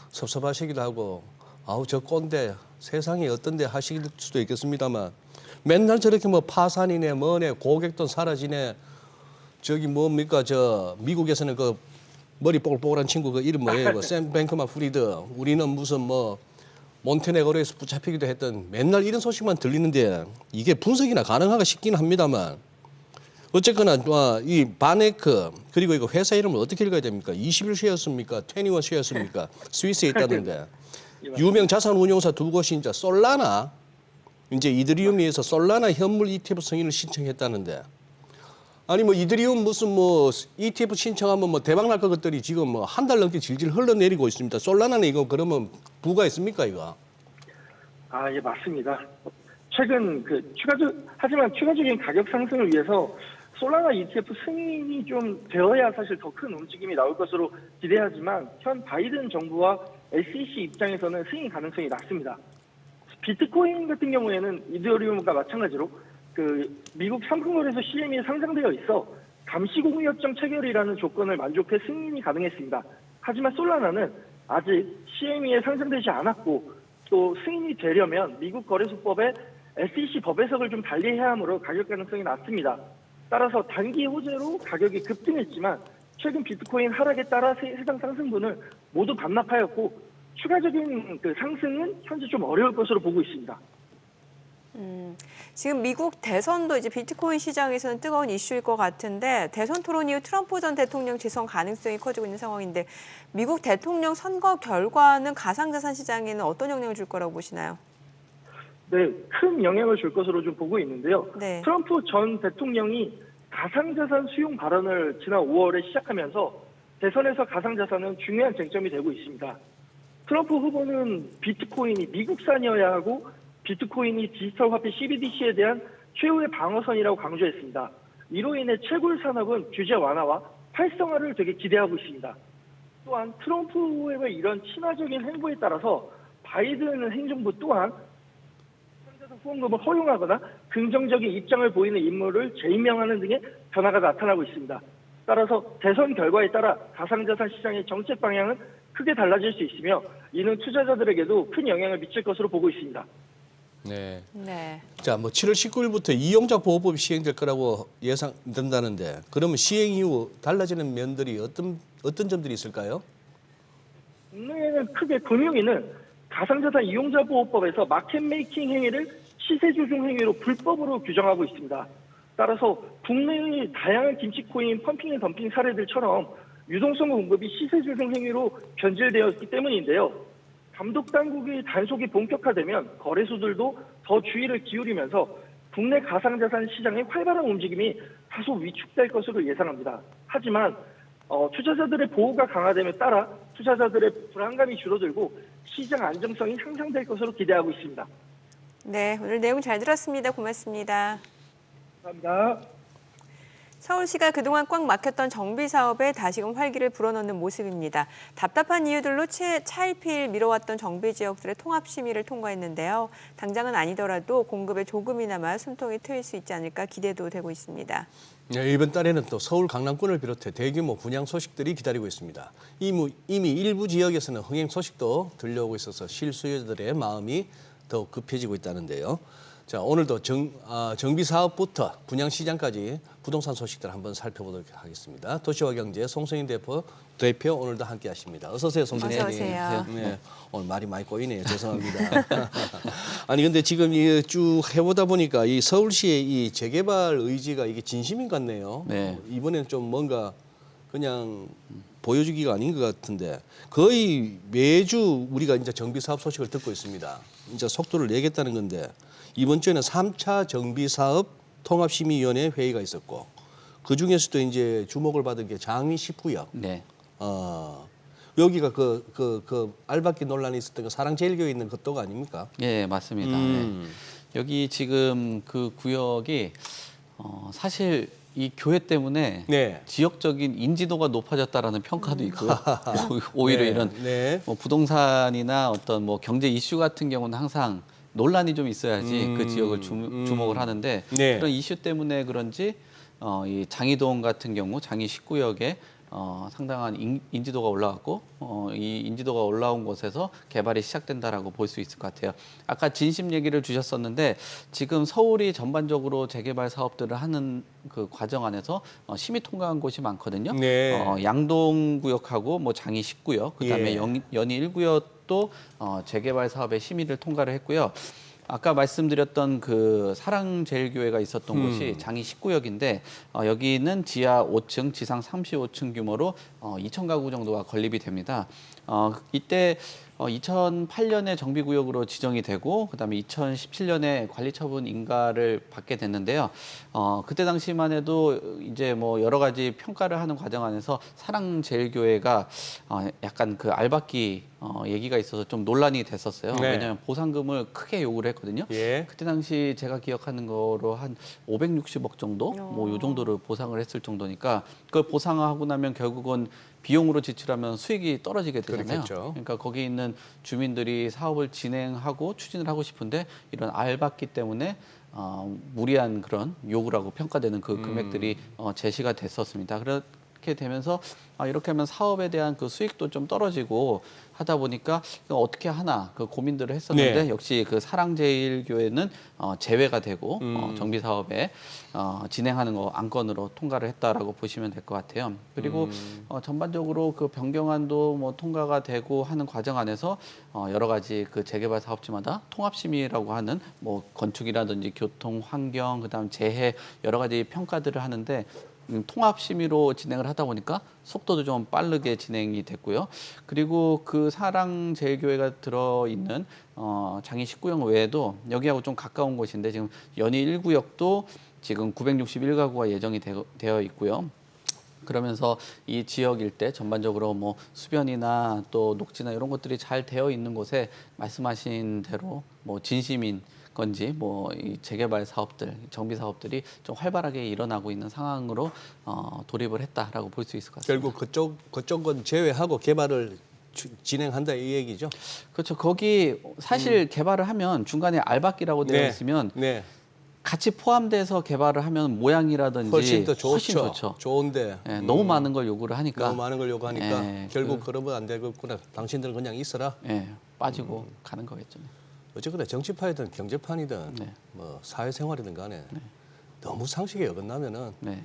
섭섭하시기도 하고 아우 저 꼰대 세상이 어떤데 하실 수도 있겠습니다만 맨날 저렇게 뭐 파산이네 뭐네 고객돈 사라지네 저기 뭡니까 저 미국에서는 그 머리 뽀글뽀글한 친구 그 이름 뭐예요? 그 샘 뱅크만 프리드 우리는 무슨 뭐 몬테네그로에서 붙잡히기도 했던 맨날 이런 소식만 들리는데 이게 분석이나 가능한가 싶긴 합니다만 어쨌거나 이 바네크 그리고 이거 회사 이름을 어떻게 읽어야 됩니까? 21쉐어입니까? 21쉐어입니까? 스위스에 있다던데 유명 자산 운용사 두 곳이 이제 솔라나 이제 이더리움에서 솔라나 현물 ETF 승인을 신청했다는데 아니 뭐 이더리움 무슨 뭐 ETF 신청하면 뭐 대박 날 것들이 지금 뭐 한 달 넘게 질질 흘러내리고 있습니다. 솔라나는 이거 그러면 부가 있습니까 이거? 예, 맞습니다. 최근 하지만 추가적인 가격 상승을 위해서 솔라나 ETF 승인이 좀 되어야 사실 더 큰 움직임이 나올 것으로 기대하지만 현 바이든 정부와 SEC 입장에서는 승인 가능성이 낮습니다. 비트코인 같은 경우에는 이더리움과 마찬가지로 그 미국 상품거래소 CME에 상장되어 있어 감시공유협정 체결이라는 조건을 만족해 승인이 가능했습니다. 하지만 솔라나는 아직 CME에 상장되지 않았고 또 승인이 되려면 미국 거래소법에 SEC 법 해석을 좀 달리해야 하므로 가격 가능성이 낮습니다. 따라서 단기 호재로 가격이 급등했지만 최근 비트코인 하락에 따라 해당 상승분을 모두 반납하였고 추가적인 그 상승은 현재 좀 어려울 것으로 보고 있습니다. 지금 미국 대선도 이제 비트코인 시장에서는 뜨거운 이슈일 것 같은데 대선 토론 이후 트럼프 전 대통령 재선 가능성이 커지고 있는 상황인데 미국 대통령 선거 결과는 가상자산 시장에는 어떤 영향을 줄 거라고 보시나요? 네, 큰 영향을 줄 것으로 좀 보고 있는데요. 네. 트럼프 전 대통령이 가상자산 수용 발언을 지난 5월에 시작하면서 대선에서 가상자산은 중요한 쟁점이 되고 있습니다. 트럼프 후보는 비트코인이 미국산이어야 하고 비트코인이 디지털 화폐 CBDC에 대한 최후의 방어선이라고 강조했습니다. 이로 인해 채굴 산업은 규제 완화와 활성화를 되게 기대하고 있습니다. 또한 트럼프의 이런 친화적인 행보에 따라서 바이든 행정부 또한 가상자산 후원금을 허용하거나 긍정적인 입장을 보이는 인물을 재임명하는 등의 변화가 나타나고 있습니다. 따라서 대선 결과에 따라 가상자산 시장의 정책 방향은 크게 달라질 수 있으며 이는 투자자들에게도 큰 영향을 미칠 것으로 보고 있습니다. 네. 네. 자, 뭐 7월 19일부터 이용자 보호법이 시행될 거라고 예상된다는데 그러면 시행 이후 달라지는 면들이 어떤 점들이 있을까요? 국내에는 크게 금융위는 가상자산 이용자 보호법에서 마켓 메이킹 행위를 시세 조종 행위로 불법으로 규정하고 있습니다. 따라서 국내의 다양한 김치코인 펌핑 앤 덤핑 사례들처럼 유동성 공급이 시세 조종 행위로 변질되었기 때문인데요. 감독 당국의 단속이 본격화되면 거래소들도 더 주의를 기울이면서 국내 가상자산 시장의 활발한 움직임이 다소 위축될 것으로 예상합니다. 하지만 투자자들의 보호가 강화됨에 따라 투자자들의 불안감이 줄어들고 시장 안정성이 향상될 것으로 기대하고 있습니다. 네, 오늘 내용 잘 들었습니다. 고맙습니다. 감사합니다. 서울시가 그동안 꽉 막혔던 정비 사업에 다시금 활기를 불어넣는 모습입니다. 답답한 이유들로 차일피일 미뤄왔던 정비 지역들의 통합 심의를 통과했는데요. 당장은 아니더라도 공급에 조금이나마 숨통이 트일 수 있지 않을까 기대도 되고 있습니다. 네, 이번 달에는 또 서울 강남권을 비롯해 대규모 분양 소식들이 기다리고 있습니다. 이미 일부 지역에서는 흥행 소식도 들려오고 있어서 실수요자들의 마음이 더욱 급해지고 있다는데요. 자, 오늘도 정비 사업부터 분양 시장까지 부동산 소식들 한번 살펴보도록 하겠습니다. 도시화경제 송성인 대표 오늘도 함께하십니다. 어서 오세요, 송성인. 어서 오세요. 네, 오늘 말이 많이 꼬이네요. 죄송합니다. 아니 근데 지금 쭉 해보다 보니까 이 서울시의 이 재개발 의지가 이게 진심인 것 같네요. 네. 이번엔 좀 뭔가 그냥 보여주기가 아닌 것 같은데 거의 매주 우리가 이제 정비 사업 소식을 듣고 있습니다. 이제 속도를 내겠다는 건데 이번 주에는 3차 정비 사업 통합심의위원회 회의가 있었고 그 중에서도 이제 주목을 받은 게 장위 10구역. 네. 여기가 그 알박기 논란이 있었던 그 사랑제일교회 있는 그쪽 아닙니까? 예, 맞습니다. 네. 여기 지금 그 구역이 사실 이 교회 때문에 네. 지역적인 인지도가 높아졌다라는 평가도 있고요. 오히려 네. 이런 네. 뭐 부동산이나 어떤 뭐 경제 이슈 같은 경우는 항상 논란이 좀 있어야지 그 지역을 주목을 하는데 네. 그런 이슈 때문에 그런지 이 장이동 같은 경우 장이 10구역에 상당한 인지도가 올라갔고 이 인지도가 올라온 곳에서 개발이 시작된다라고 볼 수 있을 것 같아요. 아까 진심 얘기를 주셨었는데 지금 서울이 전반적으로 재개발 사업들을 하는 그 과정 안에서 심의 통과한 곳이 많거든요. 네. 양동구역하고 뭐 장이 10구역, 그다음에 예. 연희 1구역도 재개발 사업에 심의를 통과를 했고요. 아까 말씀드렸던 그 사랑제일교회가 있었던 곳이 장이 10구역인데 여기는 지하 5층, 지상 35층 규모로 2천 가구 정도가 건립이 됩니다. 이때 2008년에 정비구역으로 지정이 되고 그다음에 2017년에 관리처분 인가를 받게 됐는데요. 그때 당시만 해도 이제 뭐 여러 가지 평가를 하는 과정 안에서 사랑제일교회가 약간 그 알박기 얘기가 있어서 좀 논란이 됐었어요. 네. 왜냐하면 보상금을 크게 요구를 했거든요. 예. 그때 당시 제가 기억하는 거로 한 560억 정도, 뭐 요 정도를 보상을 했을 정도니까 그걸 보상하고 나면 결국은 비용으로 지출하면 수익이 떨어지게 되잖아요. 그렇겠죠. 그러니까 거기 있는 주민들이 사업을 진행하고 추진을 하고 싶은데 이런 알박기 때문에 무리한 그런 요구라고 평가되는 그 금액들이 제시가 됐었습니다. 그렇게 되면서 이렇게 하면 사업에 대한 그 수익도 좀 떨어지고 하다 보니까 어떻게 하나 그 고민들을 했었는데 네. 역시 그 사랑제일교회는 제외가 되고 정비 사업에 진행하는 거 안건으로 통과를 했다라고 보시면 될 것 같아요. 그리고 전반적으로 그 변경안도 뭐 통과가 되고 하는 과정 안에서 여러 가지 그 재개발 사업지마다 통합심의라고 하는 뭐 건축이라든지 교통, 환경, 그다음 재해 여러 가지 평가들을 하는데 통합심의로 진행을 하다 보니까 속도도 좀 빠르게 진행이 됐고요. 그리고 그 사랑제일교회가 들어있는 장이 19역 외에도 여기하고 좀 가까운 곳인데 지금 연희 1구역도 지금 961가구가 예정이 되어 있고요. 그러면서 이 지역 일대 전반적으로 뭐 수변이나 또 녹지나 이런 것들이 잘 되어 있는 곳에 말씀하신 대로 뭐 진심인 건지 뭐 이 재개발 사업들, 정비 사업들이 좀 활발하게 일어나고 있는 상황으로 돌입을 했다라고 볼 수 있을 것 같습니다. 결국 그쪽은 제외하고 개발을 진행한다 이 얘기죠. 그렇죠. 거기 사실 개발을 하면 중간에 알박기라고 되어 네. 있으면 네. 같이 포함돼서 개발을 하면 모양이라든지 훨씬 더 좋죠. 훨씬 좋죠. 좋은데 예, 너무 많은 걸 요구를 하니까 너무 많은 걸 요구하니까 예, 결국 그러면 안 되겠구나. 당신들은 그냥 있어라. 예, 빠지고 가는 거겠죠. 어쨌거나 정치파이든 경제판이든 네. 뭐 사회생활이든 간에 너무 상식에 어긋나면은 네.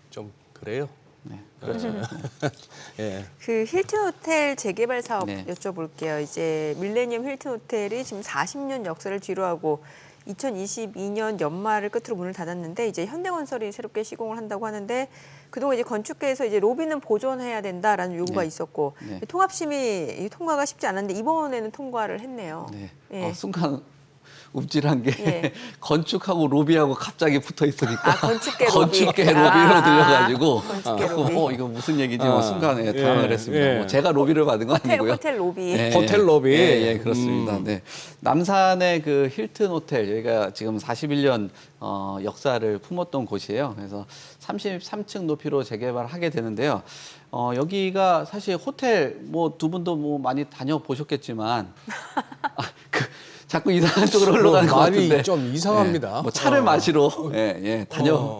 좀 그래요. 네. 그렇죠. 예. 그 힐튼 호텔 재개발 사업 네. 여쭤볼게요. 이제 밀레니엄 힐튼 호텔이 지금 40년 역사를 뒤로하고 2022년 연말을 끝으로 문을 닫았는데 이제 현대건설이 새롭게 시공을 한다고 하는데 그동안 이제 건축계에서 이제 로비는 보존해야 된다라는 요구가 네. 있었고 네. 통합심의 통과가 쉽지 않았는데 이번에는 통과를 했네요. 네. 예. 순간 움찔한 게 예. 건축하고 로비하고 갑자기 붙어 있으니까 건축계 로비. 건축계 로비로 들려가지고 건축계 로비. 이거 무슨 얘기지? 뭐 순간에 당황을 예, 했습니다. 예. 뭐 제가 로비를 받은 건 아니고요. 호텔 로비. 예, 호텔 로비. 예, 그렇습니다. 네. 남산의 그 힐튼 호텔 여기가 지금 41년 역사를 품었던 곳이에요. 그래서 33층 높이로 재개발하게 되는데요. 여기가 사실 호텔 뭐 두 분도 뭐 많이 다녀보셨겠지만 자꾸 이상한 쪽으로 흘러가는 것 말이 같은데 좀 이상합니다. 예, 뭐 차를 마시러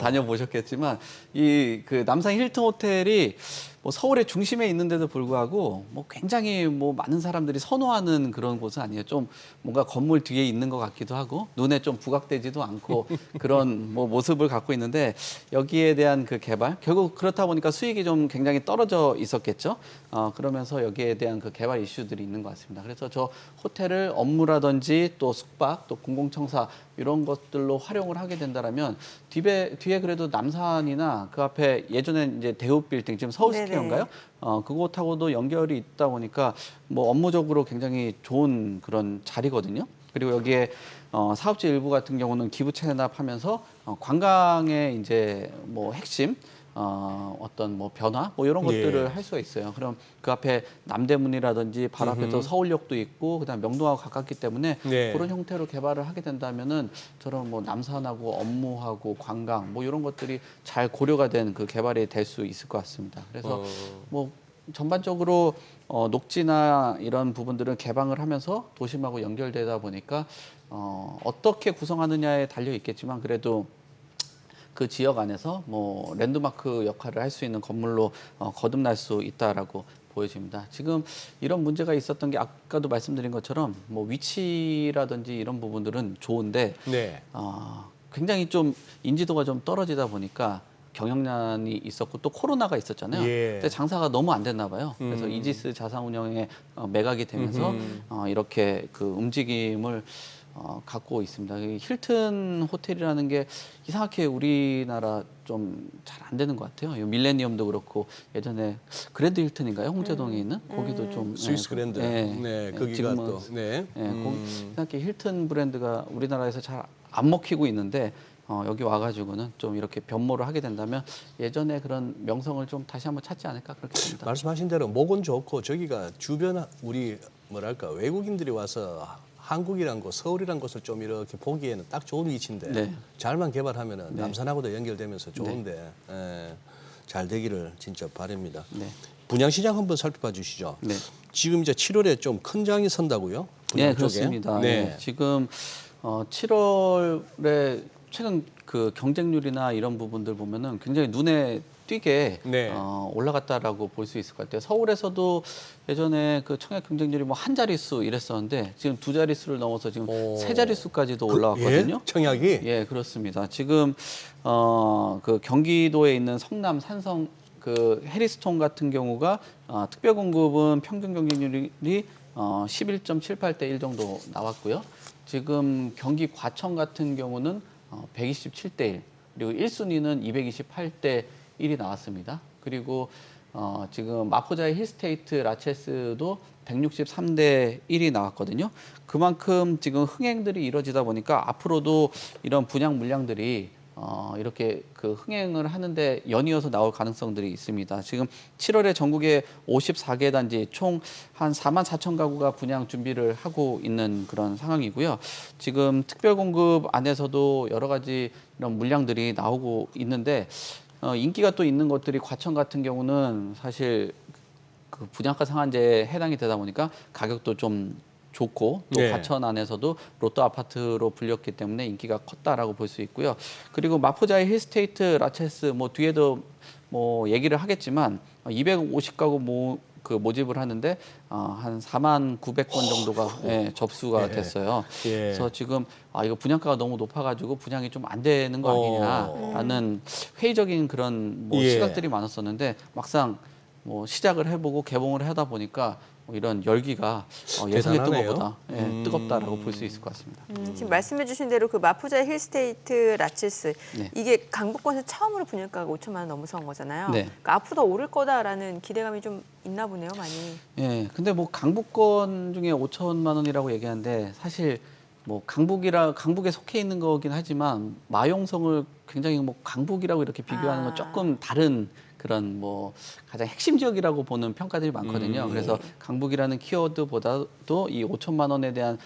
다녀보셨겠지만 이 그 남산 힐튼 호텔이 뭐 서울의 중심에 있는데도 불구하고 뭐 굉장히 뭐 많은 사람들이 선호하는 그런 곳은 아니에요. 좀 뭔가 건물 뒤에 있는 것 같기도 하고 눈에 좀 부각되지도 않고 그런 뭐 모습을 갖고 있는데 여기에 대한 그 개발 결국 그렇다 보니까 수익이 좀 굉장히 떨어져 있었겠죠. 그러면서 여기에 대한 그 개발 이슈들이 있는 것 같습니다. 그래서 저 호텔을 업무라든지 또 숙박 또 공공청사 이런 것들로 활용을 하게 된다라면 뒤에 그래도 남산이나 그 앞에 예전에 이제 대우 빌딩 지금 서울스퀘어인가요? 그곳하고도 연결이 있다 보니까 뭐 업무적으로 굉장히 좋은 그런 자리거든요. 그리고 여기에 사업지 일부 같은 경우는 기부 체납하면서 관광의 이제 뭐 핵심 어떤 뭐 변화 뭐 이런 것들을 예. 할 수가 있어요. 그럼 그 앞에 남대문이라든지 바로 앞에서 서울역도 있고 그다음 명동하고 가깝기 때문에 네. 그런 형태로 개발을 하게 된다면은 저런 뭐 남산하고 업무하고 관광 뭐 이런 것들이 잘 고려가 된 그 개발이 될 수 있을 것 같습니다. 그래서 뭐 전반적으로 녹지나 이런 부분들은 개방을 하면서 도심하고 연결되다 보니까 어떻게 구성하느냐에 달려 있겠지만 그래도 그 지역 안에서 뭐 랜드마크 역할을 할 수 있는 건물로 거듭날 수 있다라고 보여집니다. 지금 이런 문제가 있었던 게 아까도 말씀드린 것처럼 뭐 위치라든지 이런 부분들은 좋은데 네. 굉장히 좀 인지도가 좀 떨어지다 보니까 경영난이 있었고 또 코로나가 있었잖아요. 예. 근데 장사가 너무 안 됐나 봐요. 그래서 이지스 자산운용에 매각이 되면서 이렇게 그 움직임을 갖고 있습니다. 이 힐튼 호텔이라는 게 이상하게 우리나라 좀 잘 안 되는 것 같아요. 이 밀레니엄도 그렇고 예전에 그랜드 힐튼인가요? 홍제동에 있는 거기도 좀 스위스 그랜드. 네, 거기가 지금은 또 네. 이상하게 힐튼 브랜드가 우리나라에서 잘 안 먹히고 있는데 여기 와가지고는 좀 이렇게 변모를 하게 된다면 예전에 그런 명성을 좀 다시 한번 찾지 않을까 그렇게 봅니다. 말씀하신 대로 목은 좋고 저기가 주변 우리 뭐랄까 외국인들이 와서 한국이란 곳, 서울이란 곳을 좀 이렇게 보기에는 딱 좋은 위치인데 네. 잘만 개발하면은 남산하고도 연결되면서 좋은데 잘 되기를 진짜 바랍니다. 네. 분양시장 한번 살펴봐 주시죠. 네. 지금 이제 7월에 좀 큰 장이 선다고요? 분양 네, 쪽에? 그렇습니다. 네. 네. 지금 7월에 최근 그 경쟁률이나 이런 부분들 보면은 굉장히 눈에 띄게 네. 올라갔다라고 볼 수 있을 것 같아요. 서울에서도 예전에 그 청약 경쟁률이 뭐 한 자릿수 이랬었는데 지금 두 자릿수를 넘어서 지금 세 자릿수까지도 올라왔거든요. 예? 청약이? 예, 그렇습니다. 지금 그 경기도에 있는 성남 산성 그 해리스톤 같은 경우가 특별 공급은 평균 경쟁률이 11.78대 1 정도 나왔고요. 지금 경기 과천 같은 경우는 127대 1, 그리고 1순위는 228대 1이 나왔습니다. 그리고 지금 마포자의 힐스테이트 라체스도 163대 1이 나왔거든요. 그만큼 지금 흥행들이 이루어지다 보니까 앞으로도 이런 분양 물량들이 이렇게 그 흥행을 하는데 연이어서 나올 가능성들이 있습니다. 지금 7월에 전국에 54개 단지 총 한 4만 4천 가구가 분양 준비를 하고 있는 그런 상황이고요. 지금 특별 공급 안에서도 여러 가지 이런 물량들이 나오고 있는데 인기가 또 있는 것들이 과천 같은 경우는 사실 그 분양가 상한제에 해당이 되다 보니까 가격도 좀 좋고 또 네. 과천 안에서도 로또 아파트로 불렸기 때문에 인기가 컸다라고 볼 수 있고요. 그리고 마포자의 힐스테이트 라체스 뭐 뒤에도 뭐 얘기를 하겠지만 250가구 모집을 하는데 한 4만 900건 정도가 접수가 됐어요. 예. 그래서 지금 이거 분양가가 너무 높아가지고 분양이 좀 안 되는 거 아니냐라는 회의적인 그런 뭐 예. 시각들이 많았었는데 막상 뭐 시작을 해보고 개봉을 하다 보니까 이런 열기가 예상했던 대단하네요. 것보다 뜨겁다라고 볼 수 있을 것 같습니다. 지금 말씀해주신 대로 그 마포자 힐스테이트 라체스 네. 이게 강북권에서 처음으로 분양가가 5천만 원 넘어선 거잖아요. 네. 그러니까 앞으로 더 오를 거다라는 기대감이 좀 있나 보네요, 많이. 예, 근데 뭐 강북권 중에 5천만 원이라고 얘기하는데 사실 뭐 강북에 속해 있는 거긴 하지만 마용성을 굉장히 뭐 강북이라고 이렇게 비교하는 건 조금 다른 그런 뭐 가장 핵심 지역이라고 보는 평가들이 많거든요. 그래서 강북이라는 키워드보다도 이 5천만 원에 대한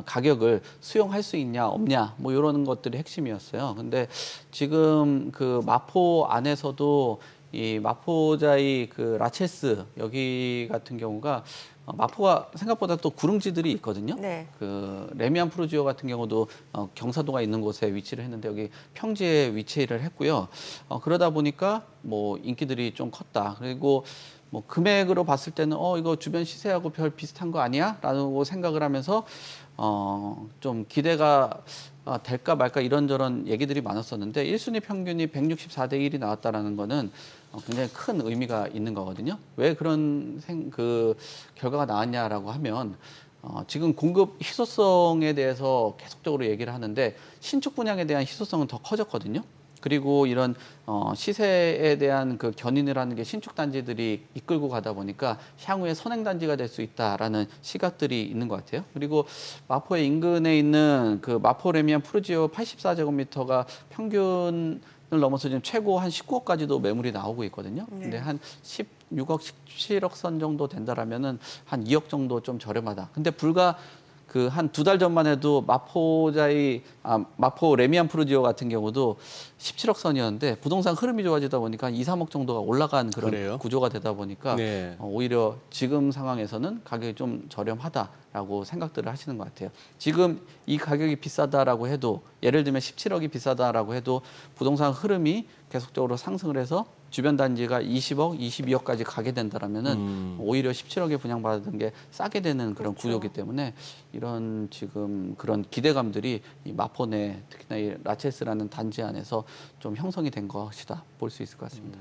가격을 수용할 수 있냐 없냐 뭐 이런 것들이 핵심이었어요. 근데 지금 그 마포 안에서도 이 마포자의 그 라체스 여기 같은 경우가 마포가 생각보다 또 구릉지들이 있거든요. 네. 그 레미안 프루지오 같은 경우도 경사도가 있는 곳에 위치를 했는데 여기 평지에 위치를 했고요. 그러다 보니까 뭐 인기들이 좀 컸다. 그리고 뭐 금액으로 봤을 때는 이거 주변 시세하고 별 비슷한 거 아니야? 라고 생각을 하면서 좀 기대가 될까 말까 이런저런 얘기들이 많았었는데 1순위 평균이 164대 1이 나왔다라는 거는 굉장히 큰 의미가 있는 거거든요. 왜 그런 그 결과가 나왔냐라고 하면 지금 공급 희소성에 대해서 계속적으로 얘기를 하는데 신축 분양에 대한 희소성은 더 커졌거든요. 그리고 이런 시세에 대한 그 견인을 하는 게 신축 단지들이 이끌고 가다 보니까 향후에 선행 단지가 될 수 있다라는 시각들이 있는 것 같아요. 그리고 마포의 인근에 있는 그 마포 레미안 푸르지오 84제곱미터가 평균을 넘어서 지금 최고 한 19억까지도 매물이 나오고 있거든요. 근데 한 16억, 17억 선 정도 된다라면은 한 2억 정도 좀 저렴하다. 근데 불과 그 한 2달 전만 해도 마포 레미안 푸르지오 같은 경우도 17억 선이었는데 부동산 흐름이 좋아지다 보니까 한 2, 3억 정도가 올라간 그런 그래요? 구조가 되다 보니까 네. 오히려 지금 상황에서는 가격이 좀 저렴하다라고 생각들을 하시는 것 같아요. 지금 이 가격이 비싸다라고 해도 예를 들면 17억이 비싸다라고 해도 부동산 흐름이 계속적으로 상승을 해서 주변 단지가 20억, 22억까지 가게 된다라면은 오히려 17억에 분양받은 게 싸게 되는 그런 구조이기 때문에 이런 지금 그런 기대감들이 이 마포 내 특히나 이 라체스라는 단지 안에서 좀 형성이 된 것이다 볼 수 있을 것 같습니다.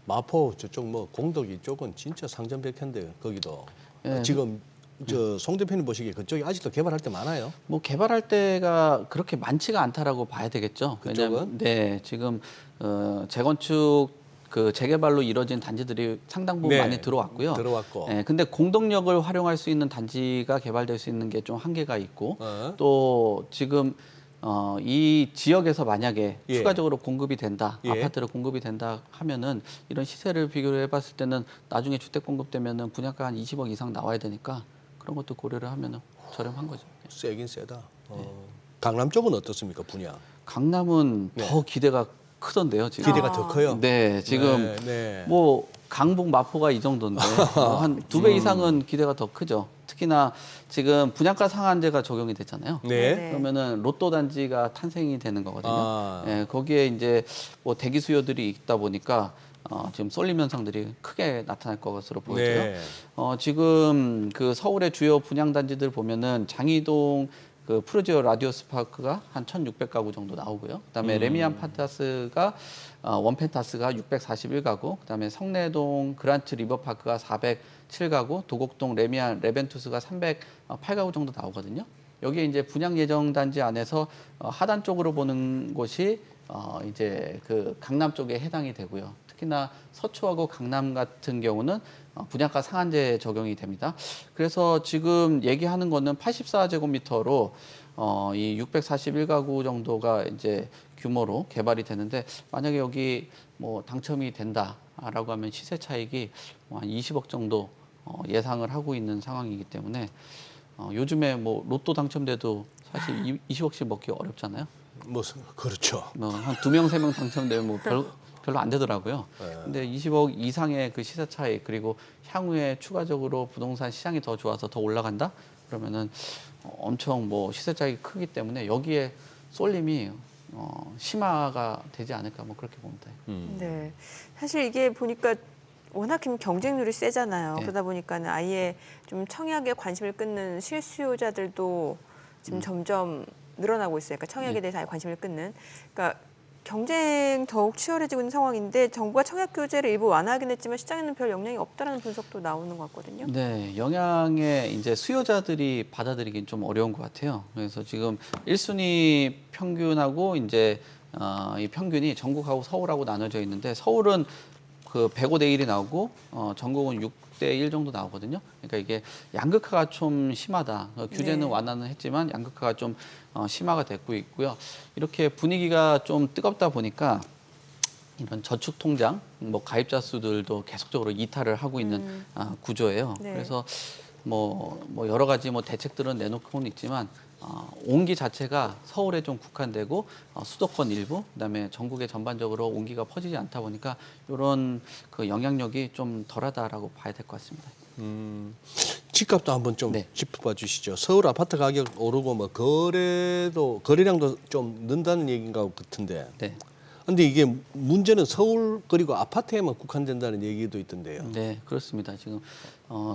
마포 저쪽 뭐 공덕 이쪽은 진짜 상점백현데 거기도 예. 지금 저 송 대표님 보시기에 그쪽이 아직도 개발할 때 많아요? 뭐 개발할 때가 그렇게 많지가 않다라고 봐야 되겠죠. 그쪽은? 왜냐하면 네 지금 재건축 그 재개발로 이루어진 단지들이 상당 부분 네, 많이 들어왔고요. 들어왔고. 네, 근데 공동력을 활용할 수 있는 단지가 개발될 수 있는 게 좀 한계가 있고 또 지금 이 지역에서 만약에 예. 추가적으로 공급이 된다, 예. 아파트로 공급이 된다 하면은 이런 시세를 비교를 해봤을 때는 나중에 주택 공급되면은 분양가 한 20억 이상 나와야 되니까 그런 것도 고려를 하면은 저렴한 거죠. 세긴 세다. 강남 쪽은 어떻습니까 분양? 강남은 네. 더 기대가 크던데요. 지금. 기대가 더 커요? 네, 지금 네. 뭐 강북 마포가 이 정도인데 뭐 한 2배 이상은 기대가 더 크죠. 특히나 지금 분양가 상한제가 적용이 됐잖아요. 네. 그러면은 로또 단지가 탄생이 되는 거거든요. 아. 예, 거기에 이제 뭐 대기 수요들이 있다 보니까 지금 쏠림 현상들이 크게 나타날 것으로 보여져요. 네. 지금 그 서울의 주요 분양 단지들 보면은 장이동 그 푸르지오 라디오스 파크가 한 1,600가구 정도 나오고요. 그다음에 레미안 판타스가 원펜타스가 641가구, 그다음에 성내동 그란트 리버파크가 407가구, 도곡동 레미안 레벤투스가 308가구 정도 나오거든요. 여기에 이제 분양 예정 단지 안에서 하단 쪽으로 보는 곳이 이제 그 강남 쪽에 해당이 되고요. 특히나 서초하고 강남 같은 경우는 분양가 상한제 적용이 됩니다. 그래서 지금 얘기하는 거는 84제곱미터로 이 641가구 정도가 이제 규모로 개발이 되는데 만약에 여기 뭐 당첨이 된다라고 하면 시세 차익이 한 20억 정도 예상을 하고 있는 상황이기 때문에 요즘에 뭐 로또 당첨돼도 사실 20억씩 먹기 어렵잖아요. 뭐 그렇죠. 뭐 한 2명, 3명 당첨되면 뭐 별로 안 되더라고요. 네. 근데 20억 이상의 그 시세 차익 그리고 향후에 추가적으로 부동산 시장이 더 좋아서 더 올라간다? 그러면은 엄청 뭐 시세 차익이 크기 때문에 여기에 쏠림이 심화가 되지 않을까 뭐 그렇게 봅니다. 네. 사실 이게 보니까 워낙 경쟁률이 세잖아요. 네. 그러다 보니까는 아예 좀 청약에 관심을 끊는 실수요자들도 지금 점점 늘어나고 있어요. 그러니까 청약에 대해서 아예 관심을 끊는. 그러니까 경쟁 더욱 치열해지고 있는 상황인데 정부가 청약 규제를 일부 완화하긴 했지만 시장에는 별 영향이 없다라는 분석도 나오는 것 같거든요. 네, 영향에 이제 수요자들이 받아들이긴 좀 어려운 것 같아요. 그래서 지금 1순위 평균하고 이제 이 평균이 전국하고 서울하고 나눠져 있는데 서울은 그 105대 1이 나오고 전국은 6대 1 정도 나오거든요. 그러니까 이게 양극화가 좀 심하다. 규제는 네. 완화는 했지만 양극화가 좀 심화가 되고 있고요. 이렇게 분위기가 좀 뜨겁다 보니까 이런 저축 통장, 뭐 가입자 수들도 계속적으로 이탈을 하고 있는 구조예요. 네. 그래서 뭐 여러 가지 뭐 대책들은 내놓고는 있지만 온기 자체가 서울에 좀 국한되고 수도권 일부, 그다음에 전국에 전반적으로 온기가 퍼지지 않다 보니까 이런 그 영향력이 좀 덜하다라고 봐야 될 것 같습니다. 집값도 한번 좀 네. 짚어봐 주시죠. 서울 아파트 가격 오르고 뭐 거래량도 좀 는다는 얘기인가 같은데. 네. 근데 이게 문제는 서울 그리고 아파트에만 국한된다는 얘기도 있던데요. 네, 그렇습니다. 지금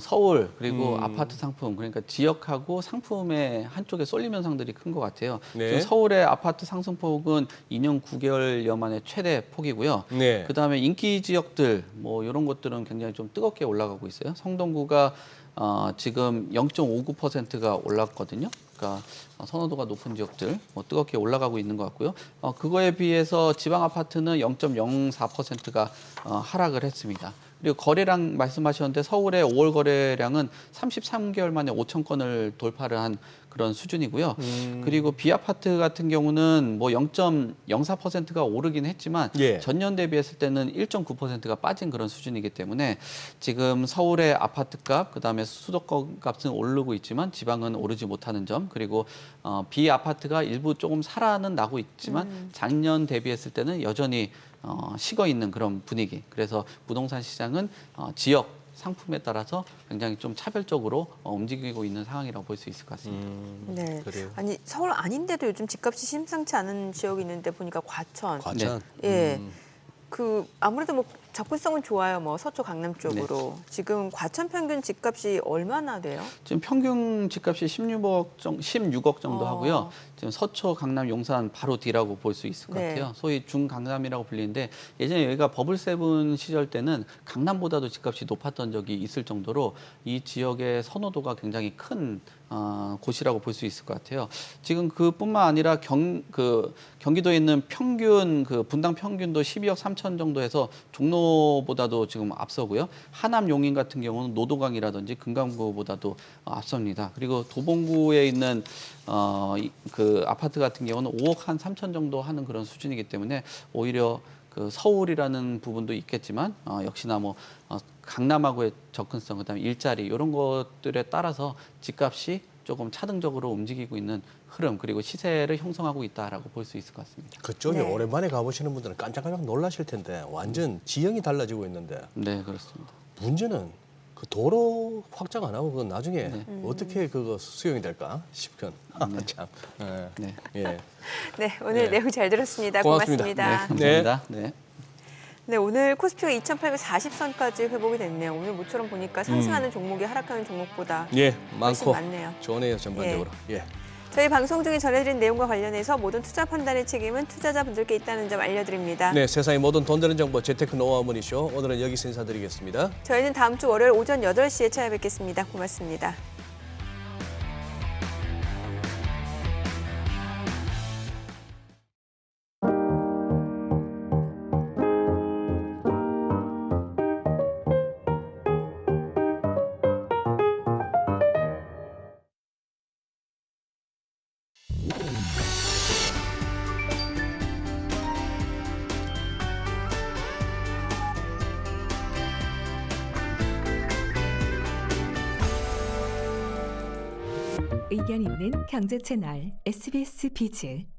서울 그리고 아파트 상품 그러니까 지역하고 상품의 한쪽에 쏠림 현상들이 큰 것 같아요. 네. 지금 서울의 아파트 상승폭은 2년 9개월여 만에 최대 폭이고요. 네. 그다음에 인기 지역들 뭐 이런 것들은 굉장히 좀 뜨겁게 올라가고 있어요. 성동구가 지금 0.59%가 올랐거든요. 그러니까 선호도가 높은 지역들 뜨겁게 올라가고 있는 것 같고요. 그거에 비해서 지방 아파트는 0.04%가 하락을 했습니다. 그리고 거래량 말씀하셨는데 서울의 5월 거래량은 33개월 만에 5천 건을 돌파를 한 그런 수준이고요. 그리고 B아파트 같은 경우는 뭐 0.04%가 오르긴 했지만 예. 전년 대비했을 때는 1.9%가 빠진 그런 수준이기 때문에 지금 서울의 아파트값, 그다음에 수도권값은 오르고 있지만 지방은 오르지 못하는 점, 그리고 B아파트가 일부 조금 살아는 나고 있지만 작년 대비했을 때는 여전히 식어 있는 그런 분위기. 그래서 부동산 시장은 지역 상품에 따라서 굉장히 좀 차별적으로 움직이고 있는 상황이라고 볼 수 있을 것 같습니다. 네. 그래요. 아니 서울 아닌데도 요즘 집값이 심상치 않은 지역이 있는데 보니까 과천. 과천. 예. 그 아무래도 뭐 접근성은 좋아요. 뭐 서초 강남 쪽으로. 지금 과천 평균 집값이 얼마나 돼요? 지금 평균 집값이 16억 정도 하고요. 지금 서초, 강남, 용산 바로 뒤라고 볼 수 있을 것 네. 같아요. 소위 중강남이라고 불리는데 예전에 여기가 버블7 시절 때는 강남보다도 집값이 높았던 적이 있을 정도로 이 지역의 선호도가 굉장히 큰 곳이라고 볼 수 있을 것 같아요. 지금 그뿐만 아니라 경기도에 있는 평균 분당 평균도 12억 3천 정도 해서 종로보다도 지금 앞서고요. 하남 용인 같은 경우는 노도강이라든지 금강구보다도 앞섭니다. 그리고 도봉구에 있는 그 아파트 같은 경우는 5억 한 3천 정도 하는 그런 수준이기 때문에 오히려 그 서울이라는 부분도 있겠지만 역시나 뭐 강남하고의 접근성, 그다음에 일자리 이런 것들에 따라서 집값이 조금 차등적으로 움직이고 있는 흐름, 그리고 시세를 형성하고 있다라고 볼 수 있을 것 같습니다. 그쪽에 네. 오랜만에 가보시는 분들은 깜짝깜짝 놀라실 텐데 완전 지형이 달라지고 있는데 네, 그렇습니다. 문제는 그 도로 확장 안 하고 그건 나중에 네. 어떻게 그거 수용이 될까 싶건. 네. 참. 예. 네. 예. 네, 오늘 네. 내용 잘 들었습니다. 고맙습니다. 고맙습니다. 감사합니다. 네. 네, 오늘 코스피가 2,840선까지 회복이 됐네요. 오늘 모처럼 보니까 상승하는 종목이 하락하는 종목보다 예, 훨씬 많고 많네요. 좋네요 전반적으로. 예. 저희 방송 중에 전해드린 내용과 관련해서 모든 투자 판단의 책임은 투자자분들께 있다는 점 알려드립니다. 네, 세상의 모든 돈 되는 정보 재테크 노하우 머니쇼 오늘은 여기서 인사드리겠습니다. 저희는 다음 주 월요일 오전 8시에 찾아뵙겠습니다. 고맙습니다. 의견 있는 경제 채널 SBS 비즈.